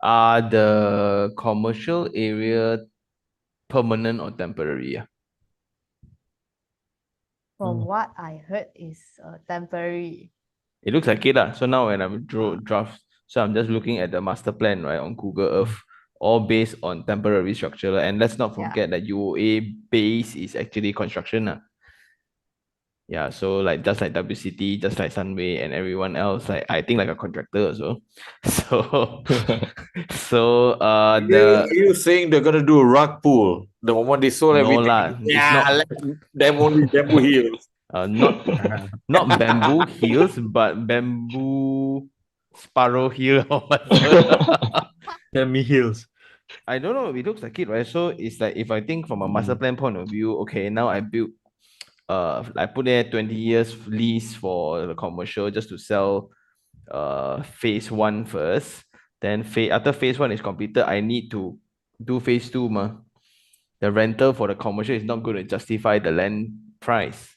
are the commercial area permanent or temporary? From what I heard is temporary. It looks like it. So now when I'm draft, so I'm just looking at the master plan, right, on Google Earth, all based on temporary structure. And let's not Yeah. forget that UOA base is actually construction. Yeah, so like just like WCT, just like Sunway and everyone else, like I think like a contractor also. So so Are you saying they're gonna do a rug pull the moment they sold no everything? lah, it's Yeah, not let them only bamboo heels. not not bamboo heels, but bamboo sparrow heel or whatever. Tell me heels. I don't know, it looks like it, right? So it's like if I think from a master plan point of view, okay, now I built I put there 20 years lease for the commercial just to sell phase one first. Then after phase one is completed, I need to do phase two. The rental for the commercial is not going to justify the land price.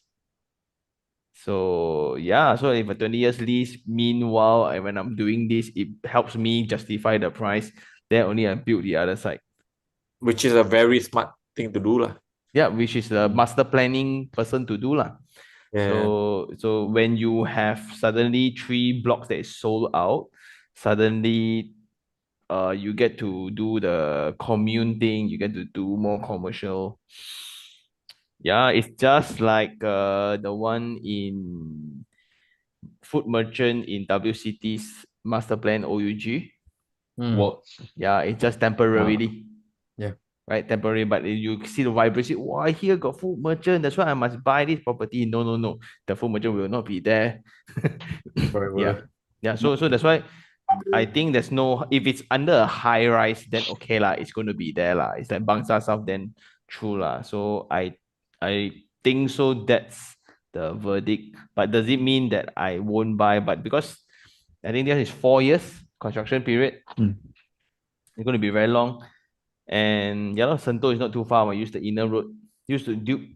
So yeah, so if a 20 years lease, meanwhile, when I'm doing this, it helps me justify the price. Then only I build the other side. Which is a very smart thing to do, lah. Yeah, which is the master planning person to do lah. Yeah. So when you have suddenly 3 blocks that is sold out, suddenly you get to do the commune thing, you get to do more commercial. Yeah, it's just like the one in food merchant in WCT's master plan OUG. What? Yeah, it's just temporarily. Yeah. Right, temporary, but you see the vibration. Wow, here got food merchant. That's why I must buy this property. No, no, no. The food merchant will not be there. Yeah. Yeah. So that's why I think there's no, if it's under a high rise, then okay lah, it's going to be there lah. It's like Bangsa South, then true lah. So I think so that's the verdict. But does it mean that I won't buy? But because I think there is 4 years construction period. It's going to be very long. And yeah, Sentoh is not too far. I use the inner road, used to Duke.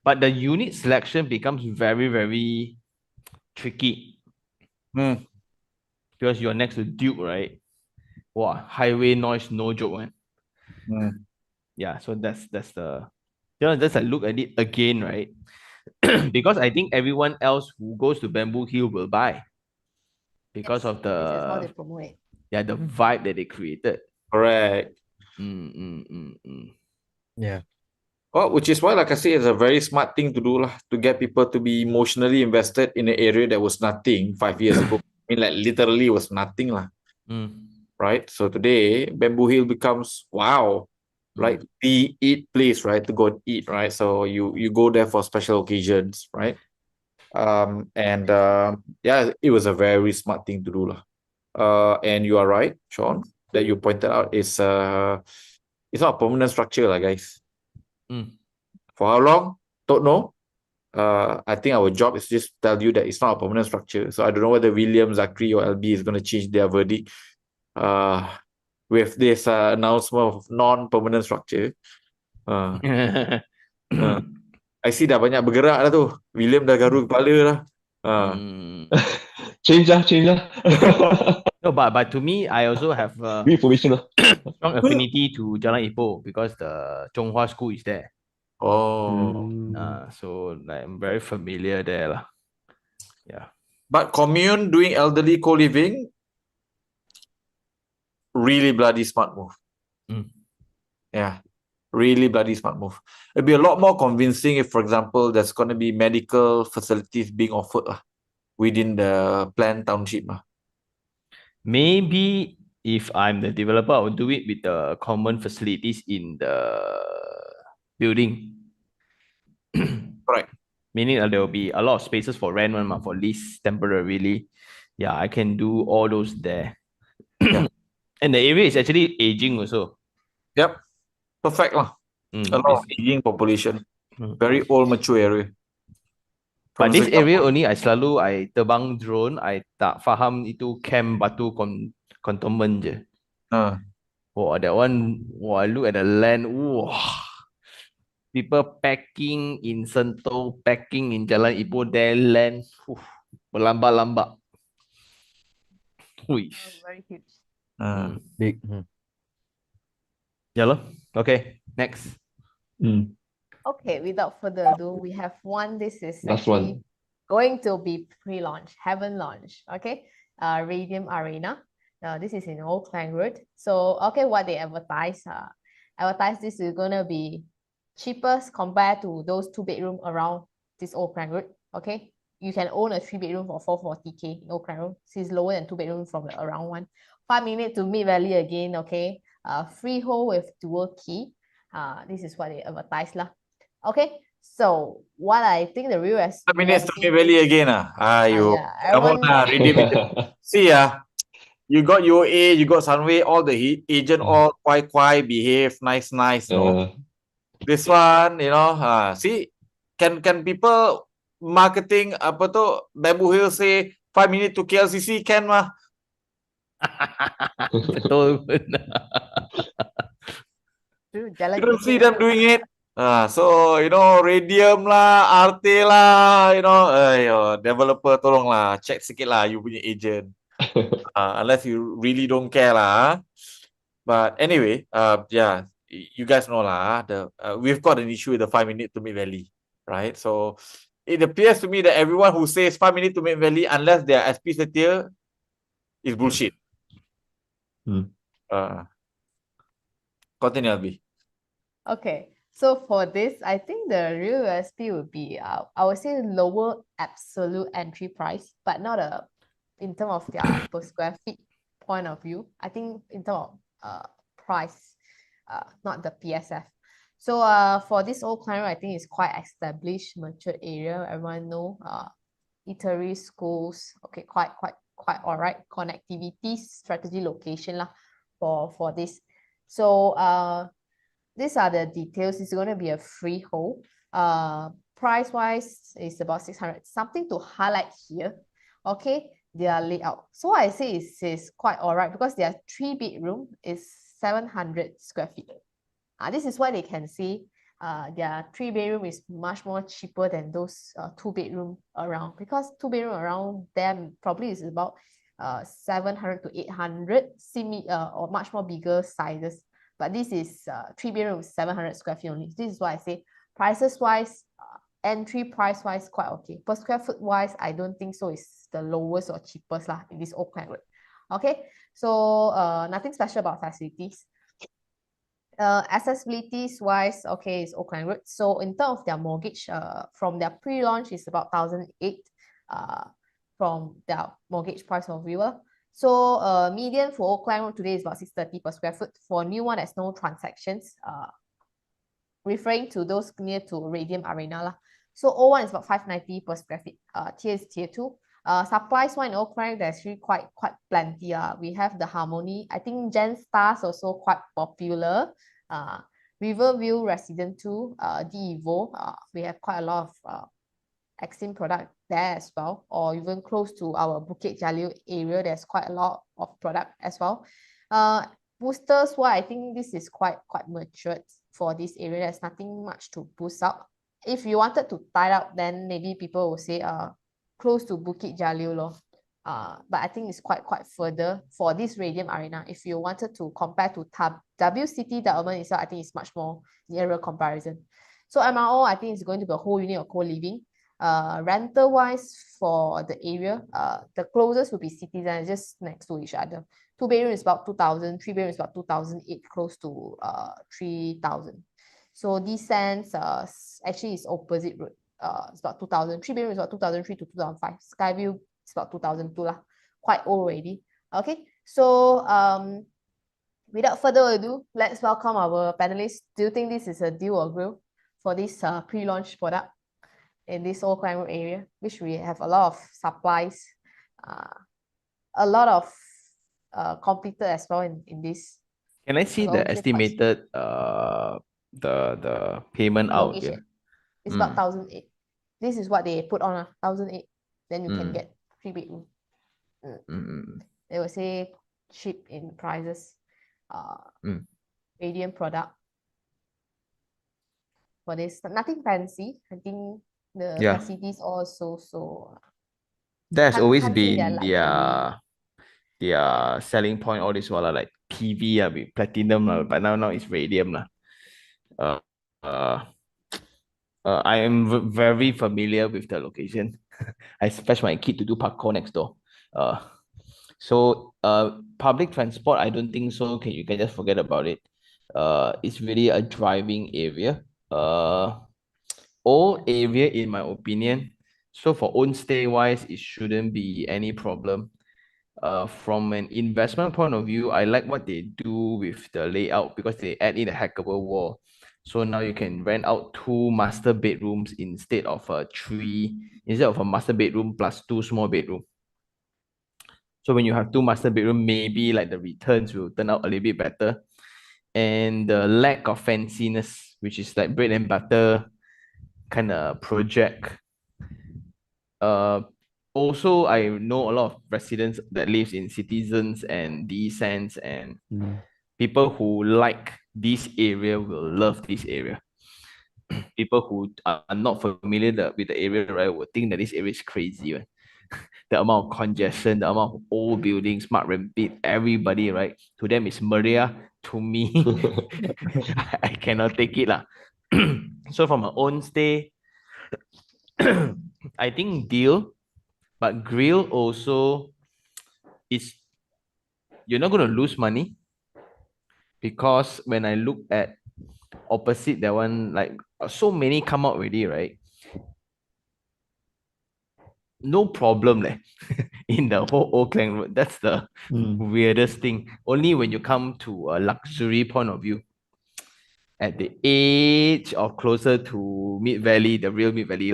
But the unit selection becomes very, very tricky. Because you're next to Duke, right? Wow, highway noise, no joke, man. Yeah, so that's the, just like look at it again, right? Because I think everyone else who goes to Bamboo Hill will buy because of That's how they the promote it. the vibe that they created. Correct. Yeah. Well, which is why, like I say, it's a very smart thing to do, lah, to get people to be emotionally invested in an area that was nothing 5 years ago. I mean, like literally was nothing, lah. Right? So today, Bamboo Hill becomes wow, like the eat place, right? To go and eat, right? So you go there for special occasions, right? Yeah, it was a very smart thing to do, lah. And you are right, Sean, that you pointed out it's not a permanent structure, lah, guys. For how long? Don't know. I think our job is just to tell you that it's not a permanent structure. So I don't know whether William, Zakri, or Albee is going to change their verdict with this announcement of non-permanent structure. I see dah banyak bergerak dah tu. William dah garu kepala dah. Change lah. No, but to me, I also have Information lah. strong affinity to Jalan Ipoh because the Zhonghua school is there. So like I'm very familiar there lah. Yeah. But commune doing elderly co-living, really bloody smart move. Yeah, really bloody smart move. It'd be a lot more convincing if, for example, there's going to be medical facilities being offered within the planned township. Maybe if I'm the developer, I will do it with the common facilities in the building. Right. Meaning there will be a lot of spaces for rent, for lease temporarily. Yeah, I can do all those there. And the area is actually aging also. Yep. Perfect lah. A lot of aging population. Very old, mature area. But this area only I terbang drone, I tak faham itu camp batu cantonment je. That one, I look at the land, People packing in Sentul, packing in Jalan Ibu, their land, berlambak-lambak. Wish. Very huge. Big. Yeah, lor. Okay, next. Okay, without further ado, we have one. This is Last actually one. going to be pre-launch, haven't launched. Okay, Radium Arena. This is in Old Klang Road. So, okay, what they advertise, this is gonna be cheapest compared to those 2 bedroom around this Old Klang Road. Okay, you can own a 3 bedroom for 440K in Old Klang Road. This is lower than 2 bedroom from the around one. 5 minutes to Mid Valley again. Okay, freehold with dual key. This is what they advertise lah. Okay, so what I think the real 5 minutes to USP Mid Valley again. Ayo, yeah, come on everyone Redeem agent. See you got UA, you got Sunway, all the agent all quite behave, nice, no. This one, see, can people marketing apa tu Bamboo Hill say 5 minutes to KLCC can mah? Betul. true, You jalan don't see kecil. them doing it. So Radium lah, Arte lah, ayo, developer tolonglah check sikit lah you punya agent. Unless you really don't care lah. But anyway, yeah, you guys know lah. We've got an issue with the 5 minute to Mid Valley, right? So it appears to me that everyone who says 5 minute to Mid Valley, unless they are SP Setia, is bullshit. Continue, Albee. Okay, so for this, I think the real USP would be, I would say lower absolute entry price, but not in terms of their per square feet point of view. I think in terms of price, not the PSF. So for this old client, I think it's quite established, mature area. Everyone know eatery schools. Okay, quite all right. Connectivity strategy location lah for this. So these are the details. It's going to be a freehold. Price wise is about 600. Something to highlight here. Okay, their layout. So I say it's quite all right because their 3 bedroom is 700 square feet. This is why they can see their 3 bedroom is much more cheaper than those 2 bedroom around, because 2 bedroom around them probably is about 700 to 800 or much more bigger sizes. But this is 3 bedroom 700 square feet only. This is why I say prices wise, entry price wise quite okay. Per square foot wise, I don't think so it's the lowest or cheapest lah in this Old Klang Road. Okay, so nothing special about facilities. Accessibilities wise, okay, it's Old Klang Road. So in terms of their mortgage, from their pre-launch is about 1,008 from their mortgage price of viewer. So median for Old Klang Road today is about 630 per square foot. For new one, there's no transactions. Referring to those near to Radium Arena lah. So O1 is about 590 per square feet. Tier is tier 2. Supplies one in Old Klang, there's actually quite plenty. We have the Harmony. I think Gen Stars also quite popular. Riverview Resident 2, D-Evo. We have quite a lot of Exim product there as well, or even close to our Bukit Jalil area, there's quite a lot of product as well. Boosters, well, I think this is quite matured for this area. There's nothing much to boost up. If you wanted to tie up, then maybe people will say close to Bukit Jalil lor. But I think it's quite further for this Radium Arena. If you wanted to compare to WCT development itself, I think it's much more nearer comparison. So MRO, I think it's going to be a whole unit of co-living. Rental wise for the area, the closest will be Citizen, just next to each other. 2 bedroom is about 2,000, 3 bedroom is about 2,008, close to 3,000. So these sense actually is opposite road. It's about 2,000. 3 bedroom is about 2003 to 2005. Skyview is about 2002 lah. Quite old already. Okay, so without further ado, let's welcome our panelists. Do you think this is a deal or grill for this pre-launch product in this Old Klang Road area, which we have a lot of supplies, a lot of completed as well in this. Can I see the estimated the payment out here? It's about 1,008. This is what they put on 1,008. Then you can get 3 bedroom. They will say cheap in prices. Radium product. for this. Nothing fancy. I think the Yeah. facilities all so That's always can't say they're been luxury. their selling point, all this while like PV with platinum but now it's radium uh, uh, I am very familiar with the location. I fetch my kid to do parkour next door. Public transport, I don't think so. You can just forget about it. It's really a driving area. All area in my opinion. So for own stay wise, it shouldn't be any problem. From an investment point of view, I like what they do with the layout because they add in a hackable wall. So now you can rent out 2 master bedrooms instead of a master bedroom plus 2 small bedroom. So when you have 2 master bedroom, maybe like the returns will turn out a little bit better. And the lack of fanciness, which is like bread and butter kind of project. Also, I know a lot of residents that lives in Citizens and Descents and people who like this area will love this area. People who are not familiar with the area, right, will think that this area is crazy, right? The amount of congestion, the amount of old buildings, smart rapid, everybody, right? To them is Maria. To me, I cannot take it lah. So from my own stay, I think deal, but grill also is you're not going to lose money because when I look at opposite that one, like so many come out already, right? No problem leh. In the whole Old Klang Road. That's the weirdest thing. Only when you come to a luxury point of view. At the edge or closer to Mid Valley, the real Mid Valley,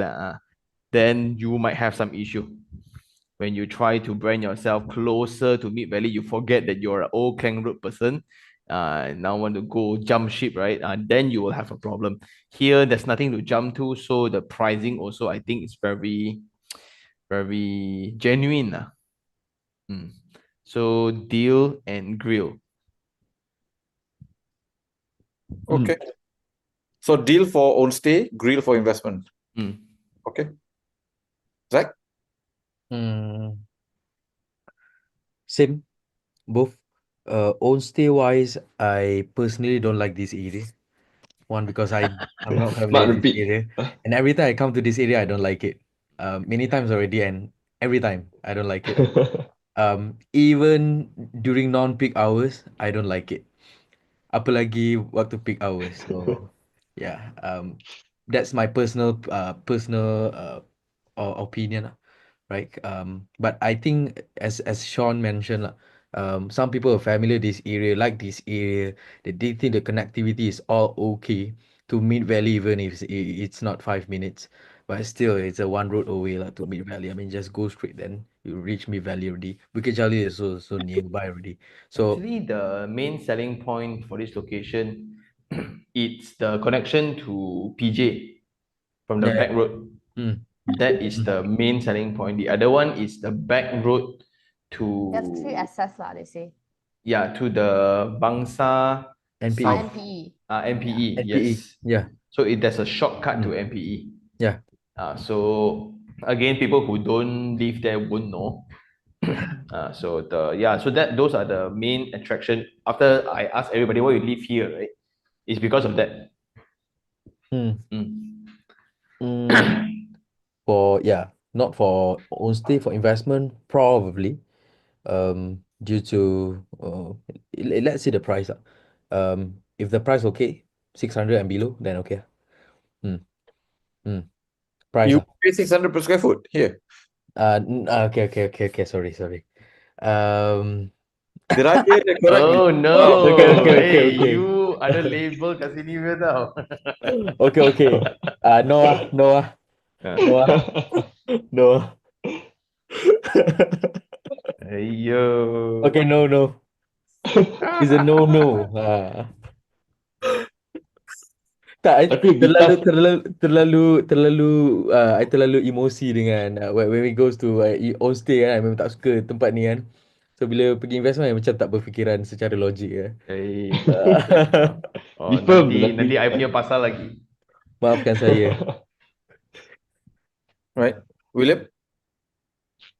then you might have some issue. When you try to brand yourself closer to Mid Valley, you forget that you're an Old Klang Road person. Now want to go jump ship, right? Then you will have a problem. Here, there's nothing to jump to, so the pricing also, I think, is very, very genuine. So deal and grill. Okay. So deal for own stay, grill for investment. Okay. Zach? Same, both. Own stay wise, I personally don't like this area. One, because I'm not familiar Smart with this repeat. area, and every time I come to this area, I don't like it. Many times already, and every time I don't like it. Even during non-peak hours, I don't like it. Apalagi waktu peak hours. So yeah, that's my personal opinion, right? But I think as Sean mentioned, some people are familiar this area, like this area. They think the connectivity is all okay to Mid Valley, even if it's not 5 minutes. But still, it's a one road away lah to Mid Valley. I mean, just go straight, then you reach Mid Valley already. Bukit Jalil is so nearby already. So Actually, the main selling point for this location, it's the connection to PJ from the back road. That is the main selling point. The other one is the back road to There's 3 access lah, they say. to the Bangsa NPE. South. NPE. NPE, NPE. yes. Yeah. So there's a shortcut to NPE. Yeah. So again, people who don't live there won't know. So those are the main attraction. After I ask everybody why you live here, right? It's because of that. Not for own stay, for investment, probably. Due to let's see the price. If the price okay, 600 and below, then okay. Price. You pay 600 per square foot here. Okay. Sorry. Did I hear that correctly? Oh no! Okay. You ada label kat sini ke tau? Okay. Noah. Ayo. Okay, no. It's a no. Tak, Tapi Vitas terlalu emosi dengan when we goes to own stay kan, I memang tak suka tempat ni kan. So bila pergi investment macam tak berfikiran secara logik ya. Oh, Confirm, nanti I punya pasal lagi. Maafkan saya. Right? William?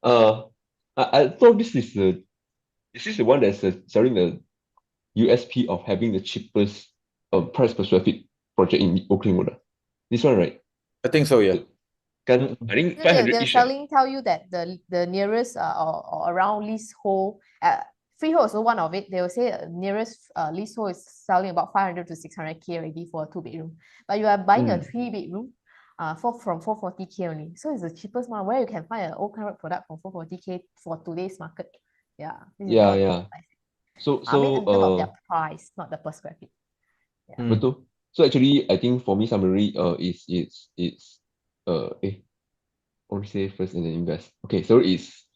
Uh, I thought this is the one that's selling the USP of having the cheapest price per square feet project in Oakland Road. This one, right? I think so, yeah. Can I think No, they're 500 ish. selling, tell you that the nearest or around leasehold, freehold also one of it. They will say nearest leasehold is selling about 500 to 600K already for a 2 bedroom. But you are buying a 3 bedroom from 440K only. So it's the cheapest one where you can find an old current product for 440K for today's market. Yeah. This is Yeah, what yeah. So I mean, in terms of their price, not the per square feet. Yeah. betul. So actually, I think for me, summary it's I want to say first and then invest. Okay, so it's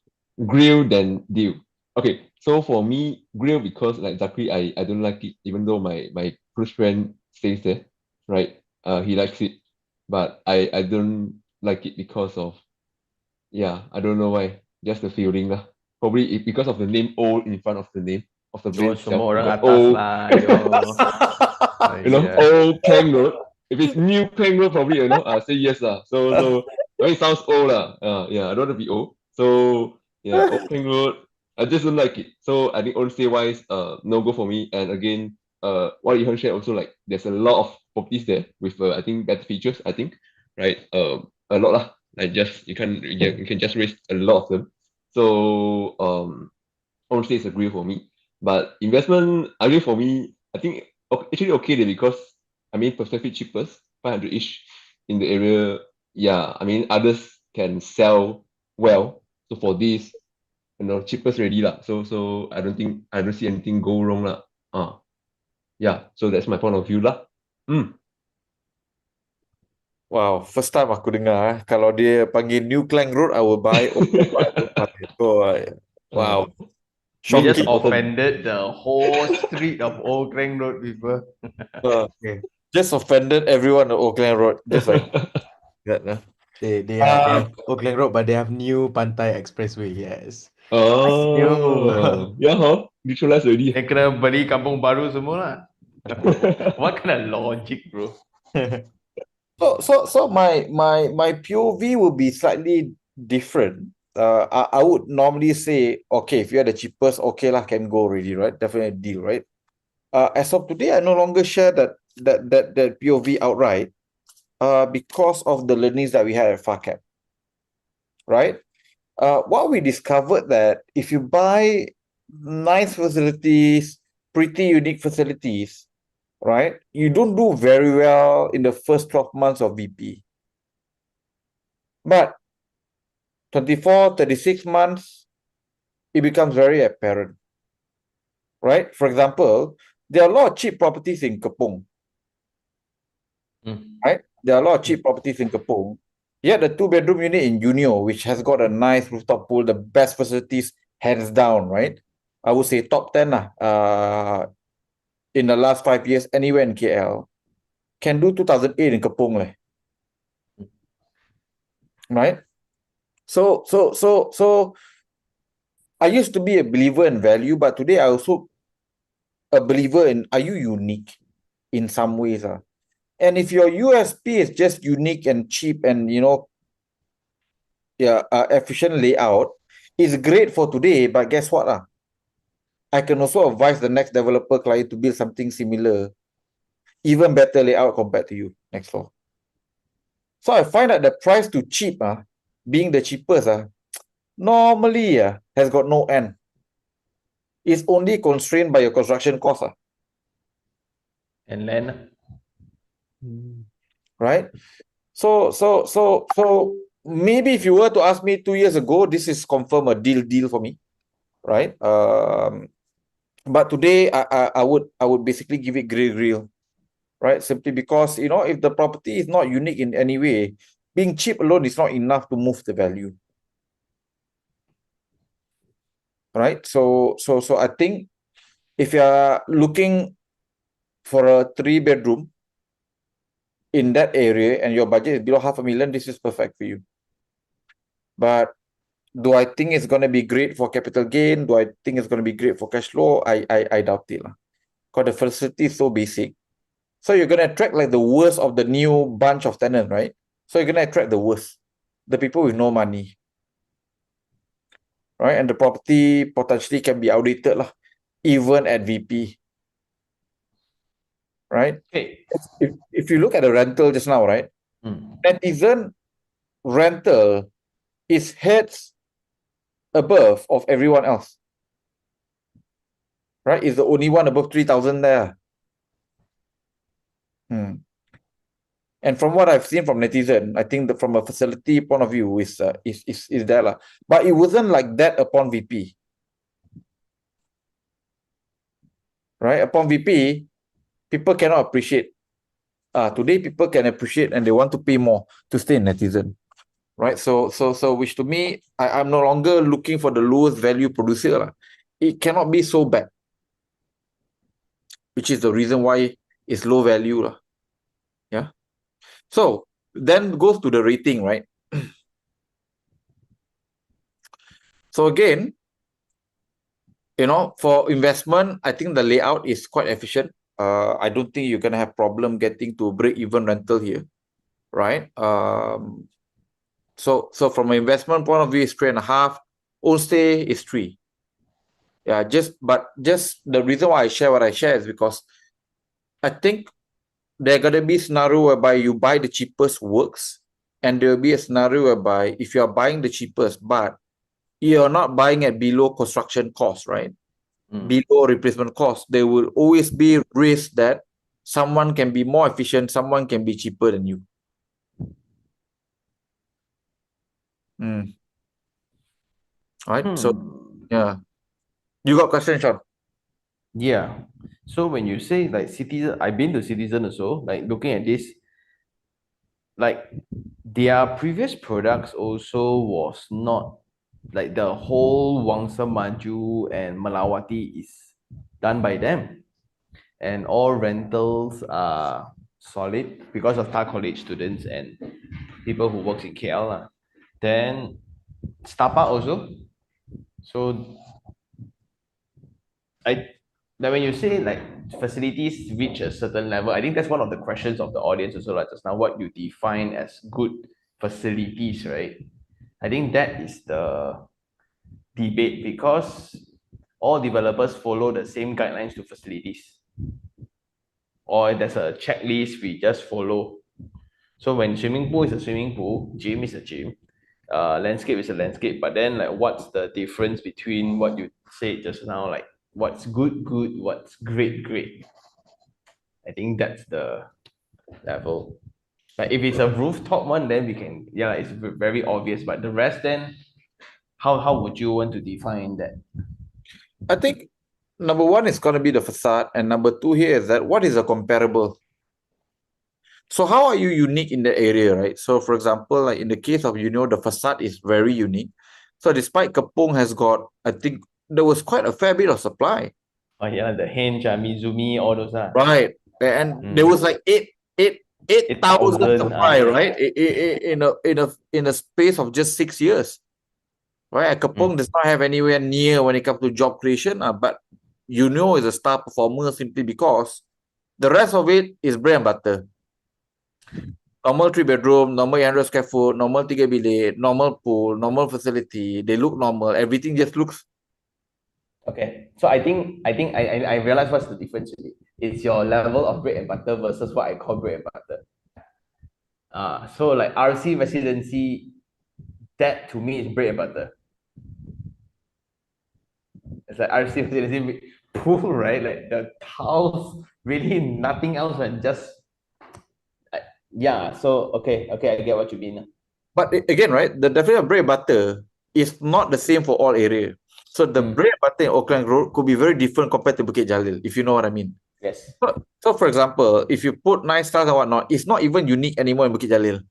grill then deal. Okay, so for me, grill because like Zakri, I don't like it, even though my close friend stays there, right? He likes it, but I don't like it because of I don't know why, just the feeling lah. Probably because of the name old in front of the name of the Yo, brand itself. semua You orang got atas old, lah, yo. Aiya. old Klang Road. If it's new Klang Road, probably I say yes lah. So it sounds old lah. Yeah, I don't want to be old. So yeah, old Klang Road. I just don't like it. So I think honestly wise, no go for me. And again, what Iherng shared also, like there's a lot of properties there with I think better features. I think right. A lot lah. Like just you can just raise a lot of them. So honestly, it's a agree for me. But investment, I mean, for me, I think actually okay there because I mean, per square feet cheapest, 500 ish in the area. Yeah, I mean, others can sell well. So for this, cheapest ready lah. So I don't see anything go wrong lah. Yeah. So that's my point of view lah. Wow, first time aku dengar kalau dia panggil New Klang Road, I will buy. Oh, I will buy. Oh, wow. We just Shocking. offended the whole street of Old Klang Road people. Okay. Just offended everyone at Old Klang Road. Just like that. They have Oakland Road, but they have new Pantai Expressway. Yes. Oh, yeah, huh? Neutralize already. Yang kena beli kampung baru semua lah. What kind of logic, bro? So my POV will be slightly different. I would normally say, okay, if you're the cheapest, okay lah, can go already, right? Definitely a deal, right? As of today, I no longer share that POV outright, because of the learnings that we had at FACAP, right? What we discovered that if you buy nice facilities, pretty unique facilities, right? You don't do very well in the first 12 months of VP. But 24, 36 months, it becomes very apparent, right? For example, there are a lot of cheap properties in Kepung, right? There are a lot of cheap properties in Kepung. Yet the 2-bedroom unit in Junio, which has got a nice rooftop pool, the best facilities, hands down, right? I would say top 10 in the last 5 years, anywhere in KL, can do 2008 in Kepung. Right? So I used to be a believer in value, but today I also a believer in, are you unique in some ways? And if your USP is just unique and cheap and efficient layout, it's great for today, but guess what? I can also advise the next developer client to build something similar, even better layout compared to you next floor. So I find that the price to cheap, being the cheapest, normally has got no end. It's only constrained by your construction cost. And then, Right? So maybe if you were to ask me 2 years ago, this is confirm a deal for me, right? But today I would basically give it grill, right? Simply because if the property is not unique in any way, being cheap alone is not enough to move the value, right? So I think if you are looking for a 3-bedroom in that area and your budget is below $500,000, this is perfect for you. But do I think it's going to be great for capital gain? Do I think it's going to be great for cash flow? I doubt it. Because the facility is so basic. So you're gonna attract like the worst of the new bunch of tenants, right? So you're gonna attract the worst, the people with no money, right? And the property potentially can be outdated lah, even at VP, right? Okay. If you look at the rental just now, right? Netizen rental is heads above of everyone else, right? Is the only one above 3,000 there. And from what I've seen from Netizen, I think that from a facility point of view is there lah. But it wasn't like that upon VP, right? Upon VP, people cannot appreciate. Today people can appreciate and they want to pay more to stay in Netizen, right? So which to me, I'm no longer looking for the lowest value producer lah. It cannot be so bad, which is the reason why it's low value lah. Yeah. So then goes to the rating, right? So again, for investment, I think the layout is quite efficient. I don't think you're gonna have problem getting to break-even rental here, right? So from an investment point of view, it's 3.5. Own stay is 3. Yeah, just the reason why I share what I share is because I think there gonna be a scenario whereby you buy the cheapest works, and there will be a scenario whereby if you are buying the cheapest, but you're not buying at below construction cost, right? Below replacement cost, there will always be risk that someone can be more efficient, someone can be cheaper than you. Right? So, yeah. You got question, Sean? Yeah. So when you say like Citizen, I've been to Citizen also, like looking at this, like their previous products also was not like the whole Wangsa Maju and Malawati is done by them. And all rentals are solid because of Star College students and people who works in KL lah. Then Stapa also. So like when you say like facilities reach a certain level, I think that's one of the questions of the audience also, like just now, what you define as good facilities, right? I think that is the debate because all developers follow the same guidelines to facilities. Or there's a checklist we just follow. So when swimming pool is a swimming pool, gym is a gym, landscape is a landscape. But then like what's the difference between what you said just now, like what's good, what's great? I think that's the level. Like if it's a rooftop one, then we can, yeah, it's very obvious. But the rest then, how would you want to define that? I think number one is going to be the facade, and number two here is that what is a comparable? So how are you unique in the area, right? So for example, like in the case of, the facade is very unique. So despite Kepong has got, I think there was quite a fair bit of supply. Oh yeah, the Hinge, Mizumi, all those. Right. And there was like 8,000 supply, right? In a space of just 6 years. Right? Kepong does not have anywhere near when it comes to job creation, but is a star performer simply because the rest of it is bread and butter. Normal 3-bedroom, normal 100 square foot, normal 3 bilik, normal pool, normal facility. They look normal. Everything just looks. Okay, so I think I realize what's the difference. It's your level of bread and butter versus what I call bread and butter. So like RC residency, that to me is bread and butter. It's like RC residency pool, right? Like the tiles, really nothing else, and just yeah. So okay, I get what you mean. But again, right, the definition of bread and butter is not the same for all areas. So the bread and butter in Auckland Road could be very different compared to Bukit Jalil, if you know what I mean. Yes. So for example, if you put nice tiles and whatnot, it's not even unique anymore in Bukit Jalil.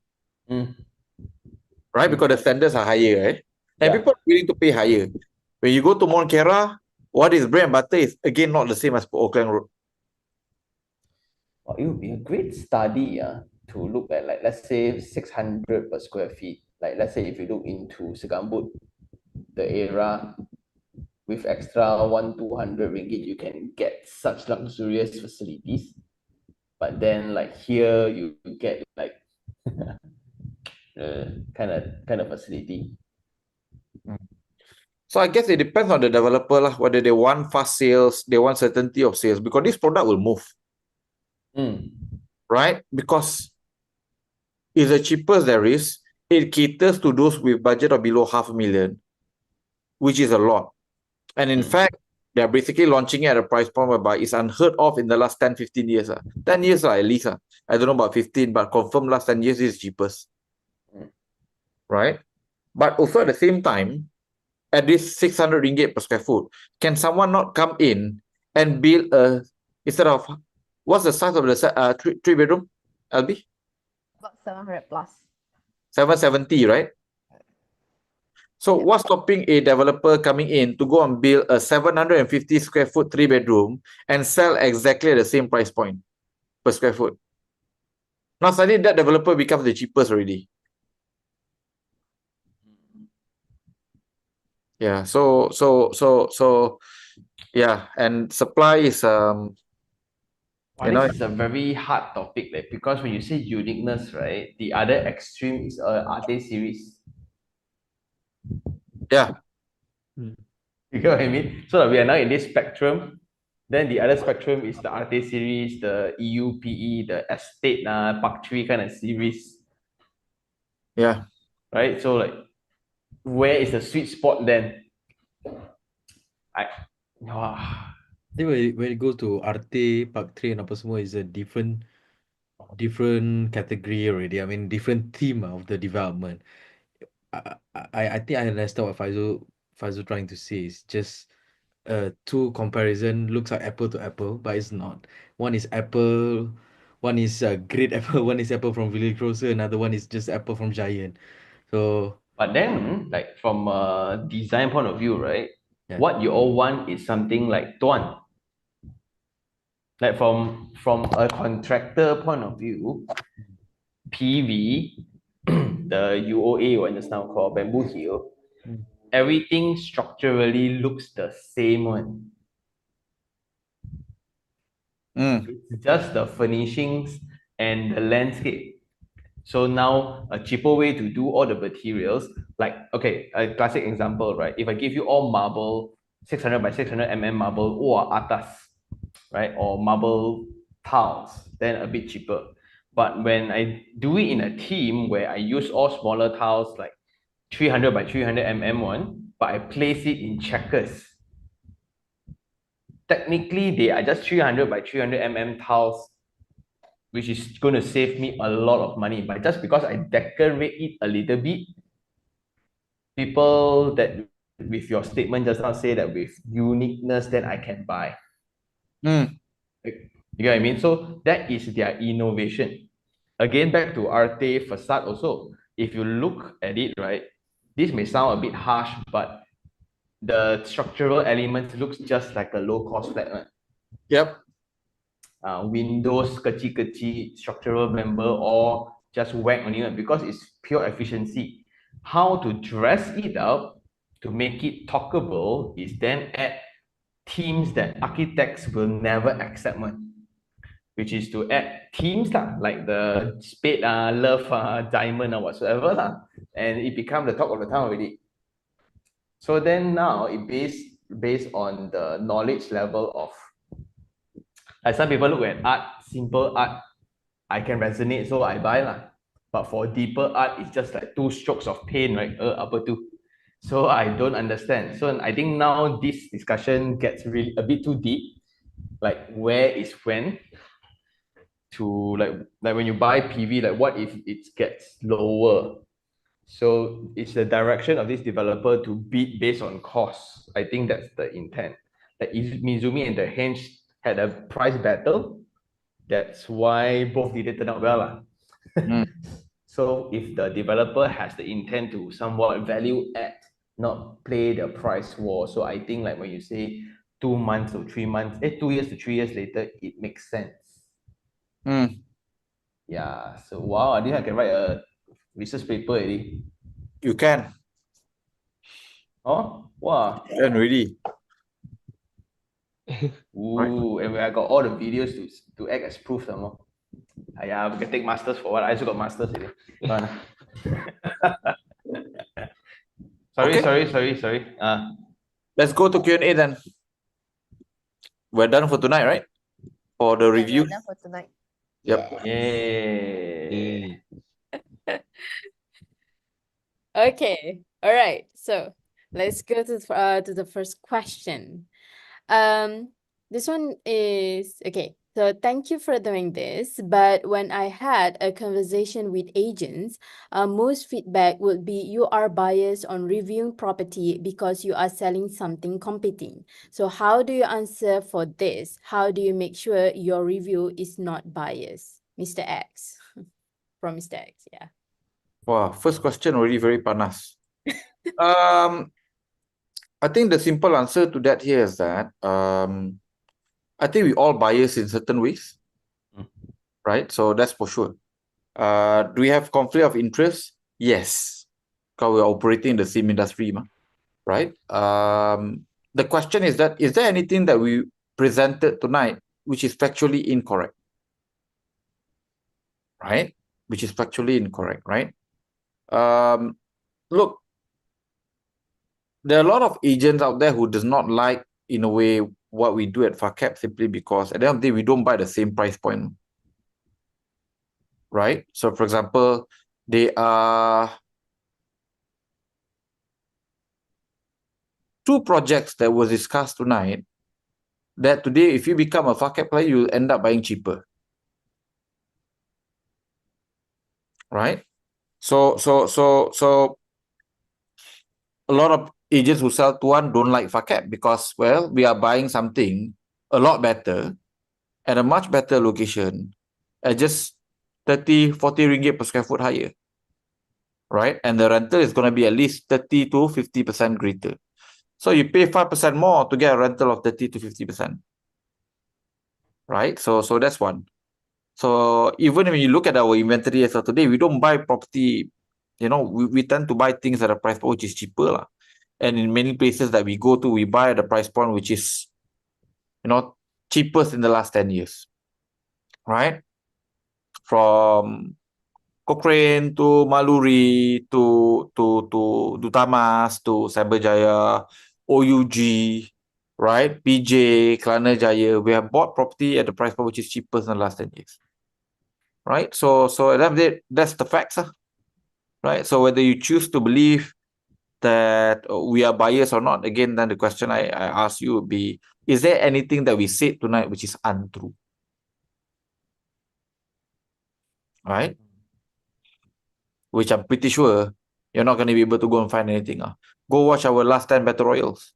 Right? Because the standards are higher, right? And people are willing to pay higher. When you go to Mount Kera, what is bread and butter is again not the same as for Auckland Road. Well, it would be a great study to look at, like, let's say 600 per square feet. Like, let's say if you look into Segambut, the area with extra 1-200 ringgit, you can get such luxurious facilities. but then like here you get like kind of facility. So I guess it depends on the developer lah, whether they want fast sales, they want certainty of sales, because this product will move, right? Because it's the cheapest there is. It caters to those with budget of below 500,000, which is a lot. And in fact, they're basically launching it at a price point whereby it's unheard of in the last 10, 15 years. 10 years at least. I don't know about 15, but confirmed last 10 years is cheapest. Right? But also at the same time, at this 600 ringgit per square foot, can someone not come in and build a, instead of, what's the size of the three bedroom, Albee? About 700 plus. 770, right? So what's stopping a developer coming in to go and build a 750 square foot 3 bedroom and sell exactly at the same price point per square foot? Now suddenly that developer becomes the cheapest already. Yeah, so yeah, and supply is This is a very hard topic, like, because when you say uniqueness, right, the other extreme is Arte series. yeah. You get what I mean? So we are now in this spectrum. Then the other spectrum is the Arte series, the EUPE, the Estate, Park 3 kind of series. Yeah. Right? So like, where is the sweet spot then? I think when it goes to Arte, Park 3 and apa semua is a different category already. I mean, different theme of the development. I think I understand what Faizul trying to say. It's just two comparison looks like apple to apple, but it's not. One is apple, one is great apple, one is apple from Village Grocer, another one is just apple from Giant. So But then, like, from a design point of view, right? Yeah. What you all want is something like Tuan. Like from a contractor point of view, PV, the UOA, what it's now called Bamboo Hill, everything structurally looks the same one. It's just the furnishings and the landscape. So now a cheaper way to do all the materials, like, okay, a classic example, right? If I give you all marble, 600 by 600 marble or atas, right? Or marble tiles, then a bit cheaper. But when I do it in a team where I use all smaller tiles, like 300 by 300 one, but I place it in checkers, technically they are just 300 by 300 tiles, which is going to save me a lot of money. But just because I decorate it a little bit, people that with your statement just now say that with uniqueness, then I can buy. You get what I mean? So that is their innovation. Again, back to Arte facade also. If you look at it, right, this may sound a bit harsh, but the structural elements looks just like a low-cost flat one. Yep. Windows kecil-kecil structural member or just whack on it because it's pure efficiency. How to dress it up to make it talkable is then add themes that architects will never accept one, which is to add themes like the spade, love, diamond or whatsoever and it become the talk of the town already. So then now it based on the knowledge level of, like, some people look at art, simple art, I can resonate, so I buy lah. But for deeper art, it's just like two strokes of paint, right? Apa tu? So I don't understand. So I think now this discussion gets really a bit too deep. Like, where is when to like when you buy PV, like what if it gets lower? So it's the direction of this developer to bid based on cost. I think that's the intent. Like if Mizumi and the Henge had a price battle, that's why both didn't turn out well. So if the developer has the intent to somewhat value add, not play the price war. So I think like when you say 2 months to 3 months, 2 years to 3 years later, it makes sense. Yeah. So wow, I think I can write a research paper already. You can. Oh, wow. Can really. Ooh, and I got all the videos to act as proof some more. Yeah, we can take masters for what? I also got masters already. Come on. Okay. Sorry. Let's go to Q&A then. We're done for tonight, right? For the Yeah, we're review. done for tonight. Yep. Yay. Okay. All right. So let's go to the first question. This one is okay. So thank you for doing this. But when I had a conversation with agents, most feedback would be you are biased on reviewing property because you are selling something competing. So how do you answer for this? How do you make sure your review is not biased, Mr. X? From Mr. X, yeah. Wow, first question already very panas. Um, I think the simple answer to that here is that I think we all bias in certain ways, right? So that's for sure. Do we have conflict of interest? Yes, because we're operating in the same industry, right? The question is that, is there anything that we presented tonight which is factually incorrect, right? Which is factually incorrect, right? Look, there are a lot of agents out there who does not like, in a way, what we do at FACAP simply because at the end of the day, we don't buy the same price point, right? So, for example, there are two projects that was discussed tonight that today, if you become a FACAP player, you'll end up buying cheaper, right? So a lot of agents who sell Tuan don't like FACAP because, well, we are buying something a lot better at a much better location at just 30, 40 ringgit per square foot higher, right? And the rental is going to be at least 30 to 50% greater. So you pay 5% more to get a rental of 30 to 50%, right? So that's one. So even when you look at our inventory as of today, we don't buy property, we tend to buy things at a price point which is cheaper lah. And in many places that we go to, we buy at a price point which is, cheapest in the last 10 years, right? From Cochrane to Maluri to Dutamas to Cyberjaya, OUG, right? PJ, Kelana Jaya. We have bought property at the price point which is cheapest in the last 10 years, right? So at the end of the day, that's the facts, right? So whether you choose to believe that we are biased or not, again, then the question I ask you would be, is there anything that we said tonight which is untrue? Right? Which I'm pretty sure you're not going to be able to go and find anything. Go watch our last 10 battle royals.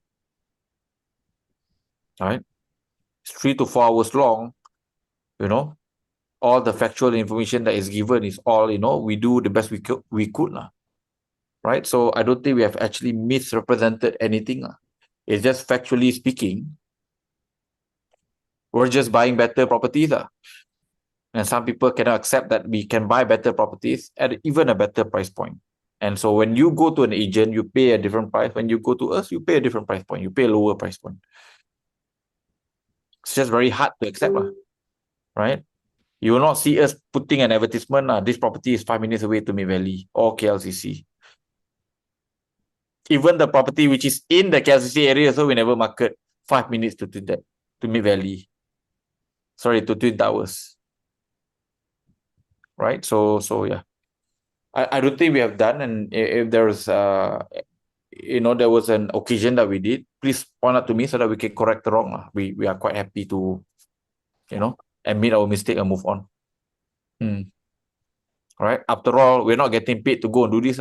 Right? It's 3 to 4 hours long. All the factual information that is given is all, we do the best we could. Right? So I don't think we have actually misrepresented anything. It's just factually speaking, we're just buying better properties. And some people cannot accept that we can buy better properties at even a better price point. And so when you go to an agent, you pay a different price. When you go to us, you pay a different price point. You pay a lower price point. It's just very hard to accept, right? You will not see us putting an advertisement, this property is 5 minutes away to Mid Valley or KLCC. Even the property which is in the KLCC area, so we never market 5 minutes to Mid Valley. Sorry, to Twin Towers. Right? So yeah. I don't think we have done, and if there's there was an occasion that we did, please point out to me so that we can correct the wrong. We are quite happy to, admit our mistake and move on. All right. After all, we're not getting paid to go and do this.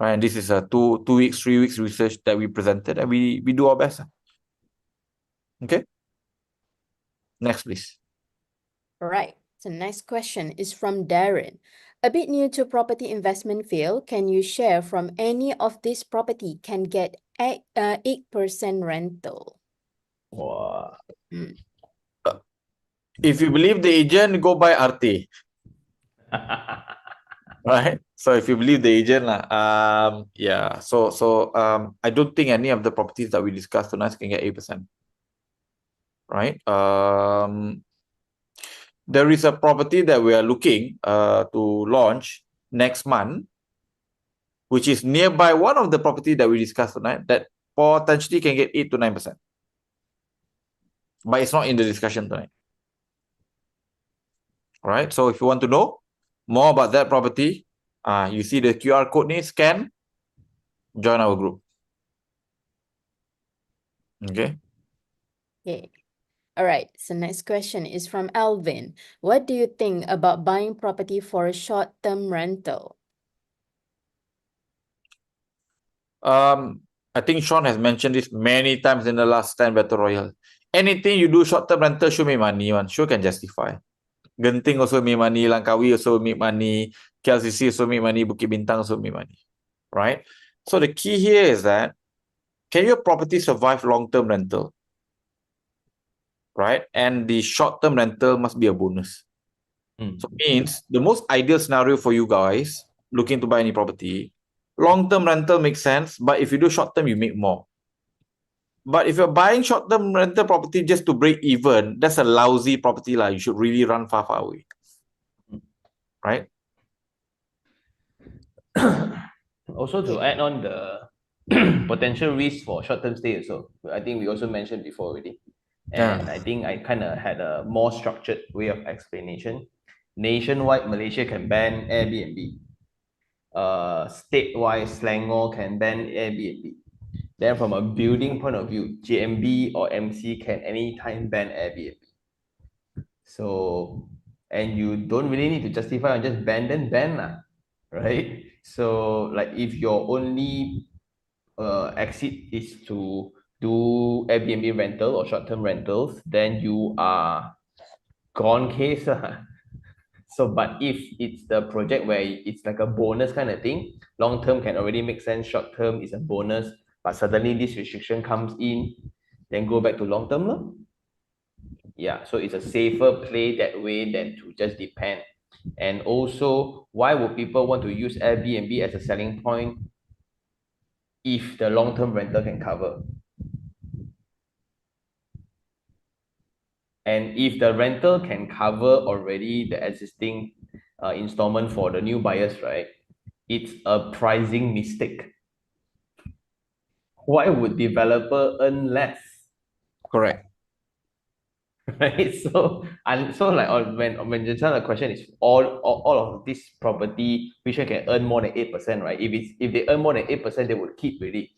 Right. And this is a 2 weeks, 3 weeks research that we presented, and we do our best. Okay. Next, please. All right. So next question is from Darren. A bit new to property investment field, can you share from any of this property can get 8% rental? Wow. If you believe the agent, go buy Arte. Right? So if you believe the agent, yeah. So I don't think any of the properties that we discussed tonight can get 8%. Right? there is a property that we are looking to launch next month, which is nearby one of the property that we discussed tonight, that potentially can get 8 to 9%. But it's not in the discussion tonight. All right. So if you want to know more about that property, you see the QR code ni, scan, join our group. Okay. Okay. All right. So next question is from Alvin. What do you think about buying property for a short-term rental? I think Sean has mentioned this many times in the last 10 Battle Royale. Anything you do short-term rental should make money, one. Sure can justify. Genting also make money, Langkawi also make money, KLCC also make money, Bukit Bintang also make money. Right? So the key here is that, can your property survive long-term rental? Right? And the short-term rental must be a bonus. So means the most ideal scenario for you guys looking to buy any property, long-term rental makes sense, but if you do short-term, you make more. But if you're buying short-term rental property just to break even, that's a lousy property lah. You should really run far, far away. Right? Also, to add on the potential risk for short-term stay also, I think we also mentioned before already. And I think I kind of had a more structured way of explanation. Nationwide, Malaysia can ban Airbnb. Statewide, Selangor can ban Airbnb. Then from a building point of view, JMB or MC can anytime ban Airbnb. So, and you don't really need to justify on just ban, then ban lah, right? So like if your only exit is to do Airbnb rental or short-term rentals, then you are gone case. So, but if it's the project where it's like a bonus kind of thing, long-term can already make sense, short-term is a bonus, but suddenly this restriction comes in, then go back to long-term lah. Yeah, so it's a safer play that way than to just depend. And also, why would people want to use Airbnb as a selling point if the long-term rental can cover? And if the rental can cover already the existing installment for the new buyers, right? It's a pricing mistake. Why would developer earn less? Correct. Right? So like when you tell the question is all of this property, which one can earn more than 8%, right? If they earn more than 8%, they would keep really.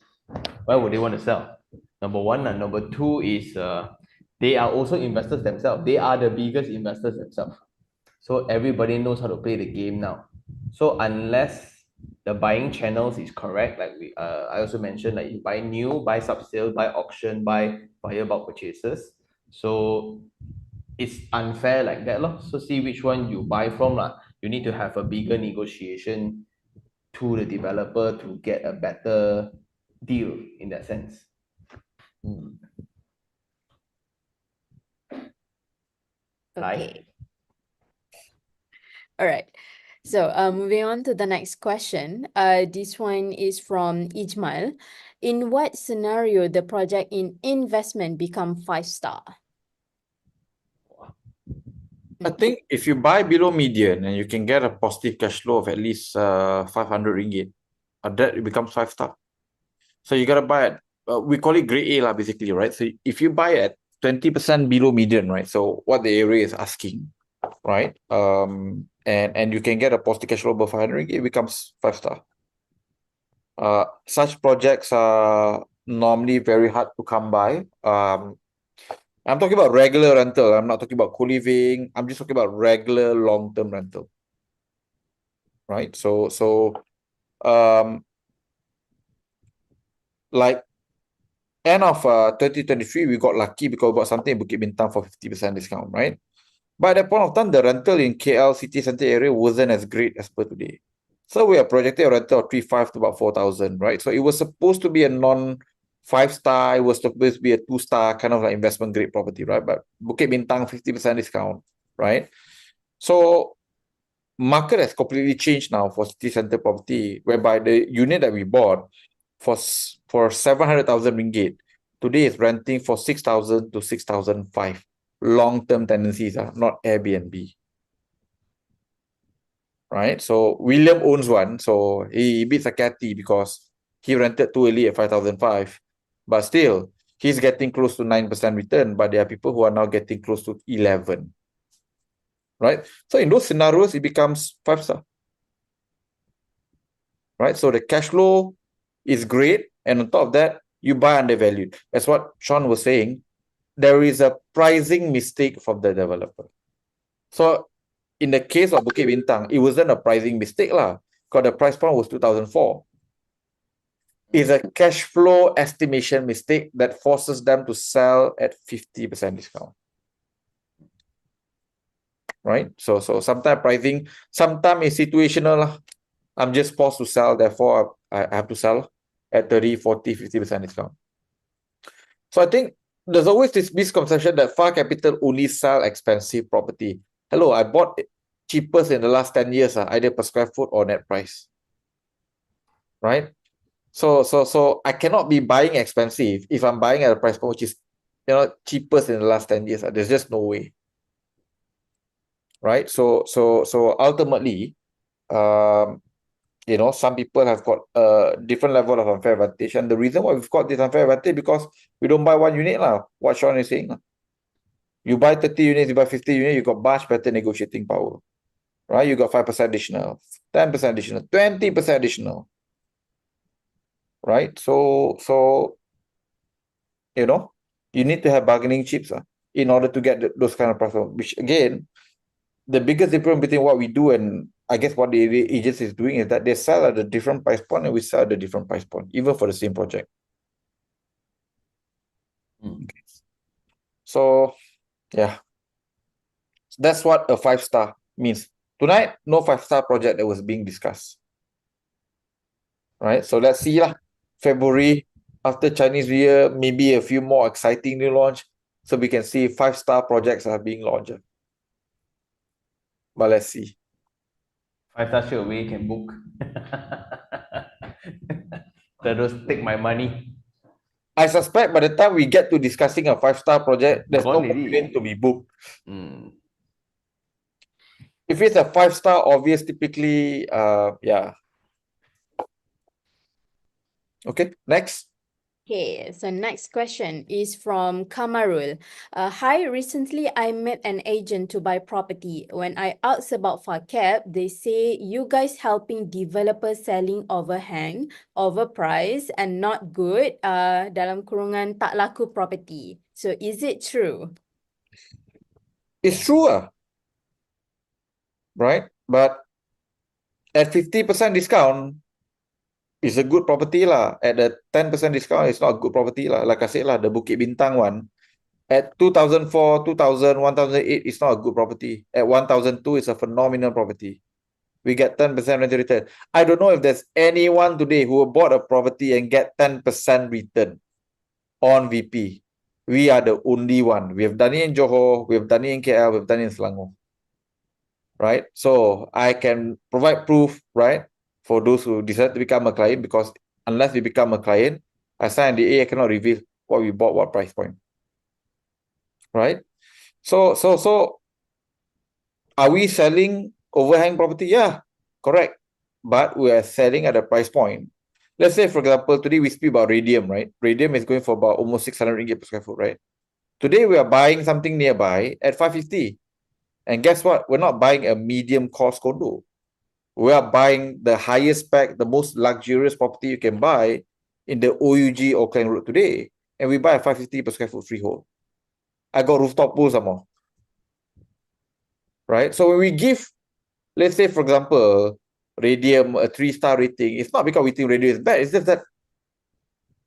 Why would they want to sell? Number one, and number two is they are also investors themselves. They are the biggest investors themselves. So everybody knows how to play the game now. So unless the buying channels is correct, like I also mentioned, like you buy new, buy sub-sale, buy auction, buy via bulk purchases. So it's unfair like that lor. So see which one you buy from lah. You need to have a bigger negotiation to the developer to get a better deal in that sense. Okay. All right. So moving on to the next question. This one is from Ijmal. In what scenario the project in investment become 5-star? I think if you buy below median and you can get a positive cash flow of at least 500 ringgit, that it becomes 5-star. So you gotta buy it. We call it grade A lah, basically, right? So if you buy at 20% below median, right? So what the area is asking, right? And you can get a positive cash flow above 500 ringgit, it becomes 5-star. Such projects are normally very hard to come by. I'm talking about regular rental. I'm not talking about co-living. I'm just talking about regular long-term rental. Right? So like end of 2023, we got lucky because we got something in Bukit Bintang for 50% discount, right? But at that point of time, the rental in KL city center area wasn't as great as per today. So we are projecting a rental of 3.5 to about 4,000, right? So it was supposed to be a non-5-star, it was supposed to be a 2-star kind of like investment grade property, right? But Bukit Bintang 50% discount, right? So market has completely changed now for city center property, whereby the unit that we bought for 700,000 ringgit today is renting for 6,000 to 6,500, long-term tenancies, not Airbnb. Right? So William owns one, so he beats Zakri because he rented too early at 5,005. But still, he's getting close to 9% return, but there are people who are now getting close to 11. Right? So in those scenarios, it becomes 5-star. Right? So the cash flow is great, and on top of that, you buy undervalued. That's what Sean was saying. There is a pricing mistake from the developer. So in the case of Bukit Bintang, it wasn't a pricing mistake lah, because the price point was 2004. It's a cash flow estimation mistake that forces them to sell at 50% discount. Right? So sometimes pricing, sometimes it's situational lah. I'm just forced to sell, therefore I have to sell at 30, 40, 50% discount. So I think there's always this misconception that Far Capital only sell expensive property. Hello, I bought cheapest in the last 10 years, either per square foot or net price. Right? So I cannot be buying expensive if I'm buying at a price point which is cheapest in the last 10 years. There's just no way. Right? So ultimately, some people have got a different level of unfair advantage. And the reason why we've got this unfair advantage because we don't buy one unit lah. What Sean is saying. You buy 30 units, you buy 50 units, you got much better negotiating power. Right? You got 5% additional, 10% additional, 20% additional. Right? So you need to have bargaining chips in order to get those kind of prices. Which again, the biggest difference between what we do and I guess what the agency is doing is that they sell at a different price point and we sell at a different price point, even for the same project. Okay. So, yeah. That's what a 5-star means. Tonight, no 5-star project that was being discussed. Right? So let's see lah. February, after Chinese New Year, maybe a few more exciting new launch. So we can see 5-star projects are being launched. But let's see. 5-star straight away can book. Terus take my money. I suspect by the time we get to discussing a 5-star project, there's no Gone more already. plane to be booked. If it's a 5-star, obvious, typically, yeah. Okay, next. Okay, so next question is from Kamarul. Hi, recently I met an agent to buy property. When I asked about FACAP, they say you guys helping developers selling overhang, overpriced, and not good, dalam kurungan tak laku property. So is it true? It's true, right? But at 50% discount, it's a good property lah. At the 10% discount, it's not a good property lah. Like I said lah, the Bukit Bintang one, at 2004, 2000, 1008, it's not a good property. At 1002, it's a phenomenal property. We get 10% rental return. I don't know if there's anyone today who bought a property and get 10% return on VP. We are the only one. We have done it in Johor, we have done it in KL, we have done it in Selangor. Right? So I can provide proof, right? For those who decide to become a client, because unless we become a client, I sign the I cannot reveal what we bought, what price point. Right? So are we selling overhang property? Yeah, correct. But we are selling at a price point. Let's say, for example, today we speak about Radium, right? Radium is going for about almost 600 ringgit per square foot, right? Today we are buying something nearby at 550. And guess what? We're not buying a medium cost condo. We are buying the highest spec, the most luxurious property you can buy in the OUG Auckland Road today. And we buy a 550 per square foot freehold. I got rooftop pool some more. Right? So when we give, let's say, for example, Radium a 3-star rating, it's not because we think Radium is bad. It's just that,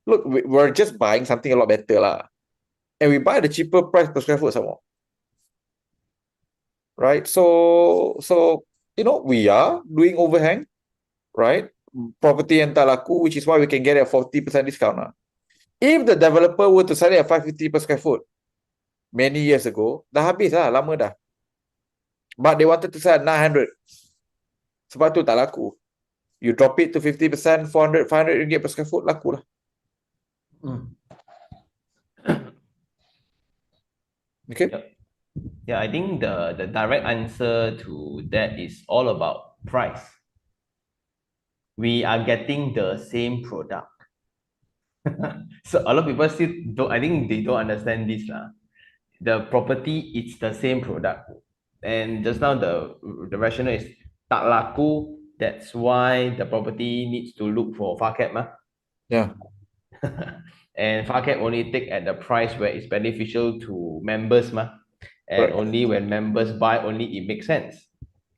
look, we're just buying something a lot better lah. And we buy the cheaper price per square foot some more. Right? So we are doing overhang, right? Property and talaku, which is why we can get a 40% discount. If the developer were to sell it at 550 per square foot many years ago, dah habis lah, lama dah. But they wanted to sell at 900. Sebab tu tak laku. You drop it to 50%, 400, 500 ringgit per square foot, laku lah. Okay? Yep. Yeah, I think the direct answer to that is all about price. We are getting the same product. So a lot of people still don't, I think they don't understand this. The property, it's the same product. And just now the rationale is tak laku, that's why the property needs to look for far cap. Yeah, And far cap only take at the price where it's beneficial to members. And correct, only when members buy, only it makes sense.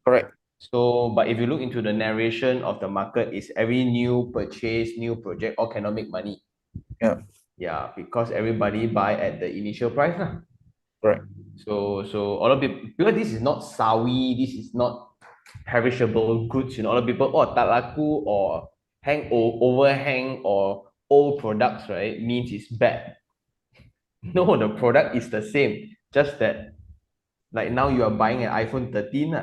correct. So, but if you look into the narration of the market, is every new purchase, new project, all cannot make money. Yeah, Yeah, because everybody buy at the initial price. correct. So all of it, because this is not sawi, this is not perishable goods, a lot of people, oh, tak laku or overhang or old products, right, means it's bad. No, the product is the same, just that like now you are buying an iPhone 13.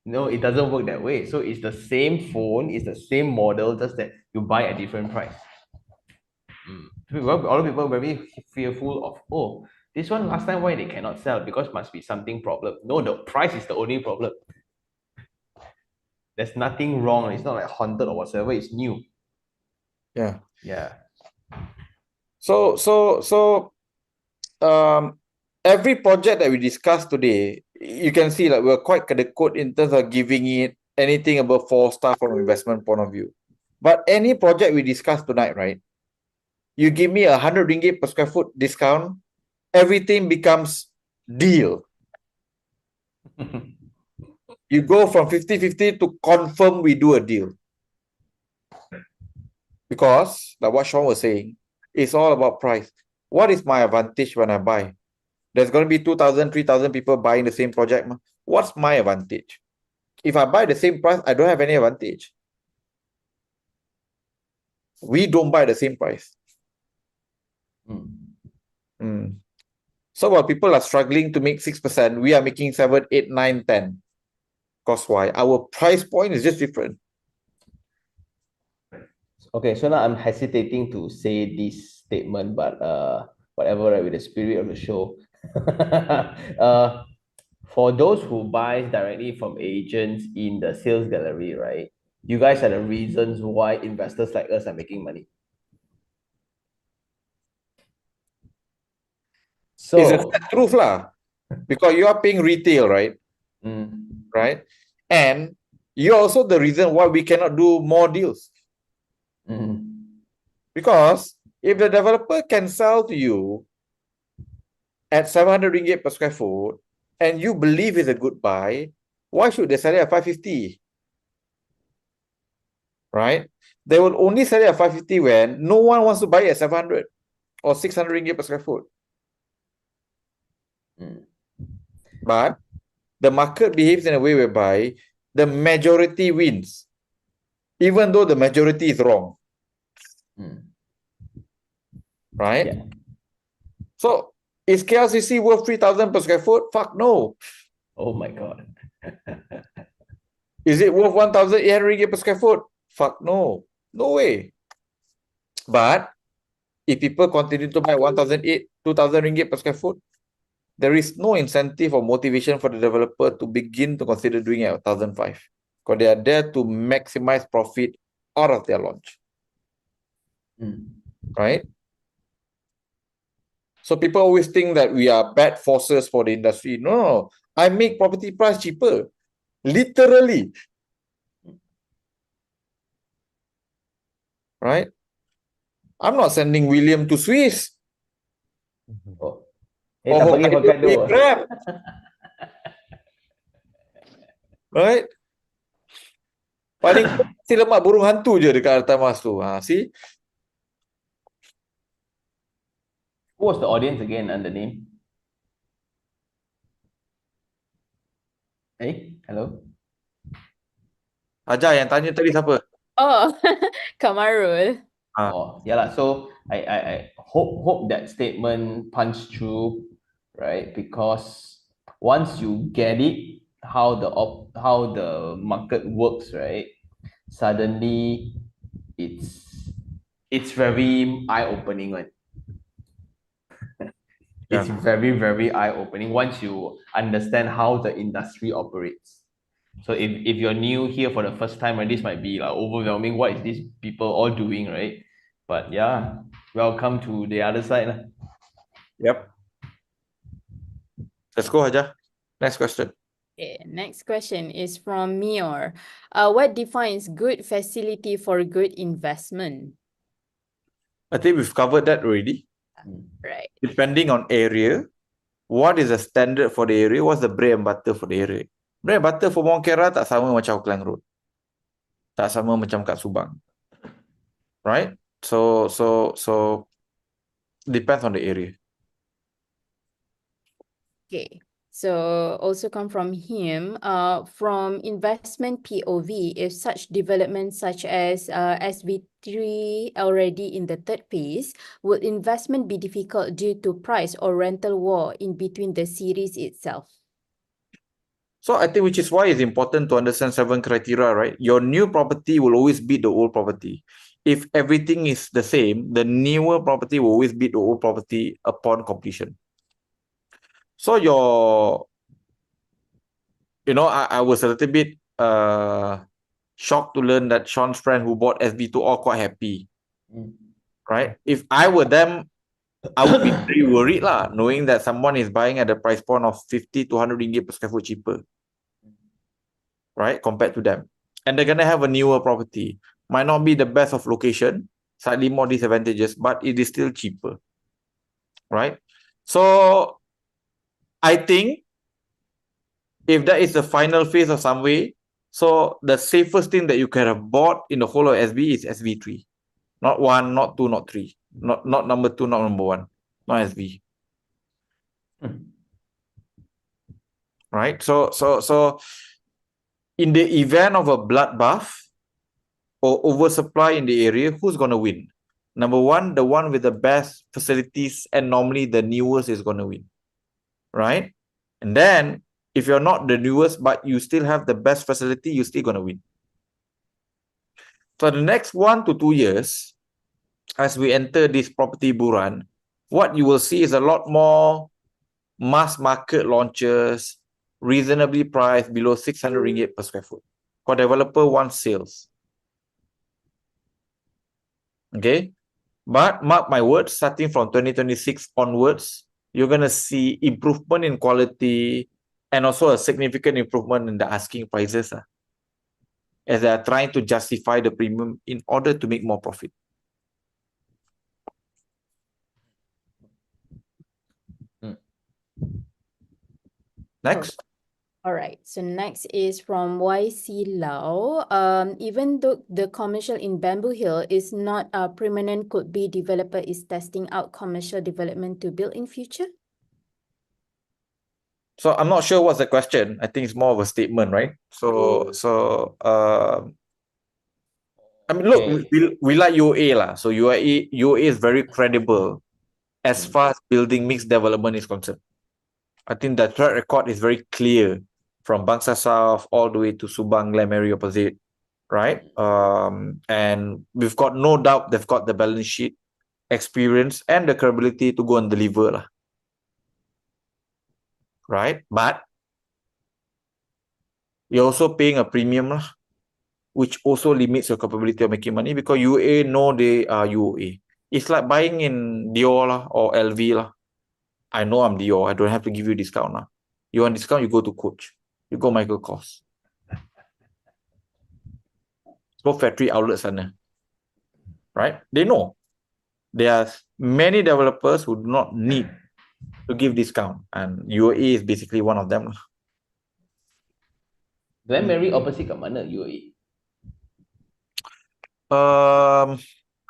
No, it doesn't work that way. So it's the same phone, it's the same model, just that you buy at different price. A lot of people are very fearful of, oh, this one last time why they cannot sell, because must be something problem. No, the price is the only problem. There's nothing wrong. It's not like haunted or whatsoever. It's new. Yeah. Yeah. So, every project that we discussed today, you can see like we're quite code in terms of giving it anything above 4 star from investment point of view. But any project we discussed tonight, right? You give me 100 ringgit per square foot discount, everything becomes deal. You go from 50-50 to confirm we do a deal. Because, like what Sean was saying, it's all about price. What is my advantage when I buy? There's going to be 2,000, 3,000 people buying the same project. What's my advantage? If I buy the same price, I don't have any advantage. We don't buy the same price. So while people are struggling to make 6%, we are making 7, 8, 9, 10. Because why? Our price point is just different. Okay, so now I'm hesitating to say this statement, but whatever, right, with the spirit of the show. For those who buy directly from agents in the sales gallery, right? You guys are the reasons why investors like us are making money. It's the So, truth lah. Because you are paying retail, right? Right? And you're also the reason why we cannot do more deals. Because if the developer can sell to you at 700 ringgit per square foot and you believe it's a good buy, why should they sell it at 550? Right? They will only sell it at 550 when no one wants to buy it at 700 or 600 ringgit per square foot. But the market behaves in a way whereby the majority wins, even though the majority is wrong. Right? Yeah. So, is KLCC worth 3,000 per square foot? Fuck no. Oh my God. Is it worth 1,800 ringgit per square foot? Fuck no. No way. But if people continue to buy 1,008, 2,000 ringgit per square foot, there is no incentive or motivation for the developer to begin to consider doing it at 1,005. Because they are there to maximize profit out of their launch. Right? So people always think that we are bad forces for the industry. No. I make property price cheaper. Literally. Right? I'm not sending William to Swiss. Oh. Or Tak pergi Hokkaido Hokkaido. Grab. Right? Paling si lemak burung hantu je dekat Altamas tu. See? Who was the audience again and the name? Hey, hello? Ajar yang tanya tadi siapa? Oh, Kamarul. Oh, yeah lah. So I hope that statement punched through, right? Because once you get it, how the market works, right? Suddenly, it's very eye-opening, right? It's Yeah. very, very eye-opening once you understand how the industry operates. So if you're new here for the first time, right, this might be like overwhelming. What is these people all doing, right? But yeah, welcome to the other side lah. Yep. Let's go, Hajar. Next question. Okay, next question is from Mior. What defines good facility for good investment? I think we've covered that already. Right. Depending on area, what is the standard for the area? What's the bread and butter for the area? Bread and butter for Mount Kera tak sama macam Auckland Road. Tak sama macam kat Subang. Right? So depends on the area. Okay. So also come from him, from investment POV, if such developments such as SV3 already in the third phase, would investment be difficult due to price or rental war in between the series itself? So I think which is why it's important to understand 7 criteria, right? Your new property will always beat the old property. If everything is the same, the newer property will always beat the old property upon completion. So I was a little bit shocked to learn that Sean's friend who bought SB2 all quite happy, right? If I were them, I would be very worried lah, knowing that someone is buying at the price point of 50 to 100 ringgit per square foot cheaper, right, compared to them. And they're going to have a newer property. Might not be the best of location, slightly more disadvantages, but it is still cheaper, right? So I think if that is the final phase of Sunway, so the safest thing that you can have bought in the whole of SB is SV3. Not 1, not 2, not 3. Not number 2, not number 1. Not SV. Right? So in the event of a bloodbath or oversupply in the area, who's going to win? Number 1, the one with the best facilities, and normally the newest is going to win. Right? And then if you're not the newest, but you still have the best facility, you're still going to win. So the next 1 to 2 years, as we enter this property buran, what you will see is a lot more mass market launches, reasonably priced below 600 ringgit per square foot. For developer wants sales. Okay? But mark my words, starting from 2026 onwards, you're going to see improvement in quality and also a significant improvement in the asking prices, as they are trying to justify the premium in order to make more profit. Next. All right, so next is from YC Lau. Even though the commercial in Bamboo Hill is not permanent, could be developer is testing out commercial development to build in future? So I'm not sure what's the question. I think it's more of a statement, right? I mean, look, we like UAE lah. So UAE is very credible as far as building mixed development is concerned. I think the track record is very clear from Bangsa South all the way to Subang, Glen Mary opposite, right? And we've got no doubt they've got the balance sheet, experience, and the credibility to go and deliver lah. Right? But you're also paying a premium lah, which also limits your capability of making money, because UAE know they are UAE. It's like buying in Dior lah or LV lah. I know I'm Dior. I don't have to give you discount now. You want discount, you go to Coach. You go Michael Kors. Go factory outlets sana. Right? They know. There are many developers who do not need to give discount. And UAE is basically one of them. Glen Mary opposite kat mana UAE?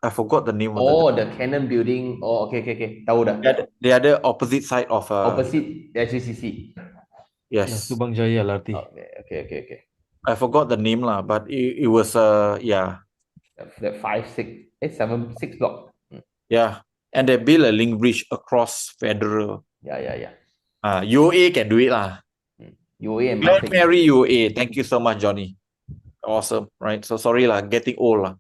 I forgot the name of the Canon building. Oh, okay. Tahu dah. the other opposite side of Opposite SGCC. yes. Subang Jaya LRT. Okay. I forgot the name lah, but it was yeah. That 7, 6 block. Yeah. And they build a link bridge across Federal. Yeah. UAE can do it lah. UAE and Glen Marsick. Mary UAE. Thank you so much, Johnny. Awesome, right? So sorry lah, getting old lah.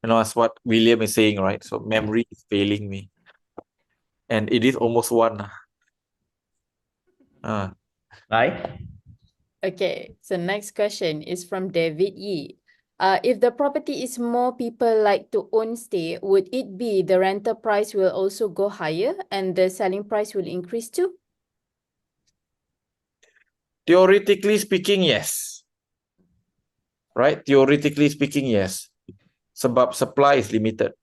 You know, that's what William is saying, right? So memory is failing me. And it is almost 1 lah. Right? Okay, so next question is from David Yi. If the property is more people like to own stay, would it be the rental price will also go higher and the selling price will increase too? Theoretically speaking, yes. Right? Theoretically speaking, yes. Sebab supply is limited.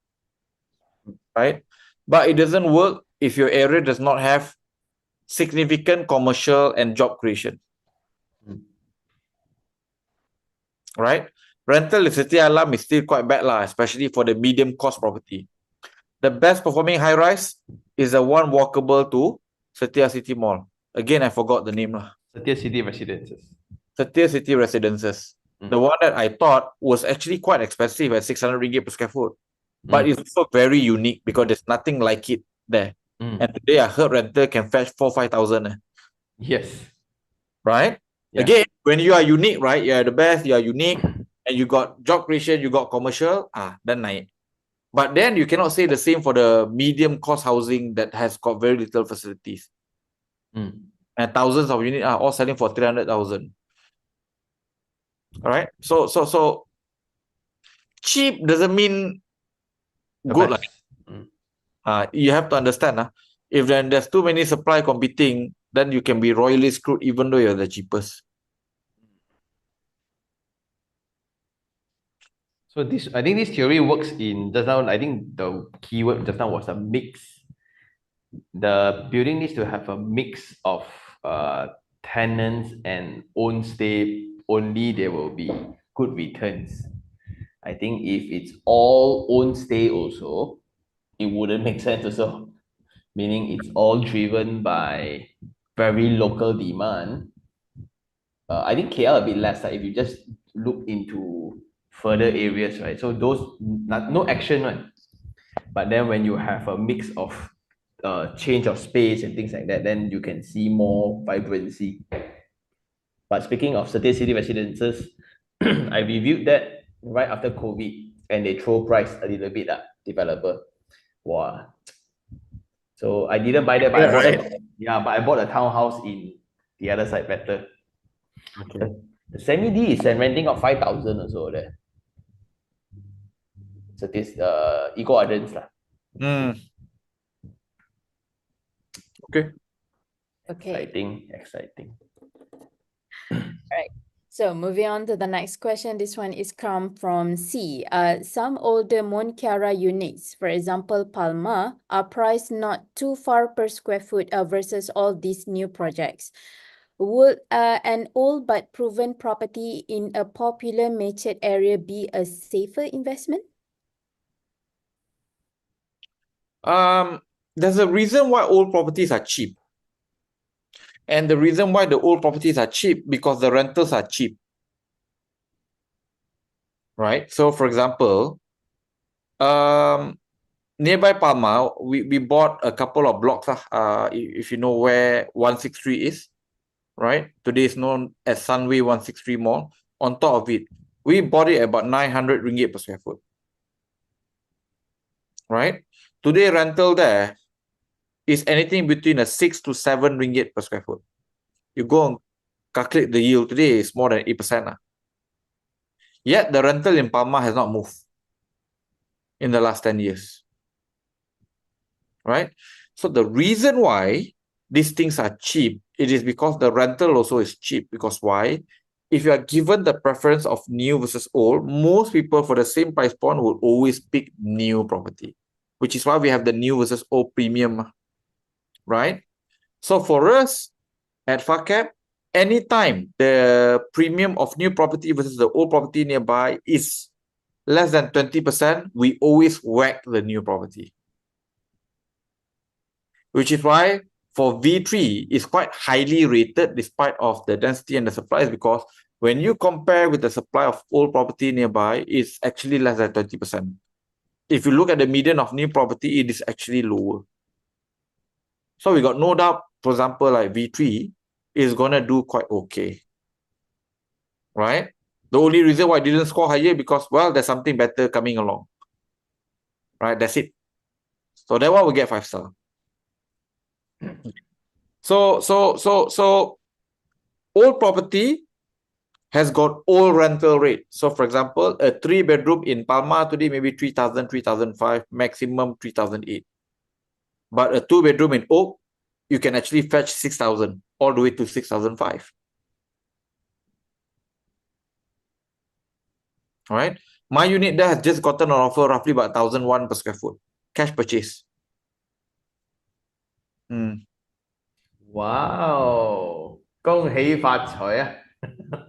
Right? But it doesn't work if your area does not have significant commercial and job creation. Right? Rental in Setia Alam is still quite bad lah, especially for the medium cost property. The best performing high rise is the one walkable to Setia City Mall. Again, I forgot the name lah. Setia City Residences. Setia City Residences. The one that I thought was actually quite expensive at 600 ringgit per square foot. But it's also very unique because there's nothing like it there. And today I heard rental can fetch 4,000-5,000. Yes. Right? Yeah. Again, when you are unique, right? You are the best, you are unique, and you got job creation, you got commercial, then naik. But then you cannot say the same for the medium cost housing that has got very little facilities. And thousands of units are all selling for 300,000. All right. So cheap doesn't mean good. best. You have to understand. If then there's too many supply competing, then you can be royally screwed even though you're the cheapest. So this, I think this theory works in just now. I think the keyword just now was a mix. The building needs to have a mix of tenants and own stay. Only there will be good returns. I think if it's all own stay also, it wouldn't make sense also. Meaning it's all driven by very local demand. I think KL a bit less. If you just look into further areas, right? So those no action, right? But then when you have a mix of change of space and things like that, then you can see more vibrancy. But speaking of Setia City Residences, I reviewed that right after COVID, and they throw price a little bit, developer. Wow. So I didn't buy that, but I bought a townhouse in the other side better. Okay. The semi-D is renting of 5,000 or so there. So this Eco Gardens lah. Okay. Okay. Exciting. Right. So moving on to the next question. This one is come from C. Some older Mon Kiara units, for example, Palma, are priced not too far per square foot versus all these new projects. Would an old but proven property in a popular matured area be a safer investment? There's a reason why old properties are cheap. And the reason why the old properties are cheap because the rentals are cheap. Right? So for example, nearby Palma, we bought a couple of blocks. If you know where 163 is, right? Today is known as Sunway 163 Mall. On top of it, we bought it at about 900 ringgit per square foot. Right? Today rental there is anything between a 6 to 7 ringgit per square foot. You go and calculate the yield today, is more than 8%. Yet the rental in Palma has not moved in the last 10 years. Right? So the reason why these things are cheap, it is because the rental also is cheap. Because why? If you are given the preference of new versus old, most people for the same price point will always pick new property, which is why we have the new versus old premium. Right? So for us at FACAP, anytime the premium of new property versus the old property nearby is less than 20%, we always whack the new property. Which is why for V3, it's quite highly rated despite of the density and the supplies, because when you compare with the supply of old property nearby, it's actually less than 20%. If you look at the median of new property, it is actually lower. So we got no doubt, for example, like V3 is going to do quite okay. Right? The only reason why it didn't score higher because, well, there's something better coming along. Right? That's it. So that one will get 5 star. So old property has got old rental rate. So for example, a 3-bedroom in Palma today maybe 3,000, 3,005, maximum 3,008. But a 2-bedroom in Oak, you can actually fetch 6,000 all the way to 6,005. All right. My unit there has just gotten an offer roughly about 1,001 per square foot. Cash purchase. Wow. 恭喜發財啊！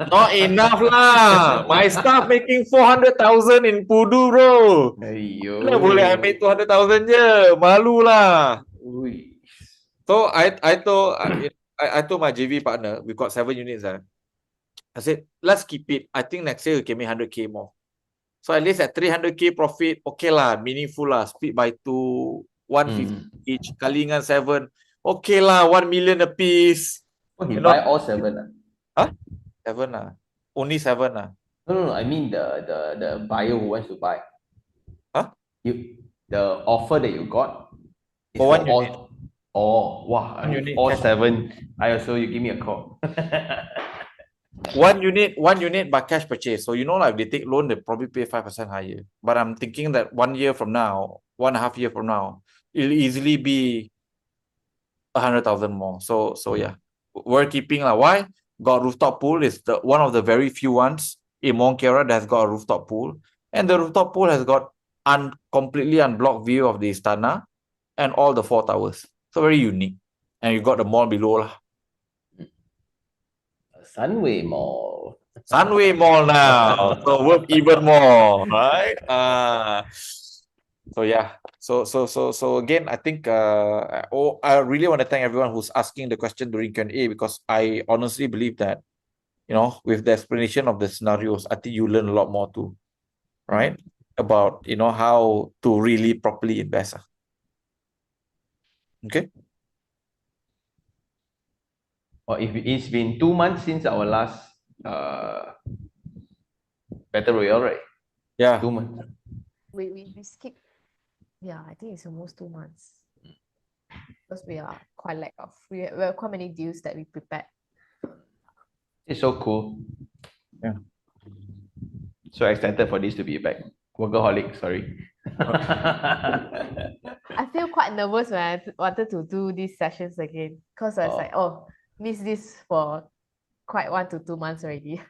Not enough lah. My staff making 400,000 in Pudu, bro. Aiyo. Mana boleh ambil 200,000 je. Malu lah. Ui. So I told my JV partner, we've got 7 units there. I said, let's keep it. I think next year we can make 100K more. So at least at 300K profit, okay lah, meaningful lah. Split by 2, 150 each. Kali dengan 7, okay lah, 1 million a piece. Oh, he You know- buy all 7 ah? Huh? 7 lah. Only 7 lah. No, I mean the buyer who wants to buy. Huh? The offer that you got is For one all. unit. Oh, wow. One unit All cash. 7. I also, you give me a call. One unit by cash purchase. So you know, like if they take loan, they probably pay 5% higher. But I'm thinking that 1 year from now, 1.5 year from now, it'll easily be 100,000 more. So yeah, we're keeping lah. Why? Got rooftop pool is the one of the very few ones in Monkera that has got a rooftop pool, and the rooftop pool has got completely unblocked view of the Istana and all the 4 towers. So very unique. And you got the mall below lah. Sunway Mall. Sunway Mall now, so worth even more, right? So yeah, so again, I think I really want to thank everyone who's asking the question during Q&A, because I honestly believe that, you know, with the explanation of the scenarios, I think you learn a lot more too, right? About, you know, how to really properly invest. Okay. Well, if it's been 2 months since our last Battle Royale, right? Yeah. 2 months. We skip. Yeah, I think it's almost 2 months. Because we are quite lack of, we have quite many deals that we prepared. It's so cool. Yeah. So excited for this to be back. Workaholic, sorry. I feel quite nervous when I wanted to do these sessions again. Because I was like, oh, miss this for quite 1 to 2 months already.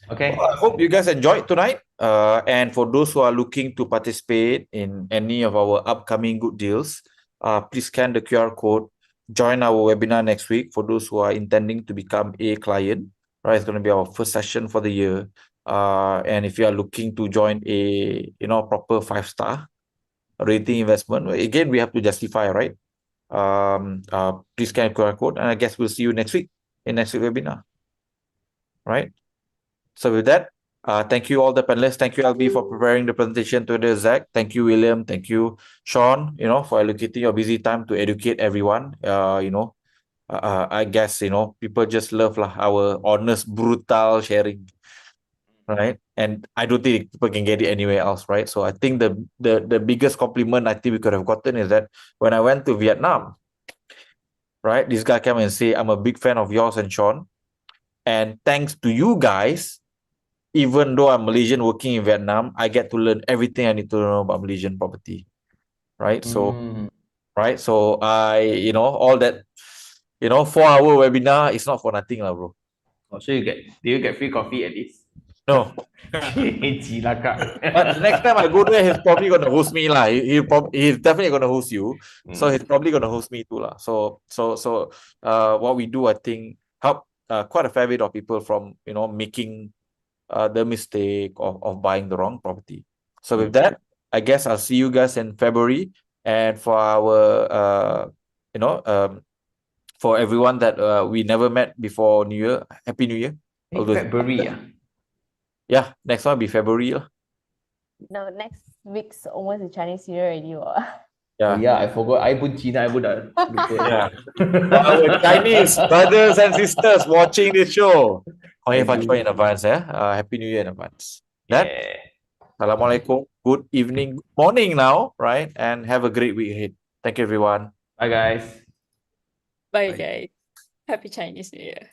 Okay. Well, I hope you guys enjoyed tonight. And for those who are looking to participate in any of our upcoming good deals, please scan the QR code. Join our webinar next week for those who are intending to become a client. Right, it's going to be our first session for the year. And if you are looking to join a proper 5-star rating investment, again we have to justify, right? Please scan the QR code, and I guess we'll see you next week in next week's webinar. Right. So with that, thank you all the panelists. Thank you, Albee, for preparing the presentation today, Zach. Thank you, William. Thank you, Sean, for allocating your busy time to educate everyone. I guess, people just love our honest, brutal sharing, right? And I don't think people can get it anywhere else, right? So I think the biggest compliment I think we could have gotten is that when I went to Vietnam, right, this guy came and say, I'm a big fan of yours and Sean. And thanks to you guys, even though I'm Malaysian working in Vietnam, I get to learn everything I need to know about Malaysian property, right? So, right. So all that, 4-hour webinar is not for nothing, lah, bro. Oh, so do you get free coffee at least? No. Cilaka. But next time I go there, he's probably gonna host me, lah. He's definitely gonna host you. So he's probably gonna host me too, lah. So what we do, I think, help quite a fair bit of people from making the mistake of buying the wrong property. So with that, I guess I'll see you guys in February. And for our for everyone that we never met before New Year, Happy New Year. February, Yeah, next one will be February. No, next week's almost the Chinese New Year already. Oh, yeah, I forgot. I pun Cina, I pun dah lupa. Yeah. For our Chinese brothers and sisters watching this show, in advance, Happy New Year in advance. That, Assalamualaikum, good evening, good morning now, right? And have a great week ahead. Thank you, everyone. Bye, guys. Bye, Bye. guys. Happy Chinese New Year.